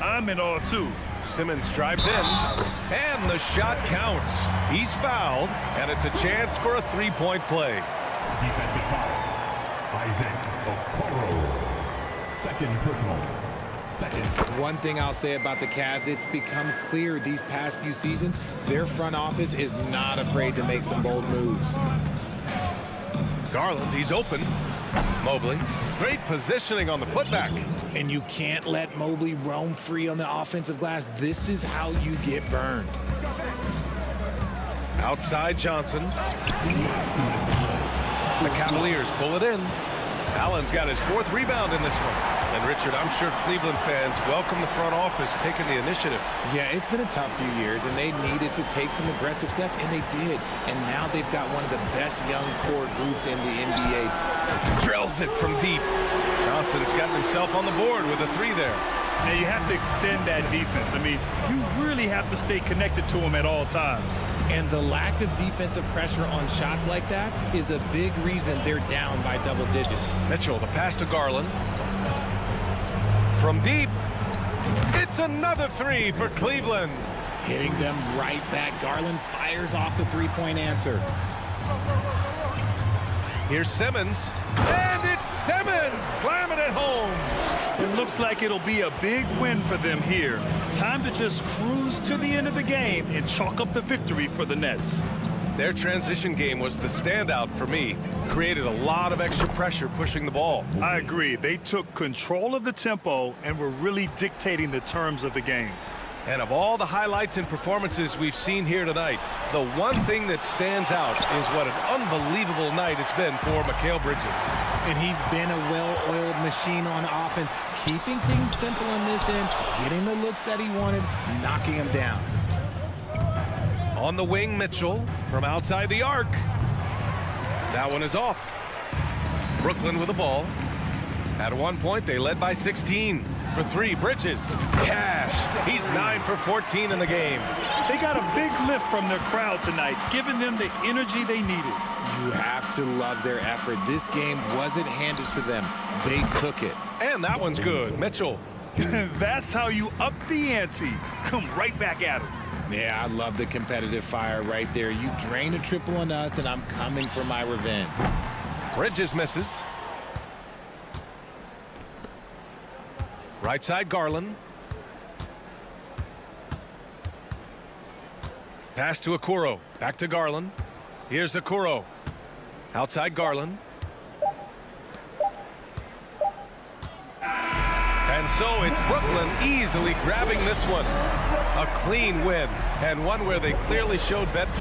I'm in awe, too. Simmons drives in, and the shot counts. He's fouled, and it's a chance for a three-point play. Defensive foul. Isaac Okoro. Second personal. One thing I'll say about the Cavs, it's become clear these past few seasons, their front office is not afraid to make some bold moves. Garland, he's open. Mobley, great positioning on the putback. And you can't let Mobley roam free on the offensive glass. This is how you get burned. Outside Johnson. The Cavaliers pull it in. Allen's got his 4th rebound in this one. And Richard, I'm sure Cleveland fans welcome the front office taking the initiative. Yeah, it's been a tough few years, and they needed to take some aggressive steps, and they did. And now they've got one of the best young core groups in the NBA. Drills it from deep. Johnson's got himself on the board with a 3 there. Now you have to extend that defense. I mean, you really have to stay connected to him at all times. And the lack of defensive pressure on shots like that is a big reason they're down by double digits. Mitchell, the pass to Garland. From deep, it's another 3 for Cleveland. Hitting them right back. Garland fires off the three-point answer. Here's Simmons. And it's Simmons slamming it home. It looks like it'll be a big win for them here. Time to just cruise to the end of the game and chalk up the victory for the Nets. Their transition game was the standout for me. Created a lot of extra pressure pushing the ball. I agree. They took control of the tempo and were really dictating the terms of the game. And of all the highlights and performances we've seen here tonight, the one thing that stands out is what an unbelievable night it's been for Mikal Bridges. And he's been a well-oiled machine on offense, keeping things simple on this end, getting the looks that he wanted, knocking him down. On the wing, Mitchell from outside the arc. That one is off. Brooklyn with the ball. At one point, they led by 16. For three, Bridges. Cash. He's 9 for 14 in the game. They got a big lift from their crowd tonight, giving them the energy they needed. You have to love their effort. This game wasn't handed to them. They took it. And that one's good. Mitchell. That's how you up the ante. Come right back at it. Yeah, I love the competitive fire right there. You drain a triple on us, and I'm coming for my revenge. Bridges misses. Right side, Garland. Pass to Okoro. Back to Garland. Here's Okoro. Outside Garland. And so it's Brooklyn easily grabbing this one. A clean win, and one where they clearly showed better.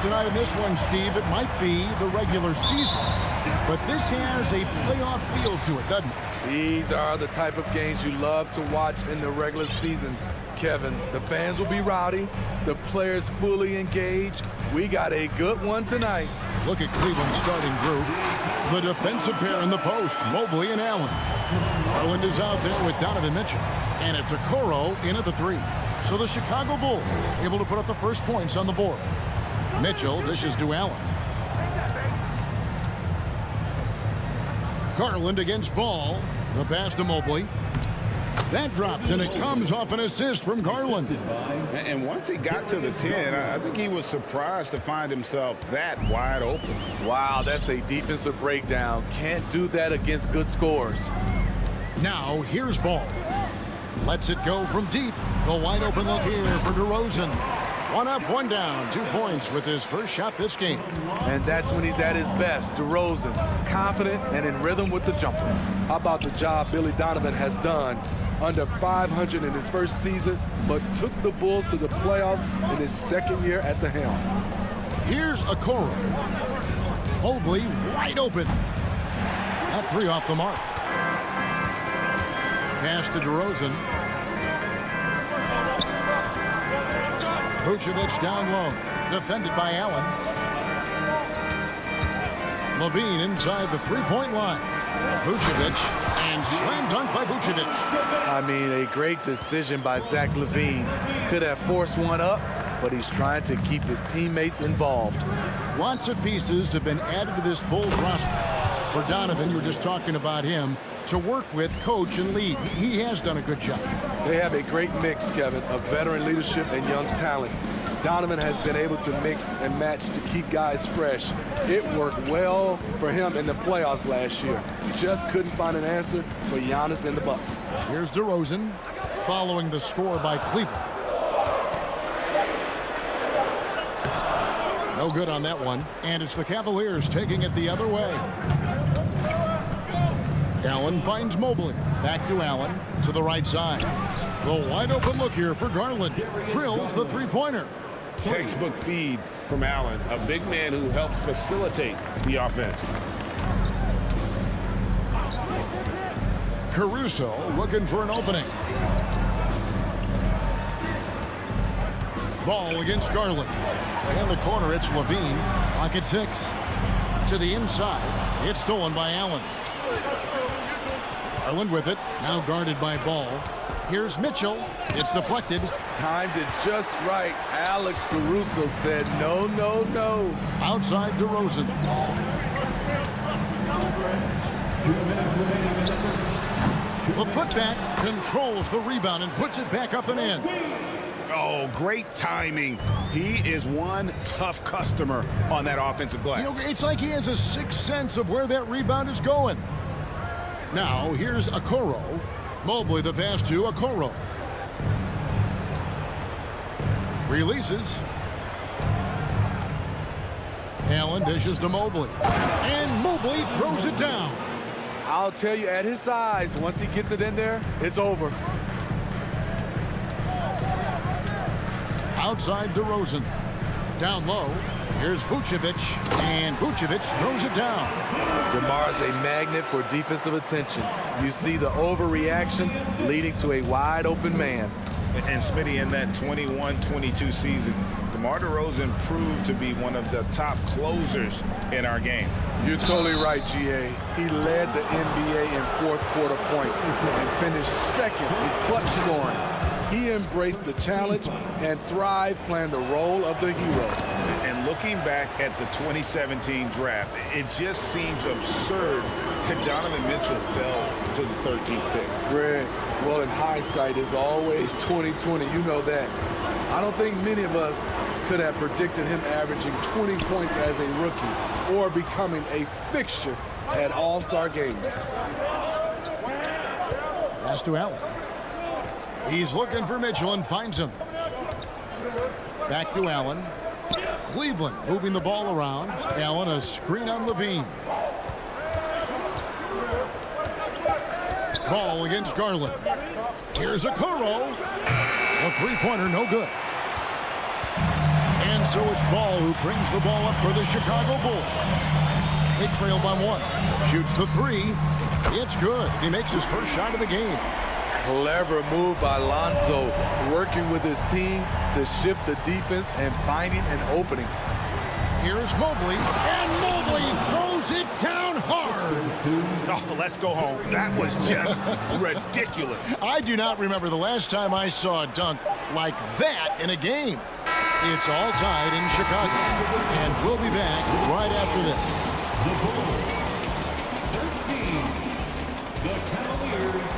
Tonight in this one, Steve, it might be the regular season, but this has a playoff feel to it, doesn't it? These are the type of games you love to watch in the regular season, Kevin. The fans will be rowdy, the players fully engaged. We got a good one tonight. Look at Cleveland's starting group. The defensive pair in the post, Mobley and Allen. Garland is out there with Donovan Mitchell, and it's Okoro in at the 3. So the Chicago Bulls able to put up the first points on the board. Mitchell dishes to Allen. Garland against Ball. The pass to Mobley. That drops, and it comes off an assist from Garland. And once he got to the 10, I think he was surprised to find himself that wide open. Wow, that's a defensive breakdown. Can't do that against good scores. Now, here's Ball. Lets it go from deep. The wide open look here for DeRozan. 1 up, 1 down, 2 points with his first shot this game. And that's when he's at his best. DeRozan, confident and in rhythm with the jumper. How about the job Billy Donovan has done? Under 500 in his first season, but took the Bulls to the playoffs in his second year at the helm. Here's Okoro. Mobley wide open. That 3 off the mark. Pass to DeRozan. Vucevic down low. Defended by Allen. Levine inside the three-point line. Vucevic, and slam dunk by Vucevic. I mean, a great decision by Zach LaVine. Could have forced one up, but he's trying to keep his teammates involved. Lots of pieces have been added to this Bulls roster. For Donovan, you were just talking about him, to work with, coach, and lead. He has done a good job. They have a great mix, Kevin, of veteran leadership and young talent. Donovan has been able to mix and match to keep guys fresh. It worked well for him in the playoffs last year. Just couldn't find an answer for Giannis and the Bucks. Here's DeRozan following the score by Cleveland. No good on that one. And it's the Cavaliers taking it the other way. Allen finds Mobley. Back to Allen to the right side. The wide open look here for Garland. Drills the three-pointer. Textbook feed from Allen, a big man who helps facilitate the offense. Caruso looking for an opening. Ball against Garland. In the corner, it's Levine. Pocket 6. To the inside. It's stolen by Allen. Garland with it. Now guarded by Ball. Here's Mitchell. It's deflected. Timed it just right. Alex Caruso said no, no, no. Outside DeRozan. The putback controls the rebound and puts it back up and in. Oh, great timing. He is one tough customer on that offensive glass. You know, it's like he has a sixth sense of where that rebound is going. Now, here's Okoro. Mobley the pass to Okoro. Releases. Allen dishes to Mobley. And Mobley throws it down. I'll tell you, at his size, once he gets it in there, it's over. Outside DeRozan. Down low. Here's Vucevic. And Vucevic throws it down. DeMar's a magnet for defensive attention. You see the overreaction leading to a wide open man. And Smitty, in that 21-22 season, DeMar DeRozan proved to be one of the top closers in our game. You're totally right, GA. He led the NBA in fourth quarter points and finished second in clutch scoring. He embraced the challenge and thrived playing the role of the hero. And looking back at the 2017 draft, it just seems absurd that Donovan Mitchell fell to the 13th pick. Greg, well, in hindsight, is always 20/20. You know that. I don't think many of us could have predicted him averaging 20 points as a rookie or becoming a fixture at all-star games. Pass to Allen. He's looking for Mitchell and finds him. Back to Allen. Cleveland moving the ball around. Allen, a screen on Levine. Ball against Garland. Here's Okoro. A three-pointer, no good. And so it's Ball who brings the ball up for the Chicago Bulls. They trail by one. Shoots the three. It's good. He makes his first shot of the game. Clever move by Lonzo, working with his team to shift the defense and finding an opening. Here's Mobley, and Mobley throws it down hard. Oh, let's go home. That was just ridiculous. I do not remember the last time I saw a dunk like that in a game. It's all tied in Chicago, and we'll be back right after this. The Bulls 13, the Cavaliers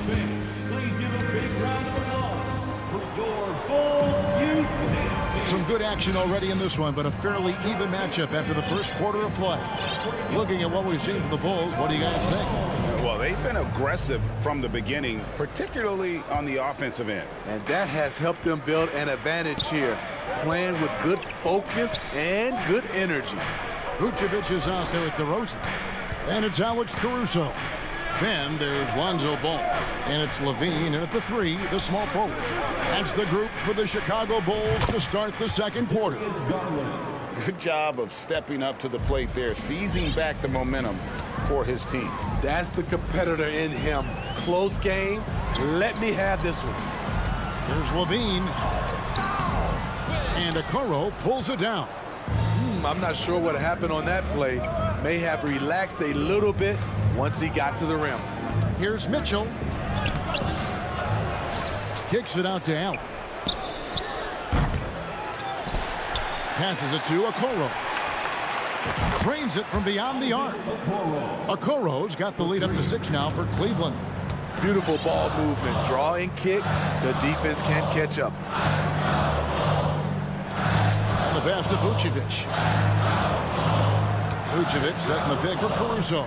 6. Please give a big round of applause for your Bulls youth. Some good action already in this one, but a fairly even matchup after the first quarter of play. Looking at what we've seen from the Bulls, what do you guys think? Well, they've been aggressive from the beginning, particularly on the offensive end. And that has helped them build an advantage here, playing with good focus and good energy. Vucevic is out there at DeRozan. And it's Alex Caruso. Then there's Lonzo Ball. And it's Levine. And at the three, the small forward. That's the group for the Chicago Bulls to start the second quarter. Good job of stepping up to the plate there, seizing back the momentum for his team. That's the competitor in him. Close game. Let me have this one. Here's Levine. And Okoro pulls it down. I'm not sure what happened on that play. May have relaxed a little bit once he got to the rim. Here's Mitchell. Kicks it out to Allen. Passes it to Okoro. Trains it from beyond the arc. Okoro's got the lead up to 6 now for Cleveland. Beautiful ball movement. Draw and kick. The defense can't catch up. And the pass to Vucevic. Vucevic setting the pick for Caruso.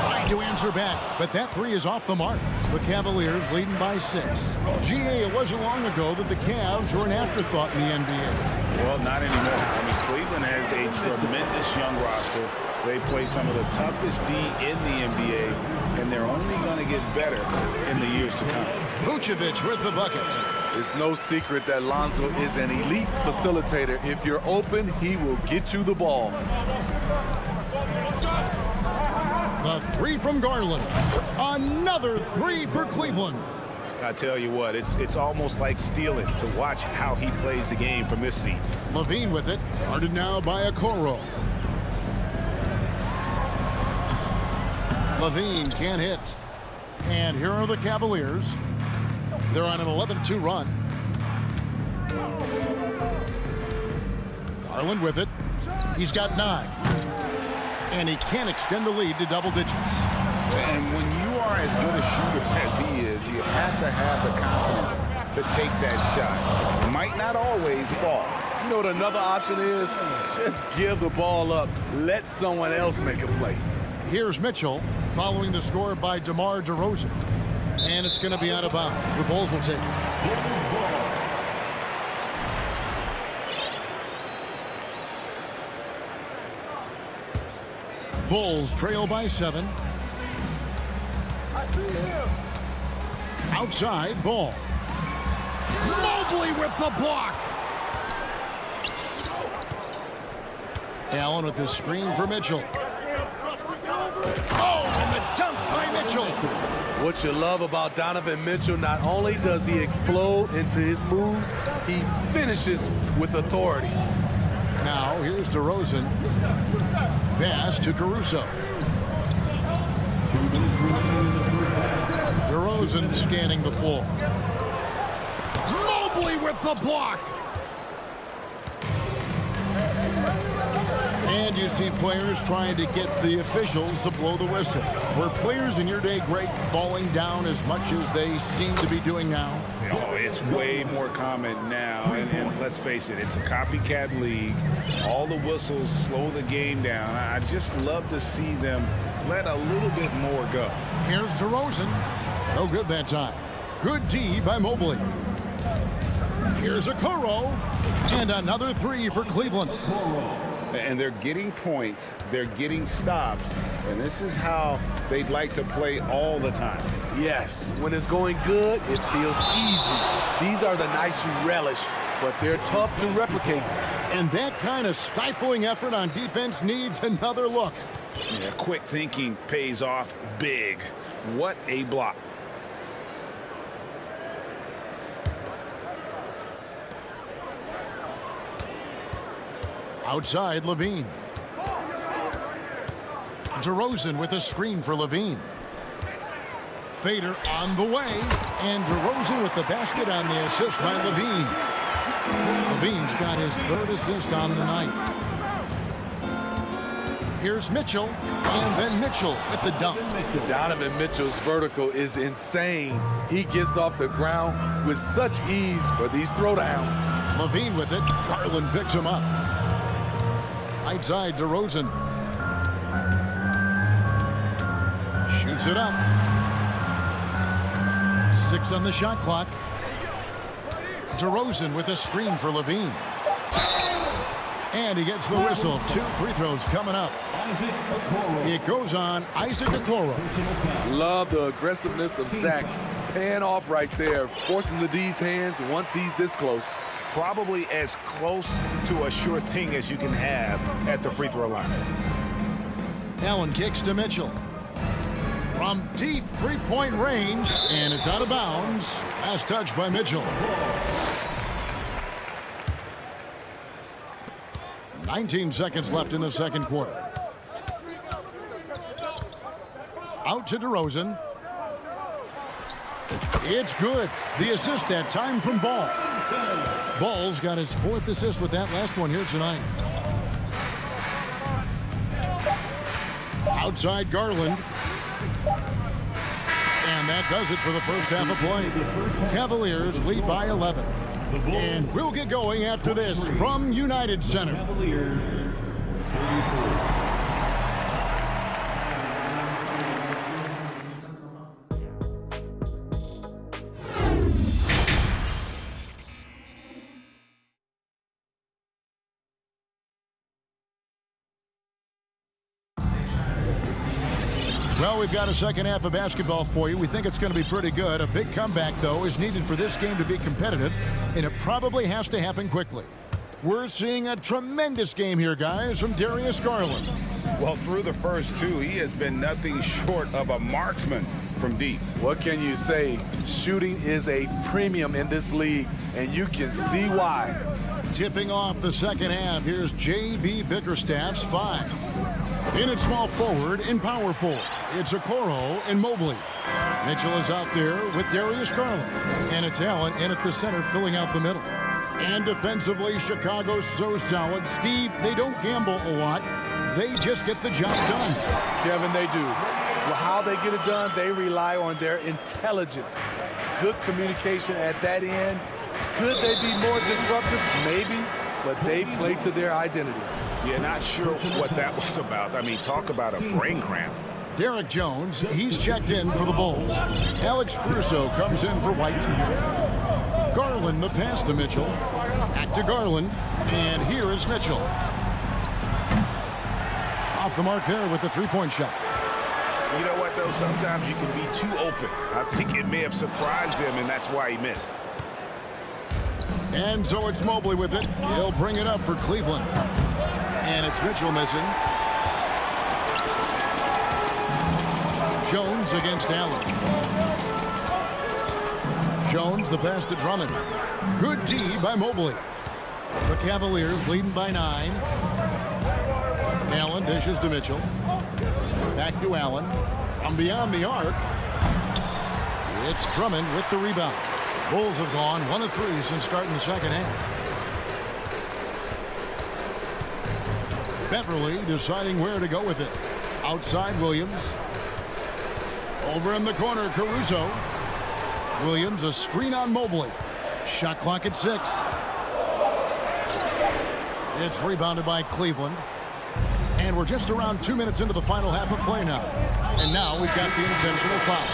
Trying to answer back, but that three is off the mark. The Cavaliers leading by 6. GA, it wasn't long ago that the Cavs were an afterthought in the NBA. Well, not anymore. I mean, Cleveland has a tremendous young roster. They play some of the toughest D in the NBA, and they're only going to get better in the years to come. Vucevic with the bucket. It's no secret that Lonzo is an elite facilitator. If you're open, he will get you the ball. The three from Garland. Another three for Cleveland. I tell you what, it's almost like stealing to watch how he plays the game from this seat. Levine with it, guarded now by Okoro. Levine can't hit. And here are the Cavaliers. They're on an 11-2 run. Garland with it. He's got 9. And he can't extend the lead to double digits. And when you are as good a shooter as he is, you have to have the confidence to take that shot. It might not always fall. You know what another option is? Just give the ball up. Let someone else make a play. Here's Mitchell following the score by DeMar DeRozan. And it's going to be out of bounds. The Bulls will take it. Bulls trail by 7. I see him. Outside, ball. Mobley with the block. Allen with the screen for Mitchell. Oh, and the dunk by Mitchell. What you love about Donovan Mitchell, not only does he explode into his moves, he finishes with authority. Now, here's DeRozan. Pass to Caruso. DeRozan scanning the floor. Mobley with the block. And you see players trying to get the officials to blow the whistle. Were players in your day, Greg, falling down as much as they seem to be doing now? Oh, it's way more common now. And let's face it, it's a copycat league. All the whistles slow the game down. I just love to see them let a little bit more go. Here's DeRozan. No good that time. Good D by Mobley. Here's Okoro. And another three for Cleveland. And they're getting points, they're getting stops, and this is how they'd like to play all the time. Yes, when it's going good, it feels easy. These are the nights you relish, but they're tough to replicate. And that kind of stifling effort on defense needs another look. Yeah, quick thinking pays off big. What a block. Outside, Levine. DeRozan with a screen for Levine. Fader on the way. And DeRozan with the basket on the assist by Levine. Levine's got his 3rd assist on the night. Here's Mitchell. And then Mitchell with the dunk. Donovan Mitchell's vertical is insane. He gets off the ground with such ease for these throwdowns. Levine with it. Garland picks him up. Right side, DeRozan. Shoots it up. 6 on the shot clock. DeRozan with a screen for Levine. And he gets the whistle. 2 free throws coming up. It goes on Isaac Okoro. Love the aggressiveness of Zach. Paying off right there, forcing the D's hands once he's this close. Probably as close to a sure thing as you can have at the free throw line. Allen kicks to Mitchell. From deep three-point range, and it's out of bounds. Last touch by Mitchell. 19 seconds left in the second quarter. Out to DeRozan. It's good. The assist that time from Ball. Ball's got his 4th assist with that last one here tonight. Outside Garland. And that does it for the first half of play. Cavaliers lead by 11. And we'll get going after this from United Center. Cavaliers 34. Well, we've got a second half of basketball for you. We think it's going to be pretty good. A big comeback, though, is needed for this game to be competitive, and it probably has to happen quickly. We're seeing a tremendous game here, guys, from Darius Garland. Well, through the first 2, he has been nothing short of a marksman from deep. What can you say? Shooting is a premium in this league, and you can see why. Tipping off the second half, here's J.B. Bickerstaff's 5. In at small forward and power forward, it's Okoro and Mobley. Mitchell is out there with Darius Garland. And it's Allen in at the center, filling out the middle. And defensively, Chicago's so solid. Steve, they don't gamble a lot. They just get the job done. Kevin, they do. Well, how they get it done, they rely on their intelligence. Good communication at that end. Could they be more disruptive? Maybe, but they play to their identity. Yeah, not sure what that was about. I mean, talk about a brain cramp. Derek Jones, he's checked in for the Bulls. Alex Caruso comes in for White. Garland, the pass to Mitchell. Back to Garland, and here is Mitchell. Off the mark there with the three-point shot. You know what, though? Sometimes you can be too open. I think it may have surprised him, and that's why he missed. And so it's Mobley with it. He'll bring it up for Cleveland. And it's Mitchell missing. Jones against Allen. Jones, the pass to Drummond. Good D by Mobley. The Cavaliers leading by 9. Allen dishes to Mitchell. Back to Allen. From beyond the arc, it's Drummond with the rebound. Bulls have gone 1 of 3 since starting the second half. Beverly deciding where to go with it. Outside Williams. Over in the corner, Caruso. Williams, a screen on Mobley. Shot clock at 6. It's rebounded by Cleveland. And we're just around 2 minutes into the final half of play now. And now we've got the intentional foul.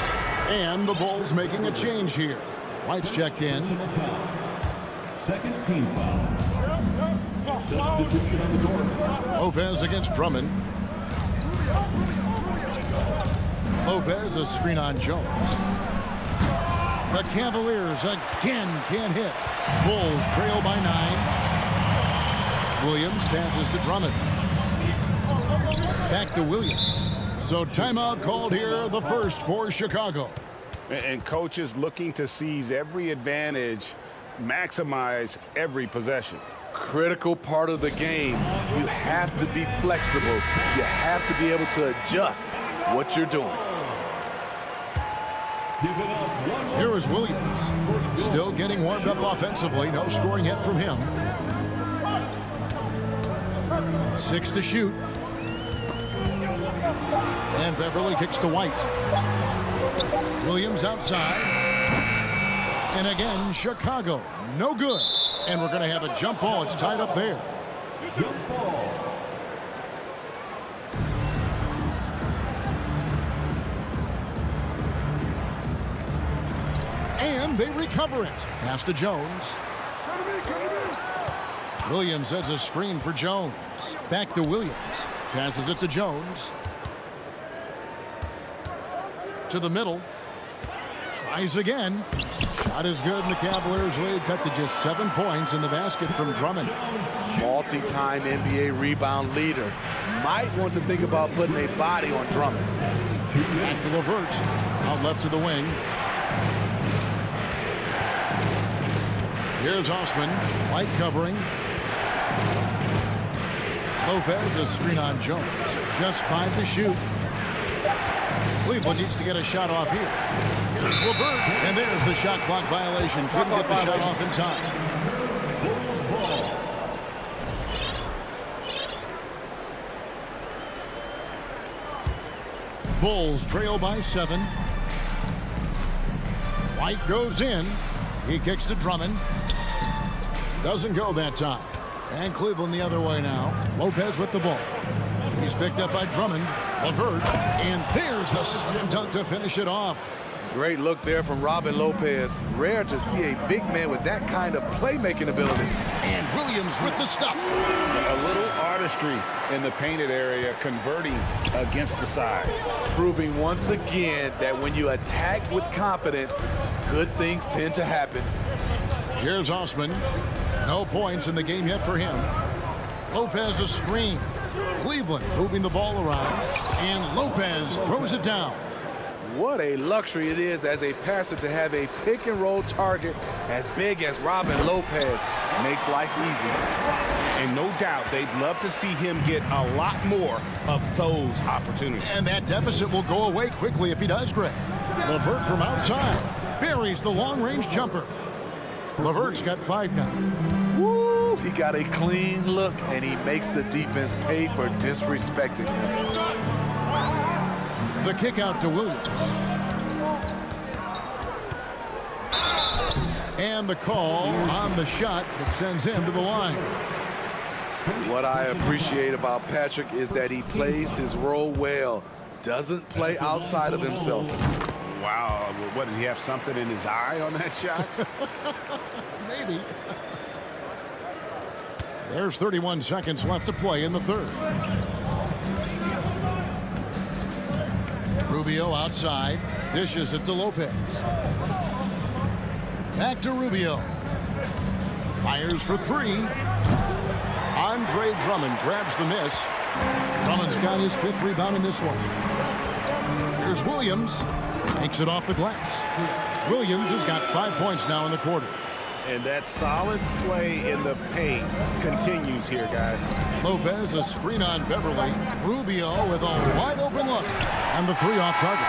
And the Bulls making a change here. White's checked in. Second team foul. Substitution on the court. Lopez against Drummond. Lopez, a screen on Jones. The Cavaliers again can't hit. Bulls trail by 9. Williams passes to Drummond. Back to Williams. So timeout called here, the first for Chicago. And coaches looking to seize every advantage, maximize every possession. Critical part of the game. You have to be flexible. You have to be able to adjust what you're doing. Here is Williams. Still getting warmed up offensively. No scoring yet from him. 6 to shoot. And Beverly kicks to White. Williams outside. And again, Chicago. No good. And we're going to have a jump ball. It's tied up there. Jump ball. And they recover it. Pass to Jones. Williams sets a screen for Jones. Back to Williams. Passes it to Jones. To the middle. Tries again. Shot is good, and the Cavaliers lead cut to just 7 points in the basket from Drummond. Multi-time NBA rebound leader. Might want to think about putting a body on Drummond. Back to LeVert. Out left to the wing. Here's Osman. White covering. Lopez, a screen on Jones. Just 5 to shoot. Cleveland needs to get a shot off here. Here's LeVert, and there's the shot clock violation. Couldn't get the shot off in time. Bulls trail by 7. White goes in. He kicks to Drummond. Doesn't go that time. And Cleveland the other way now. Lopez with the ball. He's picked up by Drummond. LeVert. And there's the slam dunk to finish it off. Great look there from Robin Lopez. Rare to see a big man with that kind of playmaking ability. And Williams with the stuff. A little artistry in the painted area, converting against the size. Proving once again that when you attack with confidence, good things tend to happen. Here's Osman. No points in the game yet for him. Lopez a screen. Cleveland moving the ball around. And Lopez throws it down. What a luxury it is as a passer to have a pick-and-roll target as big as Robin Lopez. Makes life easy. And no doubt they'd love to see him get a lot more of those opportunities. And that deficit will go away quickly if he does, Greg. LeVert from outside buries the long-range jumper. LeVert's got 5 now. Woo! He got a clean look, and he makes the defense pay for disrespecting him. The kick out to Williams. And the call on the shot that sends him to the line. What I appreciate about Patrick is that he plays his role well. Doesn't play outside of himself. Wow, what, did he have something in his eye on that shot? Maybe. There's 31 seconds left to play in the third. Rubio outside, dishes it to Lopez. Back to Rubio. Fires for 3. Andre Drummond grabs the miss. Drummond's got his 5th rebound in this one. Here's Williams. Takes it off the glass. Williams has got 5 points now in the quarter. And that solid play in the paint continues here, guys. Lopez, a screen on Beverly. Rubio with a wide open look. And the 3 off target.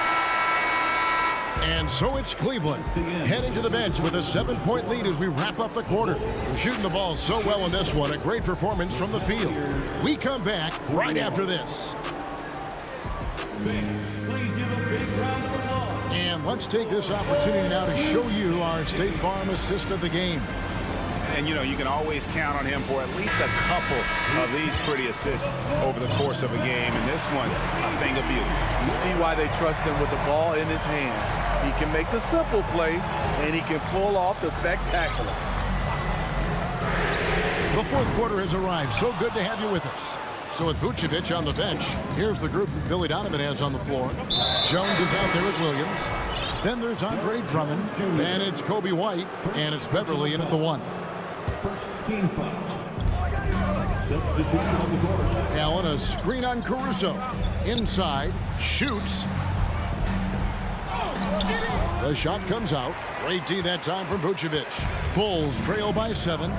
And so it's Cleveland heading to the bench with a 7-point lead as we wrap up the quarter. We're shooting the ball so well in this one. A great performance from the field. We come back right after this. And let's take this opportunity now to show you our State Farm assist of the game. And, you know, you can always count on him for at least a couple of these pretty assists over the course of a game. And this one, a thing of beauty. You see why they trust him with the ball in his hands. He can make the simple play, and he can pull off the spectacular. The fourth quarter has arrived. So good to have you with us. So with Vucevic on the bench, here's the group that Billy Donovan has on the floor. Jones is out there with Williams. Then there's Andre Drummond. Then it's Kobe White. And it's Beverly in at the 1. First team foul. Substitution on the court. Allen, a screen on Caruso. Inside, shoots. The shot comes out. Great D that time from Vucevic. Bulls trail by 7.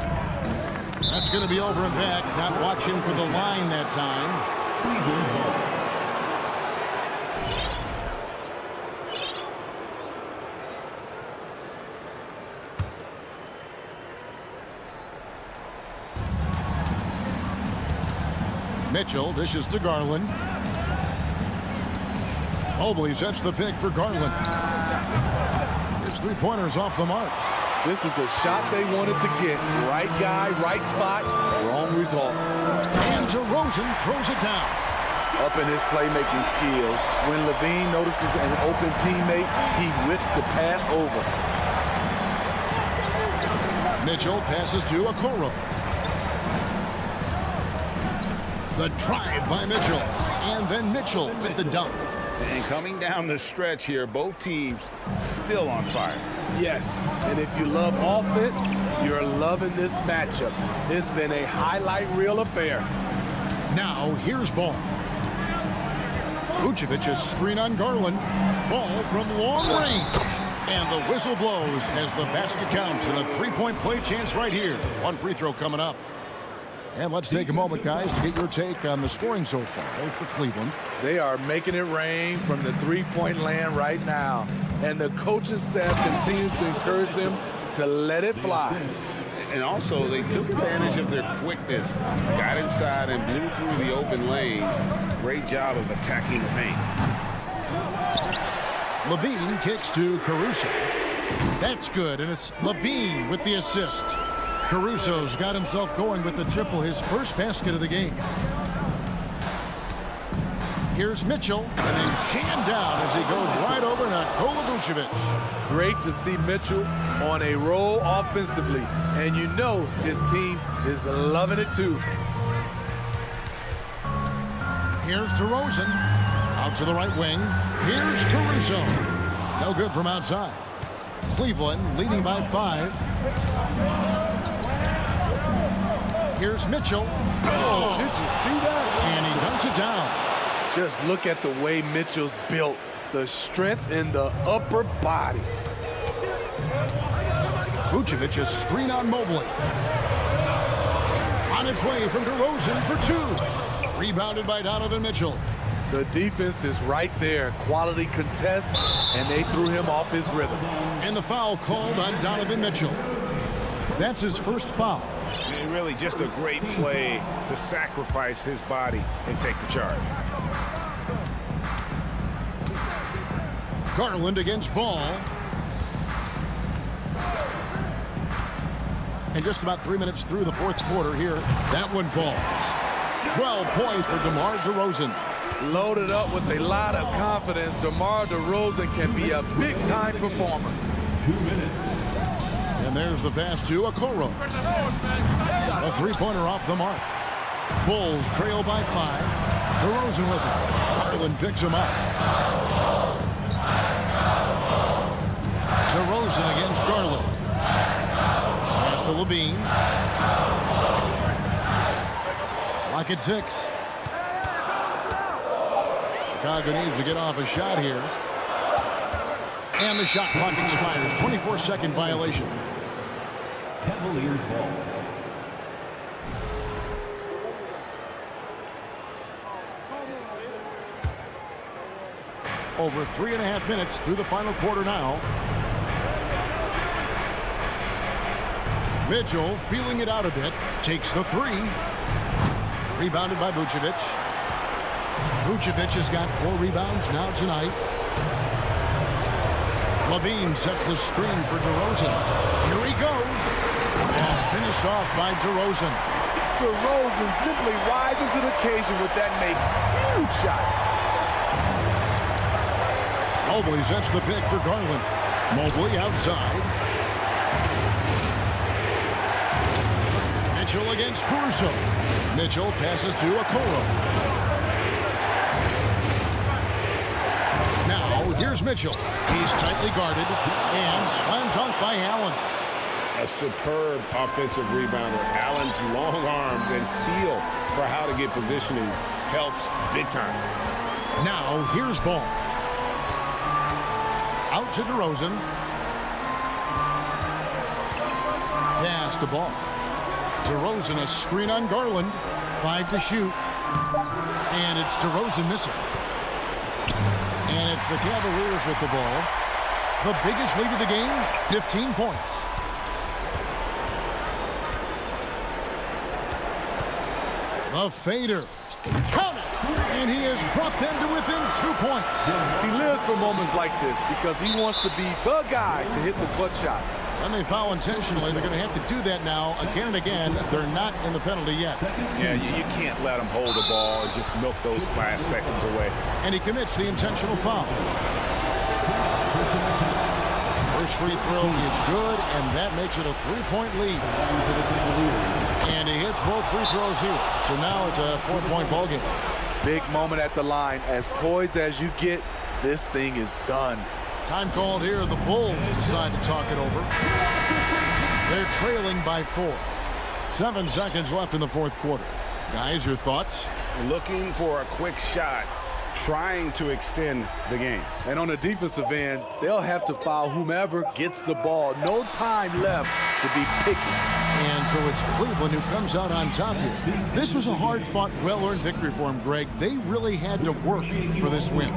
That's going to be over and back. Not watching for the line that time. Mitchell dishes to Garland. Mobley sets the pick for Garland. His 3-pointers off the mark. This is the shot they wanted to get. Right guy, right spot, wrong result. And DeRozan throws it down. Up in his playmaking skills, when Levine notices an open teammate, he whips the pass over. Mitchell passes to Okoro. The drive by Mitchell. And then Mitchell with the dunk. And coming down the stretch here, both teams still on fire. Yes, and if you love offense, you're loving this matchup. It's been a highlight reel affair. Now, here's ball. Vucevic's screen on Garland. Ball from long range. And the whistle blows as the basket counts. And a 3-point play chance right here. One free throw coming up. And let's take a moment, guys, to get your take on the scoring so far for Cleveland. They are making it rain from the three-point land right now. And the coaching staff continues to encourage them to let it fly. And also, they took advantage of their quickness, got inside and blew through the open lanes. Great job of attacking the paint. Levine kicks to Caruso. That's good, and it's Levine with the assist. Caruso's got himself going with the triple, his first basket of the game. Here's Mitchell, and then jammed down as he goes right over Nikola Vucevic. Great to see Mitchell on a roll offensively, and you know his team is loving it too. Here's DeRozan, out to the right wing. Here's Caruso. No good from outside. Cleveland leading by 5. Here's Mitchell. Oh, did you see that? And he dunks it down. Just look at the way Mitchell's built. The strength in the upper body. Vucevic a screen on Mobley. On its way from DeRozan for 2. Rebounded by Donovan Mitchell. The defense is right there. Quality contest, and they threw him off his rhythm. And the foul called on Donovan Mitchell. That's his first foul. And really just a great play to sacrifice his body and take the charge. Garland against Ball. And just about 3 minutes through the fourth quarter here, that one falls. 12 points for DeMar DeRozan. Loaded up with a lot of confidence, DeMar DeRozan can be a big-time performer. 2 minutes. And there's the pass to Okoro. A three-pointer off the mark. Bulls trail by 5. DeRozan with it. Garland picks him up. DeRozan against Garland. Pass to Levine. Lock at 6. Chicago needs to get off a shot here. And the shot clock expires. 24-second violation. Cavaliers ball. Over 3.5 minutes through the final quarter now. Mitchell feeling it out a bit. Takes the 3. Rebounded by Vucevic. Vucevic has got 4 rebounds now tonight. Levine sets the screen for DeRozan. Here he goes. And finished off by DeRozan. DeRozan simply rises to the occasion with that make. Huge shot. Mobley sets the pick for Garland. Mobley outside. Mitchell against Caruso. Mitchell passes to Okoro. Now, here's Mitchell. He's tightly guarded and slam dunk by Allen. A superb offensive rebounder. Allen's long arms and feel for how to get positioning helps big time. Now, here's Ball. Out to DeRozan. Pass to Ball. DeRozan a screen on Garland. 5 to shoot. And it's DeRozan missing. And it's the Cavaliers with the ball. The biggest lead of the game, 15 points. The fader. Count it! And he has brought them to within 2 points. He lives for moments like this because he wants to be the guy to hit the clutch shot. And they foul intentionally. They're going to have to do that now again and again. They're not in the penalty yet. Yeah, you can't let them hold the ball and just milk those last seconds away. And he commits the intentional foul. First free throw is good, and that makes it a 3-point lead. And he hits both free throws here. So now it's a 4-point ball game. Big moment at the line. As poised as you get, this thing is done. Time called here. The Bulls decide to talk it over. They're trailing by 4. 7 seconds left in the fourth quarter. Guys, your thoughts? Looking for a quick shot, trying to extend the game. And on the defensive end, they'll have to foul whomever gets the ball. No time left to be picky. And so it's Cleveland who comes out on top here. This was a hard-fought, well-earned victory for them, Greg. They really had to work for this win.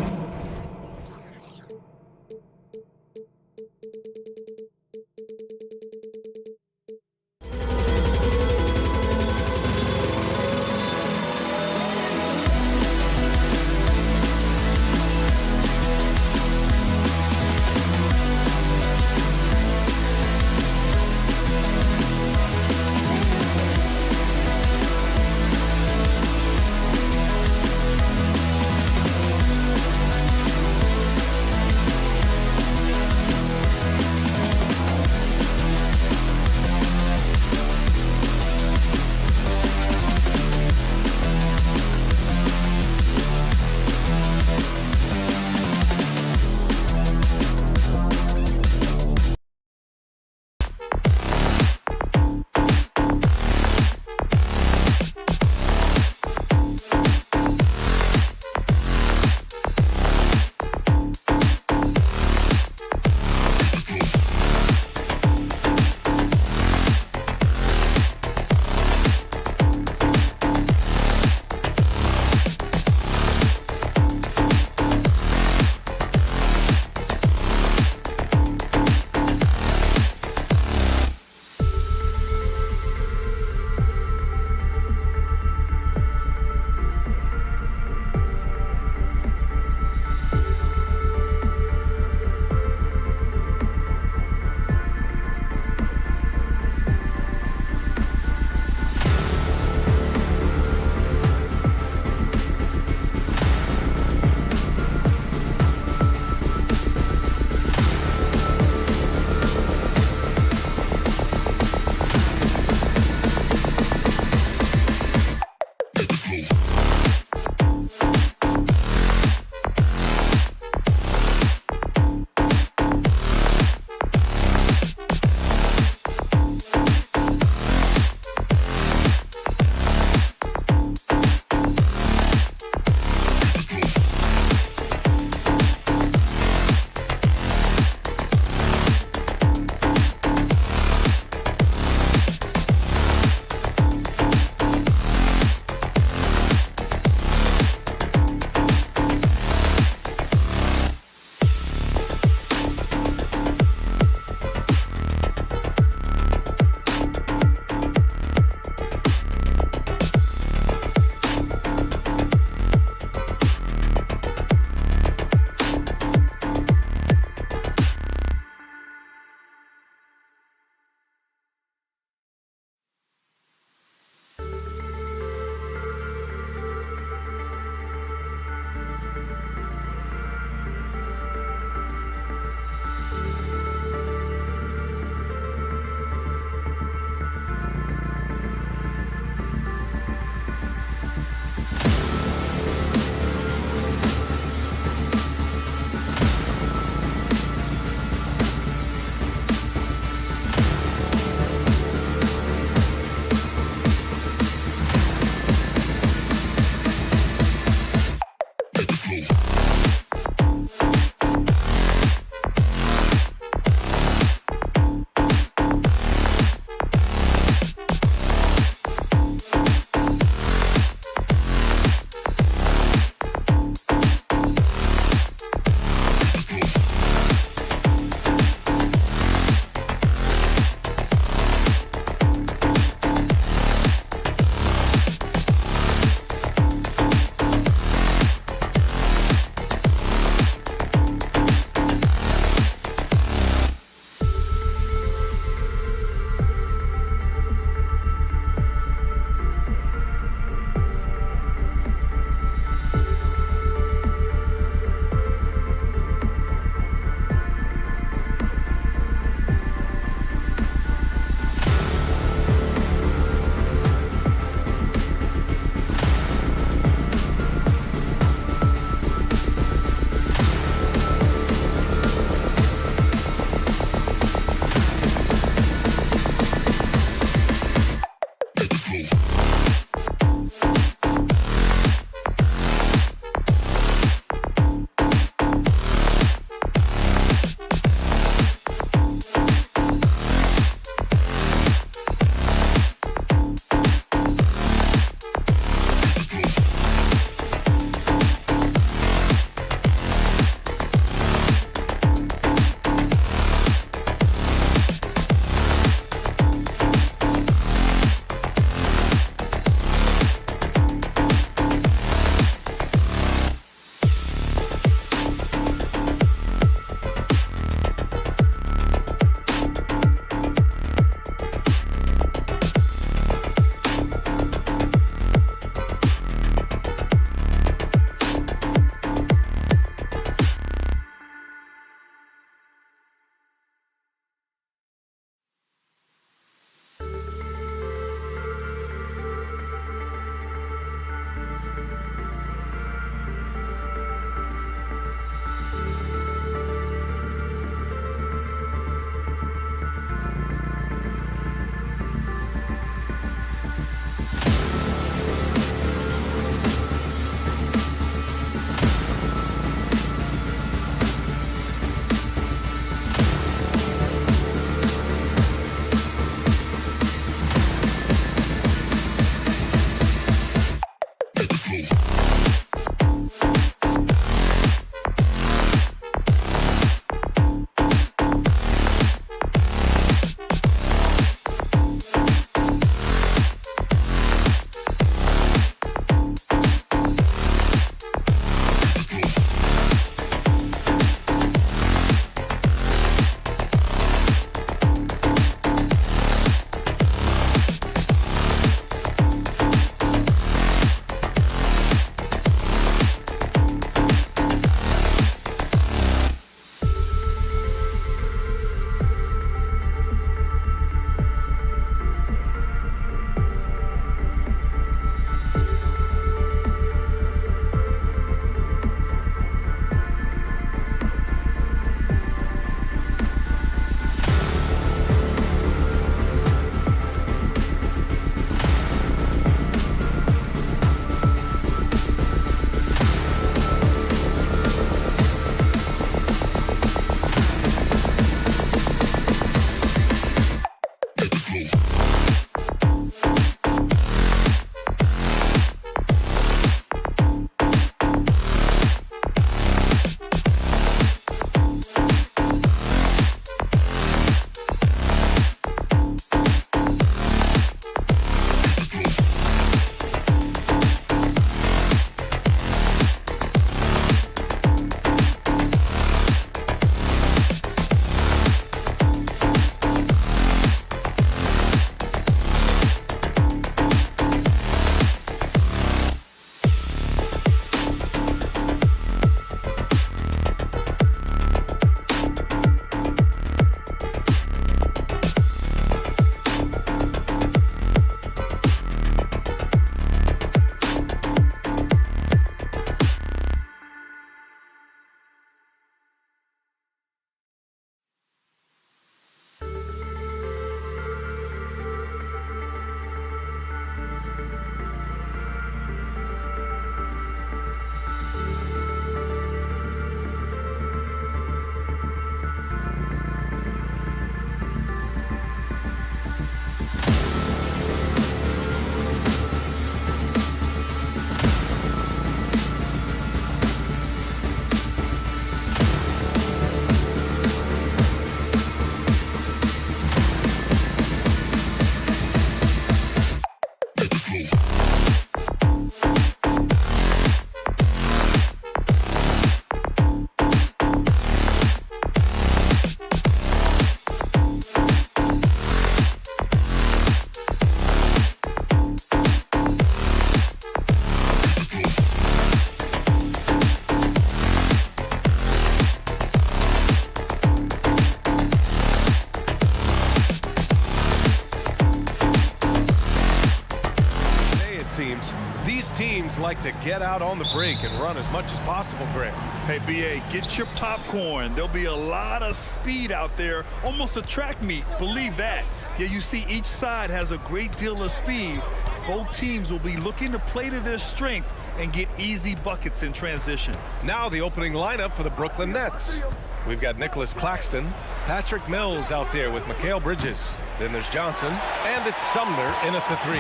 seems. These teams like to get out on the break and run as much as possible, Greg. Hey, B.A., get your popcorn. There'll be a lot of speed out there, almost a track meet. Believe that. Yeah, you see each side has a great deal of speed. Both teams will be looking to play to their strength and get easy buckets in transition. Now the opening lineup for the Brooklyn Nets. We've got Nicholas Claxton, Patrick Mills out there with Mikal Bridges. Then there's Johnson, and it's Sumner in at the 3.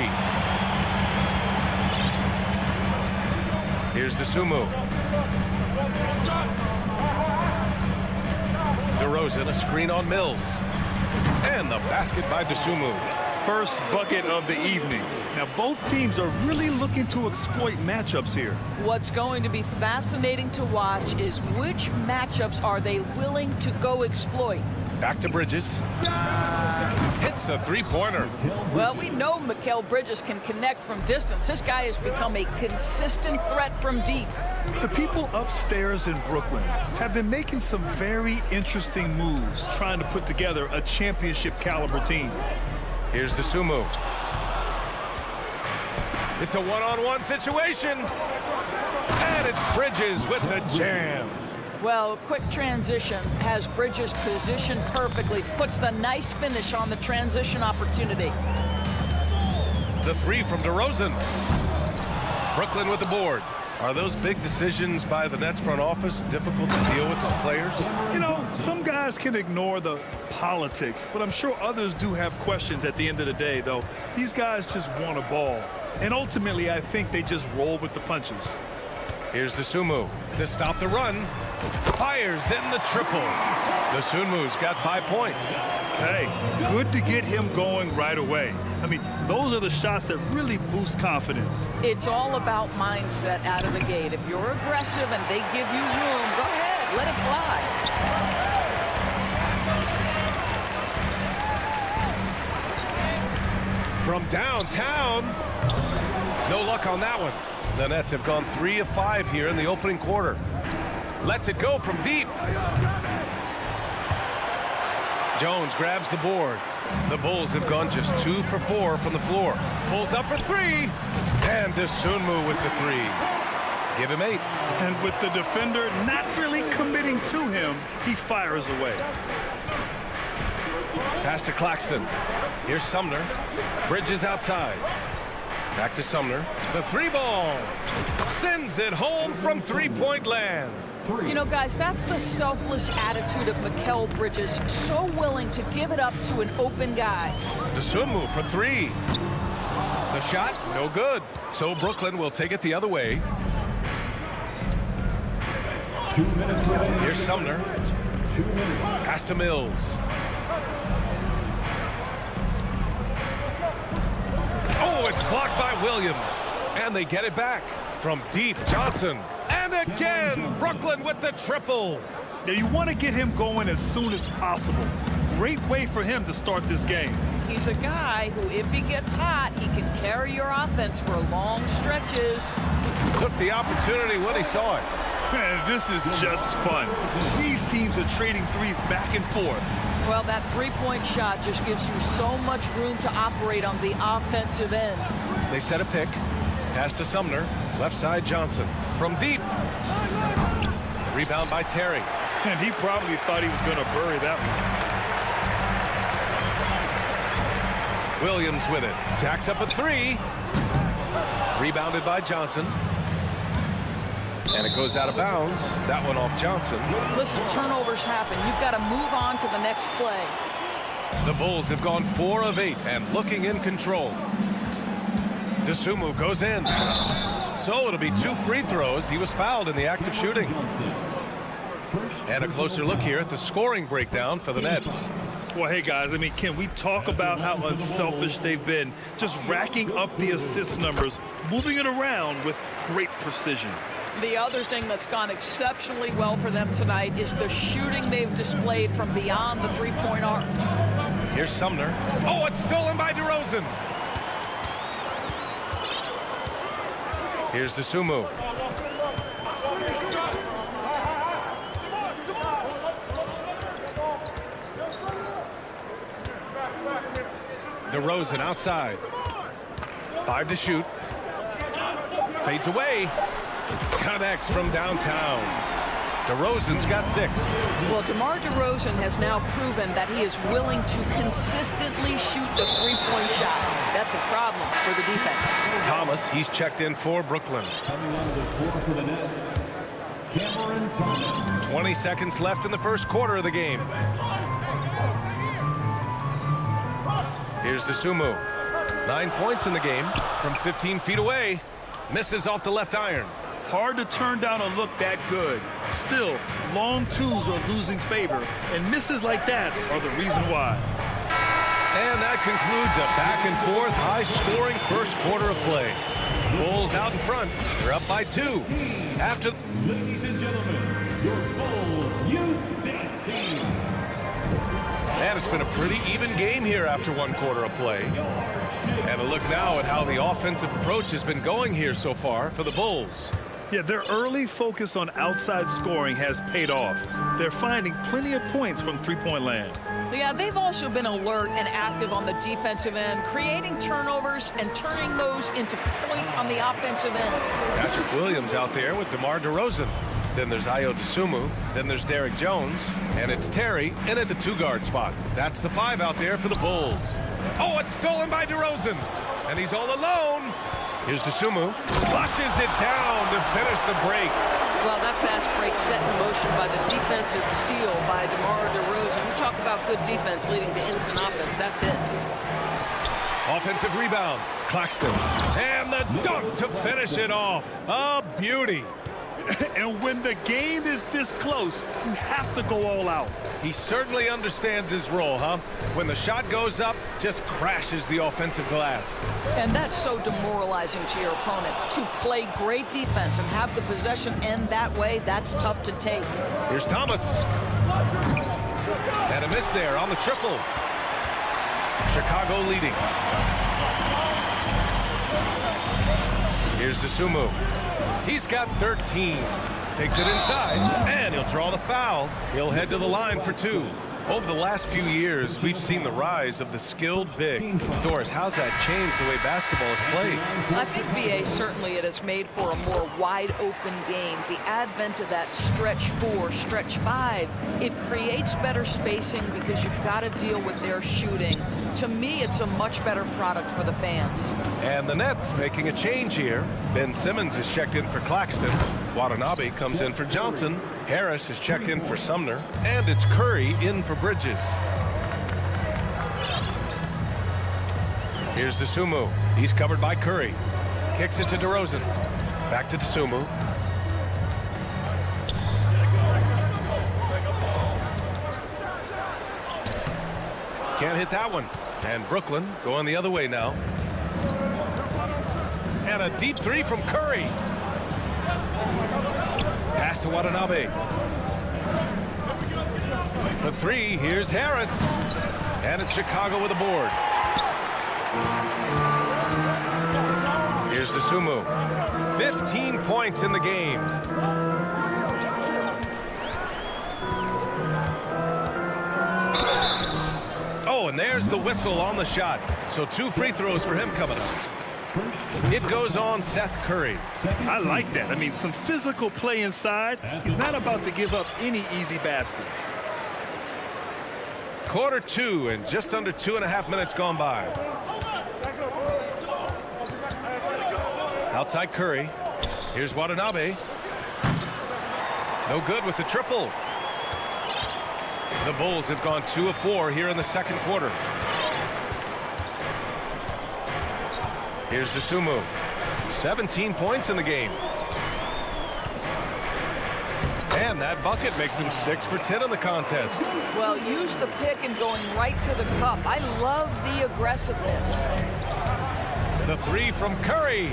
Here's DeSumo. DeRozan, a screen on Mills. And the basket by DeSumo. First bucket of the evening. Now, both teams are really looking to exploit matchups here. What's going to be fascinating to watch is which matchups are they willing to go exploit. Back to Bridges. Hits a three-pointer. Well, we know Mikal Bridges can connect from distance. This guy has become a consistent threat from deep. The people upstairs in Brooklyn have been making some very interesting moves, trying to put together a championship-caliber team. Here's DeSumo. It's a one-on-one situation. And it's Bridges with the jam. Well, quick transition has Bridges positioned perfectly, puts the nice finish on the transition opportunity. The 3 from DeRozan. Brooklyn with the board. Are those big decisions by the Nets front office difficult to deal with as players? You know, some guys can ignore the politics, but I'm sure others do have questions at the end of the day, though. These guys just want a ball. And ultimately, I think they just roll with the punches. Here's DeSumo to stop the run. Fires in the triple. DeSumu's got 5 points. Hey, good to get him going right away. I mean, those are the shots that really boost confidence. It's all about mindset out of the gate. If you're aggressive and they give you room, go ahead, let it fly. From downtown. No luck on that one. The Nets have gone 3 of 5 here in the opening quarter. Lets it go from deep. Jones grabs the board. The Bulls have gone just 2 for 4 from the floor. Pulls up for 3. And DeSumo with the 3. Give him 8. And with the defender not really committing to him, he fires away. Pass to Claxton. Here's Sumner. Bridges outside. Back to Sumner. The 3 ball. Sends it home from three-point land. You know, guys, that's the selfless attitude of Mikal Bridges. So willing to give it up to an open guy. DeSumo for 3. The shot, no good. So Brooklyn will take it the other way. 2 minutes remaining. Here's Sumner. 2 minutes. Pass to Mills. Oh, it's blocked by Williams. And they get it back. From deep, Johnson. And again, Brooklyn with the triple. Now, you want to get him going as soon as possible. Great way for him to start this game. He's a guy who, if he gets hot, he can carry your offense for long stretches. Took the opportunity when he saw it. Man, this is just fun. These teams are trading threes back and forth. Well, that three-point shot just gives you so much room to operate on the offensive end. They set a pick. Pass to Sumner. Left side, Johnson. From deep. Rebound by Terry. And he probably thought he was going to bury that one. Williams with it. Jacks up a 3. Rebounded by Johnson. And it goes out of bounds. That one off Johnson. Listen, turnovers happen. You've got to move on to the next play. The Bulls have gone 4 of 8 and looking in control. DeSumo goes in. So it'll be 2 free throws. He was fouled in the act of shooting. And a closer look here at the scoring breakdown for the Nets. Well, hey, guys, I mean, can we talk about how unselfish they've been? Just racking up the assist numbers, moving it around with great precision. The other thing that's gone exceptionally well for them tonight is the shooting they've displayed from beyond the three-point arc. Here's Sumner. Oh, it's stolen by DeRozan. Here's DeSumo. DeRozan outside. 5 to shoot. Fades away. Connects from downtown. DeRozan's got 6. Well, DeMar DeRozan has now proven that he is willing to consistently shoot the three-point shot. That's a problem for the defense. Thomas, he's checked in for Brooklyn. 20 seconds left in the first quarter of the game. Here's Dosunmu. 9 points in the game from 15 feet away. Misses off the left iron. Hard to turn down a look that good. Still, long twos are losing favor, and misses like that are the reason why. And that concludes a back-and-forth, high-scoring first quarter of play. Bulls out in front. They're up by 2. After... Ladies and gentlemen, your Bulls Youth Dance Team. And it's been a pretty even game here after 1 quarter of play. And a look now at how the offensive approach has been going here so far for the Bulls. Yeah, their early focus on outside scoring has paid off. They're finding plenty of points from three-point land. Yeah, they've also been alert and active on the defensive end, creating turnovers and turning those into points on the offensive end. Patrick Williams out there with DeMar DeRozan. Then there's Ayo Dosunmu. Then there's Derek Jones. And it's Terry in at the 2-guard spot. That's the 5 out there for the Bulls. Oh, it's stolen by DeRozan. And he's all alone. Here's Dosunmu. Flushes it down to finish the break. Well, that fast break set in motion by the defensive steal by DeMar DeRozan. We talk about good defense leading to instant offense. That's it. Offensive rebound. Claxton. And the dunk to finish it off. A beauty. And when the game is this close, you have to go all out. He certainly understands his role, huh? When the shot goes up, just crashes the offensive glass. And that's so demoralizing to your opponent. To play great defense and have the possession end that way, that's tough to take. Here's Thomas. And a miss there on the triple. Chicago leading. Here's Dosunmu. He's got 13. Takes it inside, and he'll draw the foul. He'll head to the line for 2. Over the last few years, we've seen the rise of the skilled big. Doris, how's that changed the way basketball is played? I think, B.A., certainly it has made for a more wide-open game. The advent of that stretch 4, stretch 5, it creates better spacing because you've got to deal with their shooting. To me, it's a much better product for the fans. And the Nets making a change here. Ben Simmons is checked in for Claxton. Watanabe comes in for Johnson. Harris is checked in for Sumner. And it's Curry in for Bridges. Here's Dosunmu. He's covered by Curry. Kicks it to DeRozan. Back to Dosunmu. Can't hit that one. And Brooklyn going the other way now. And a deep 3 from Curry. Pass to Watanabe. For 3, here's Harris. And it's Chicago with a board. Here's Dosunmu. 15 points in the game. Oh, and there's the whistle on the shot. So 2 free throws for him coming up. It goes on Seth Curry. I like that. I mean, some physical play inside. He's not about to give up any easy baskets. Quarter 2 and just under 2.5 minutes gone by. Outside Curry. Here's Watanabe. No good with the triple. The Bulls have gone 2 of 4 here in the second quarter. Here's Dosunmu. 17 points in the game. And that bucket makes him 6 for 10 in the contest. Well, use the pick and going right to the cup. I love the aggressiveness. The 3 from Curry.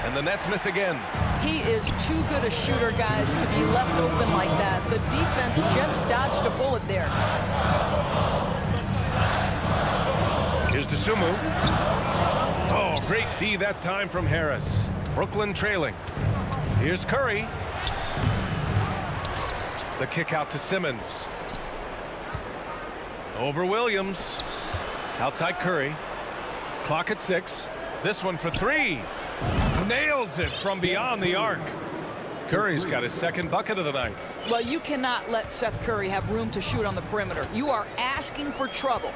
And the Nets miss again. He is too good a shooter, guys, to be left open like that. The defense just dodged a bullet there. Here's Dosunmu. Oh, great D that time from Harris. Brooklyn trailing. Here's Curry. The kick out to Simmons. Over Williams. Outside Curry. Clock at 6. This one for 3. Nails it from beyond the arc. Curry's got his second bucket of the night. Well, you cannot let Seth Curry have room to shoot on the perimeter. You are asking for trouble.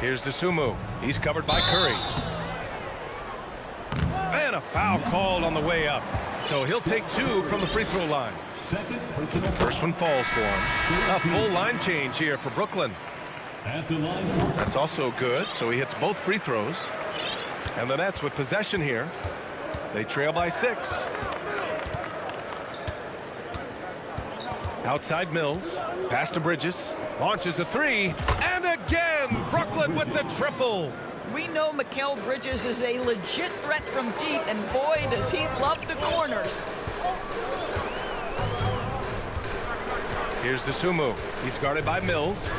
Here's Dosunmu. He's covered by Curry. And a foul called on the way up. So he'll take 2 from the free throw line. First one falls for him. A full line change here for Brooklyn. That's also good. So he hits both free throws. And the Nets with possession here. They trail by 6. Outside Mills. Pass to Bridges. Launches a 3. And again, Brooklyn with the triple. We know Mikal Bridges is a legit threat from deep, and boy, does he love the corners. Here's Dosunmu. He's guarded by Mills.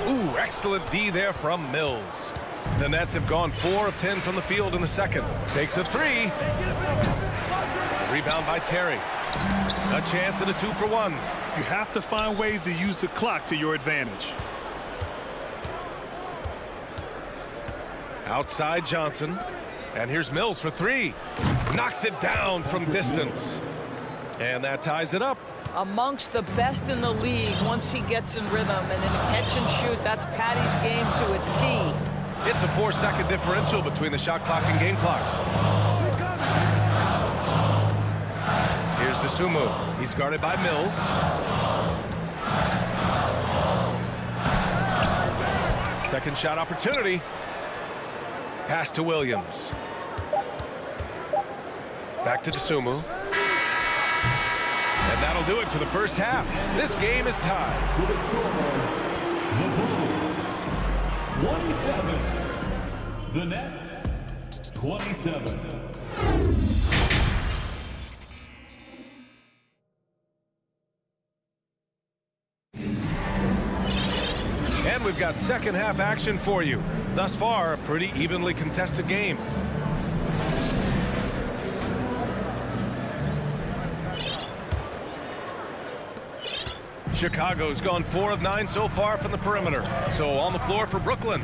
Ooh, excellent D there from Mills. The Nets have gone 4 of 10 from the field in the second. Takes a 3. Rebound by Terry. A chance at a 2-for-1. You have to find ways to use the clock to your advantage. Outside Johnson. And here's Mills for 3. Knocks it down from distance. And that ties it up. Amongst the best in the league once he gets in rhythm. And in a catch and shoot, that's Patty's game to a T. It's a 4-second differential between the shot clock and game clock. Here's Dosunmu. He's guarded by Mills. Second shot opportunity. Pass to Williams. Back to Dosunmu. And that'll do it for the first half. This game is tied. 27. The Nets, 27. And we've got second half action for you. Thus far, a pretty evenly contested game. Chicago's gone 4 of 9 so far from the perimeter. So on the floor for Brooklyn,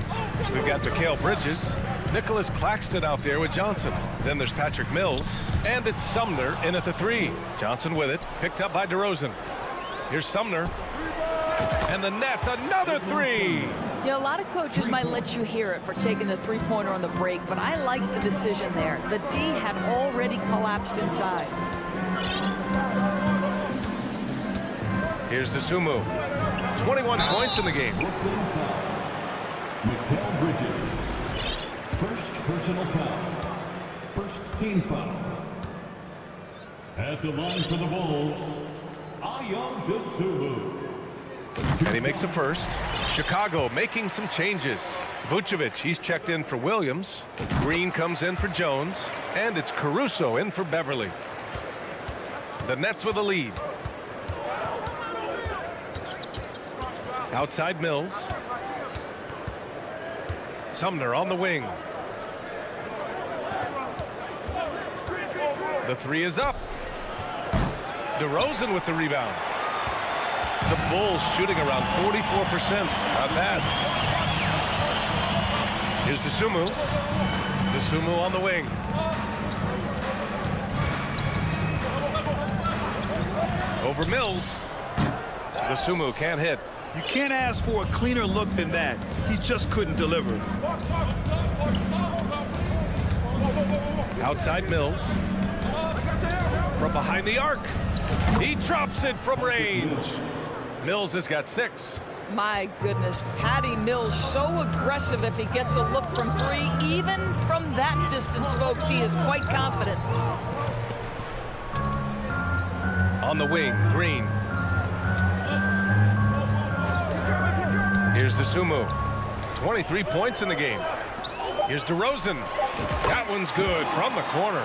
we've got Mikal Bridges, Nicholas Claxton out there with Johnson. Then there's Patrick Mills, and it's Sumner in at the 3. Johnson with it, picked up by DeRozan. Here's Sumner, and the Nets, another 3. Yeah, a lot of coaches might let you hear it for taking the three-pointer on the break, but I like the decision there. The D had already collapsed inside. Here's Dosunmu. 21 points in the game. Mikal Bridges. First personal foul. First team foul. At the line for the Bulls, Dosunmu. And he makes a first. Chicago making some changes. Vucevic, he's checked in for Williams. Green comes in for Jones. And it's Caruso in for Beverly. The Nets with a lead. Outside Mills. Sumner on the wing. The 3 is up. DeRozan with the rebound. The Bulls shooting around 44%. Not bad. Here's Dosunmu. Dosunmu on the wing. Over Mills. Dosunmu can't hit. You can't ask for a cleaner look than that. He just couldn't deliver. Outside Mills. From behind the arc. He drops it from range. Mills has got 6. My goodness, Patty Mills so aggressive if he gets a look from 3. Even from that distance, folks, he is quite confident. On the wing, Green. Here's Dosunmu. 23 points in the game. Here's DeRozan. That one's good from the corner.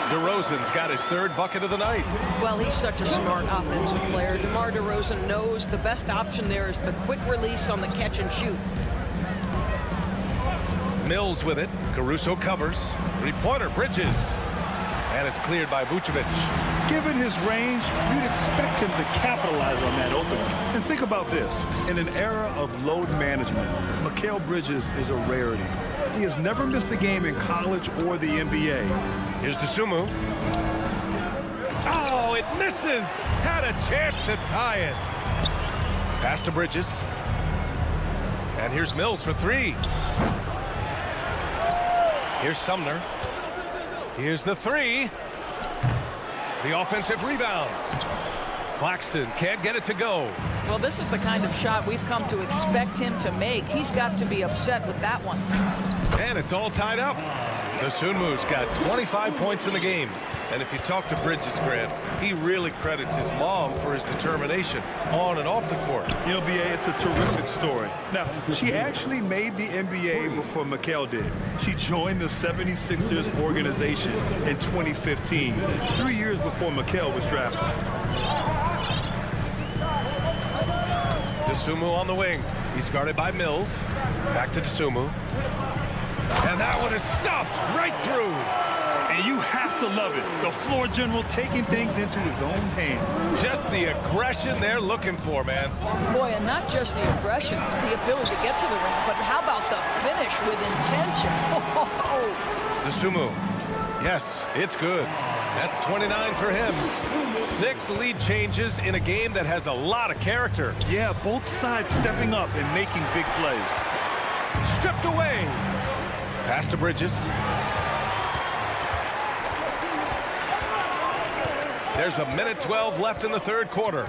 DeRozan's got his 3rd bucket of the night. Well, he's such a smart offensive player. DeMar DeRozan knows the best option there is the quick release on the catch and shoot. Mills with it. Caruso covers. 3-pointer, Bridges. And it's cleared by Vucevic. Given his range, you'd expect him to capitalize on that opening. And think about this. In an era of load management, Mikal Bridges is a rarity. He has never missed a game in college or the NBA. Here's Dosunmu. Oh, it misses. Had a chance to tie it. Pass to Bridges. And here's Mills for three. Here's Sumner. Here's the three. The offensive rebound. Claxton can't get it to go. Well, this is the kind of shot we've come to expect him to make. He's got to be upset with that one. And it's all tied up. Dosunmu's got 25 points in the game. And if you talk to Bridges, Grant, he really credits his mom for his determination on and off the court. You know, BA, it's a terrific story. Now, she actually made the NBA before Mikal did. She joined the 76ers organization in 2015, 3 years before Mikal was drafted. Dosunmu on the wing. He's guarded by Mills. Back to Dosunmu. And that one is stuffed right through. And you have to love it. The floor general taking things into his own hands. Just the aggression they're looking for, man. Boy, and not just the aggression, the ability to get to the ring, but how about the finish with intention? Dosunmu. Yes, it's good. That's 29 for him. 6 lead changes in a game that has a lot of character. Yeah, both sides stepping up and making big plays. Stripped away. Pass to Bridges. There's 1:12 left in the third quarter.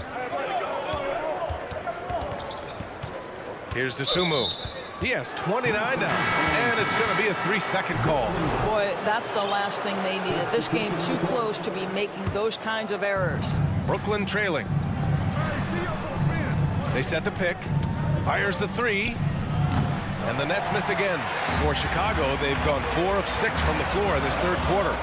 Here's Dosunmu. He has 29 now, and it's going to be a 3-second call. Boy, that's the last thing they needed. This game too close to be making those kinds of errors. Brooklyn trailing. They set the pick. Fires the three. And the Nets miss again. For Chicago, they've gone 4 of 6 from the floor in this third quarter.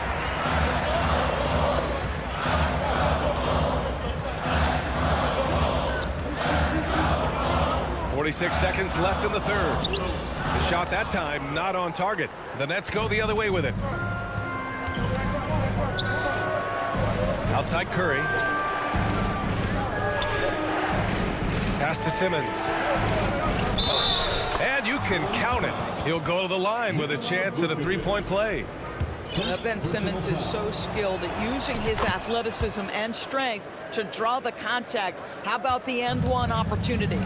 46 seconds left in the third. The shot that time not on target. The Nets go the other way with it. Outside Curry. Pass to Simmons. And you can count it. He'll go to the line with a chance at a three-point play. Ben Simmons is so skilled at using his athleticism and strength to draw the contact. How about the end one opportunity?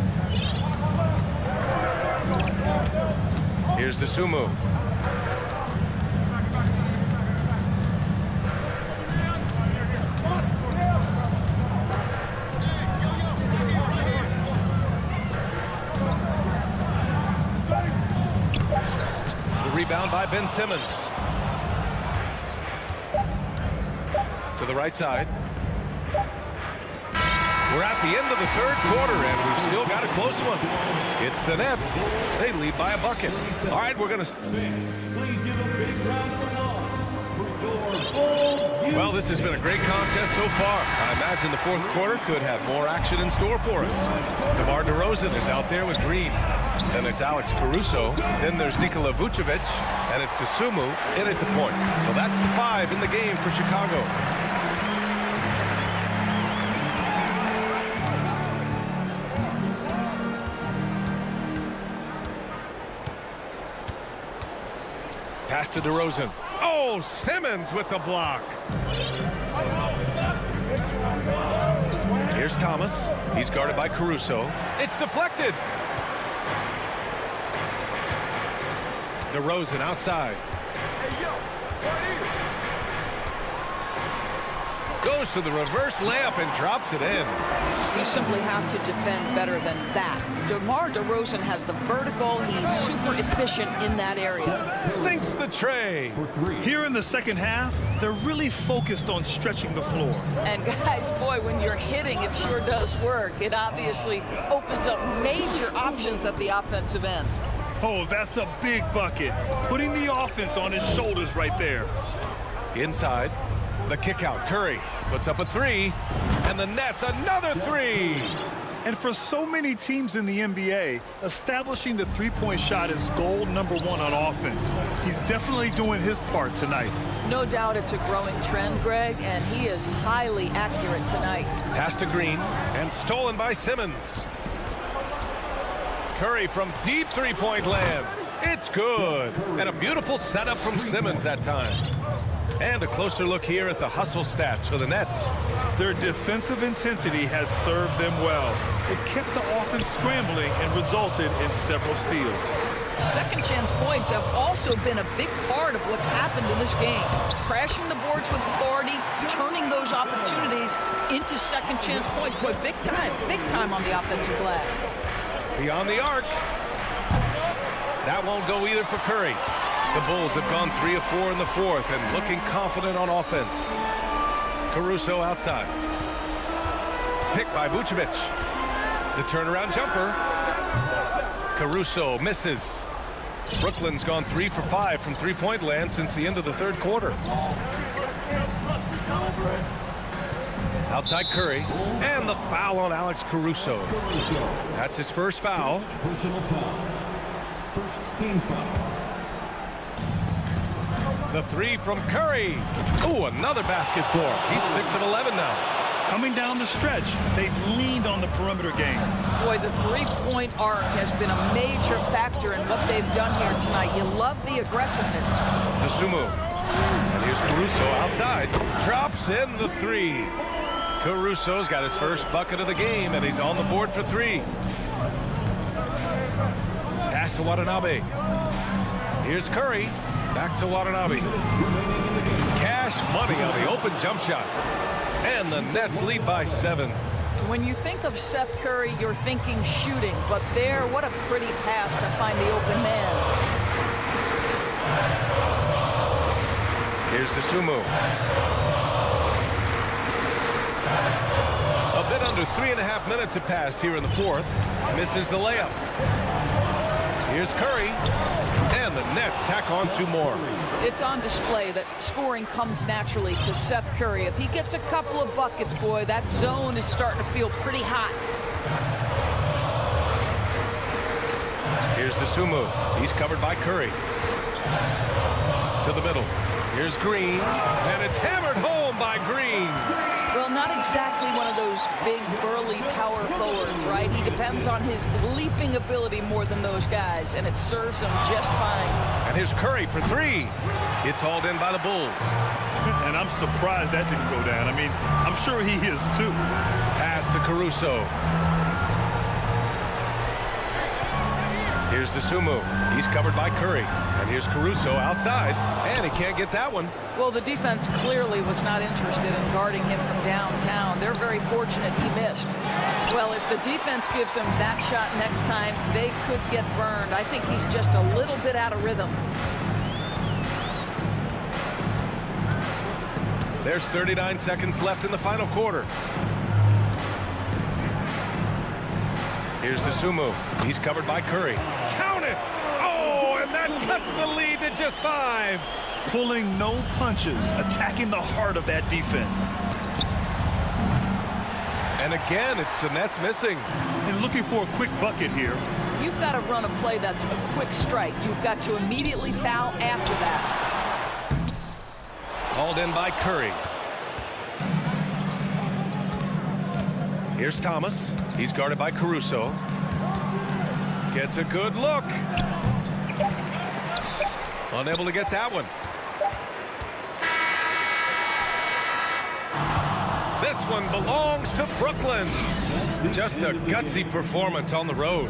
Here's Dosunmu. The rebound by Ben Simmons. To the right side. We're at the end of the third quarter, and we've still got a close one. It's the Nets. They lead by a bucket. All right, we're going to... Well, this has been a great contest so far. I imagine the fourth quarter could have more action in store for us. DeMar DeRozan is out there with Green. Then it's Alex Caruso. Then there's Nikola Vucevic. And it's Dosunmu in at the point. So that's the 5 in the game for Chicago. Pass to DeRozan. Oh, Simmons with the block. Here's Thomas. He's guarded by Caruso. It's deflected. DeRozan outside. Goes to the reverse layup and drops it in. You simply have to defend better than that. DeMar DeRozan has the vertical. He's super efficient in that area. Sinks the tray. Here in the second half, they're really focused on stretching the floor. And guys, boy, when you're hitting, it sure does work. It obviously opens up major options at the offensive end. Oh, that's a big bucket. Putting the offense on his shoulders right there. Inside. The kick out. Curry puts up a 3, and the Nets another 3. And for so many teams in the NBA, establishing the three-point shot is goal number 1 on offense. He's definitely doing his part tonight. No doubt it's a growing trend, Greg, and he is highly accurate tonight. Pass to Green, and stolen by Simmons. Curry from deep three-point land. It's good. And a beautiful setup from Simmons that time. And a closer look here at the hustle stats for the Nets. Their defensive intensity has served them well. It kept the offense scrambling and resulted in several steals. Second chance points have also been a big part of what's happened in this game. Crashing the boards with authority, turning those opportunities into second chance points. Boy, big time on the offensive glass. Beyond the arc. That won't go either for Curry. The Bulls have gone 3 of 4 in the fourth and looking confident on offense. Caruso outside. Picked by Vucevic. The turnaround jumper. Caruso misses. Brooklyn's gone 3 for 5 from three-point land since the end of the third quarter. Outside Curry. And the foul on Alex Caruso. That's his first foul. Personal foul. First team foul. The three from Curry. Ooh, another basket for him. He's 6 of 11 now. Coming down the stretch, they've leaned on the perimeter game. Boy, the three-point arc has been a major factor in what they've done here tonight. You love the aggressiveness. Nasumu. And here's Caruso outside. Drops in the three. Caruso's got his first bucket of the game, and he's on the board for 3. Pass to Watanabe. Here's Curry. Back to Watanabe. Cash money on the open jump shot. And the Nets lead by 7. When you think of Seth Curry, you're thinking shooting. But there, what a pretty pass to find the open man. Here's Nasumu. A bit under 3.5 minutes have passed here in the fourth. Misses the layup. Here's Curry. And the Nets tack on 2 more. It's on display that scoring comes naturally to Seth Curry. If he gets a couple of buckets, boy, that zone is starting to feel pretty hot. Here's Nasumu. He's covered by Curry. To the middle. Here's Green. And it's hammered home by Green. Well, not exactly one of those big, burly power forwards, right? He depends on his leaping ability more than those guys, and it serves him just fine. And here's Curry for 3. It's hauled in by the Bulls. And I'm surprised that didn't go down. I mean, I'm sure he is too. Pass to Caruso. Here's Nasumu. He's covered by Curry. And here's Caruso outside. And he can't get that one. Well, the defense clearly was not interested in guarding him from downtown. They're very fortunate he missed. Well, if the defense gives him that shot next time, they could get burned. I think he's just a little bit out of rhythm. There's 39 seconds left in the final quarter. Here's Nasumu. He's covered by Curry. Count it! Oh, and that cuts the lead to just 5. Pulling no punches, attacking the heart of that defense. And again, it's the Nets missing. And looking for a quick bucket here. You've got to run a play that's a quick strike. You've got to immediately foul after that. Hauled in by Curry. Here's Thomas. He's guarded by Caruso. Gets a good look. Unable to get that one. This one belongs to Brooklyn. Just a gutsy performance on the road.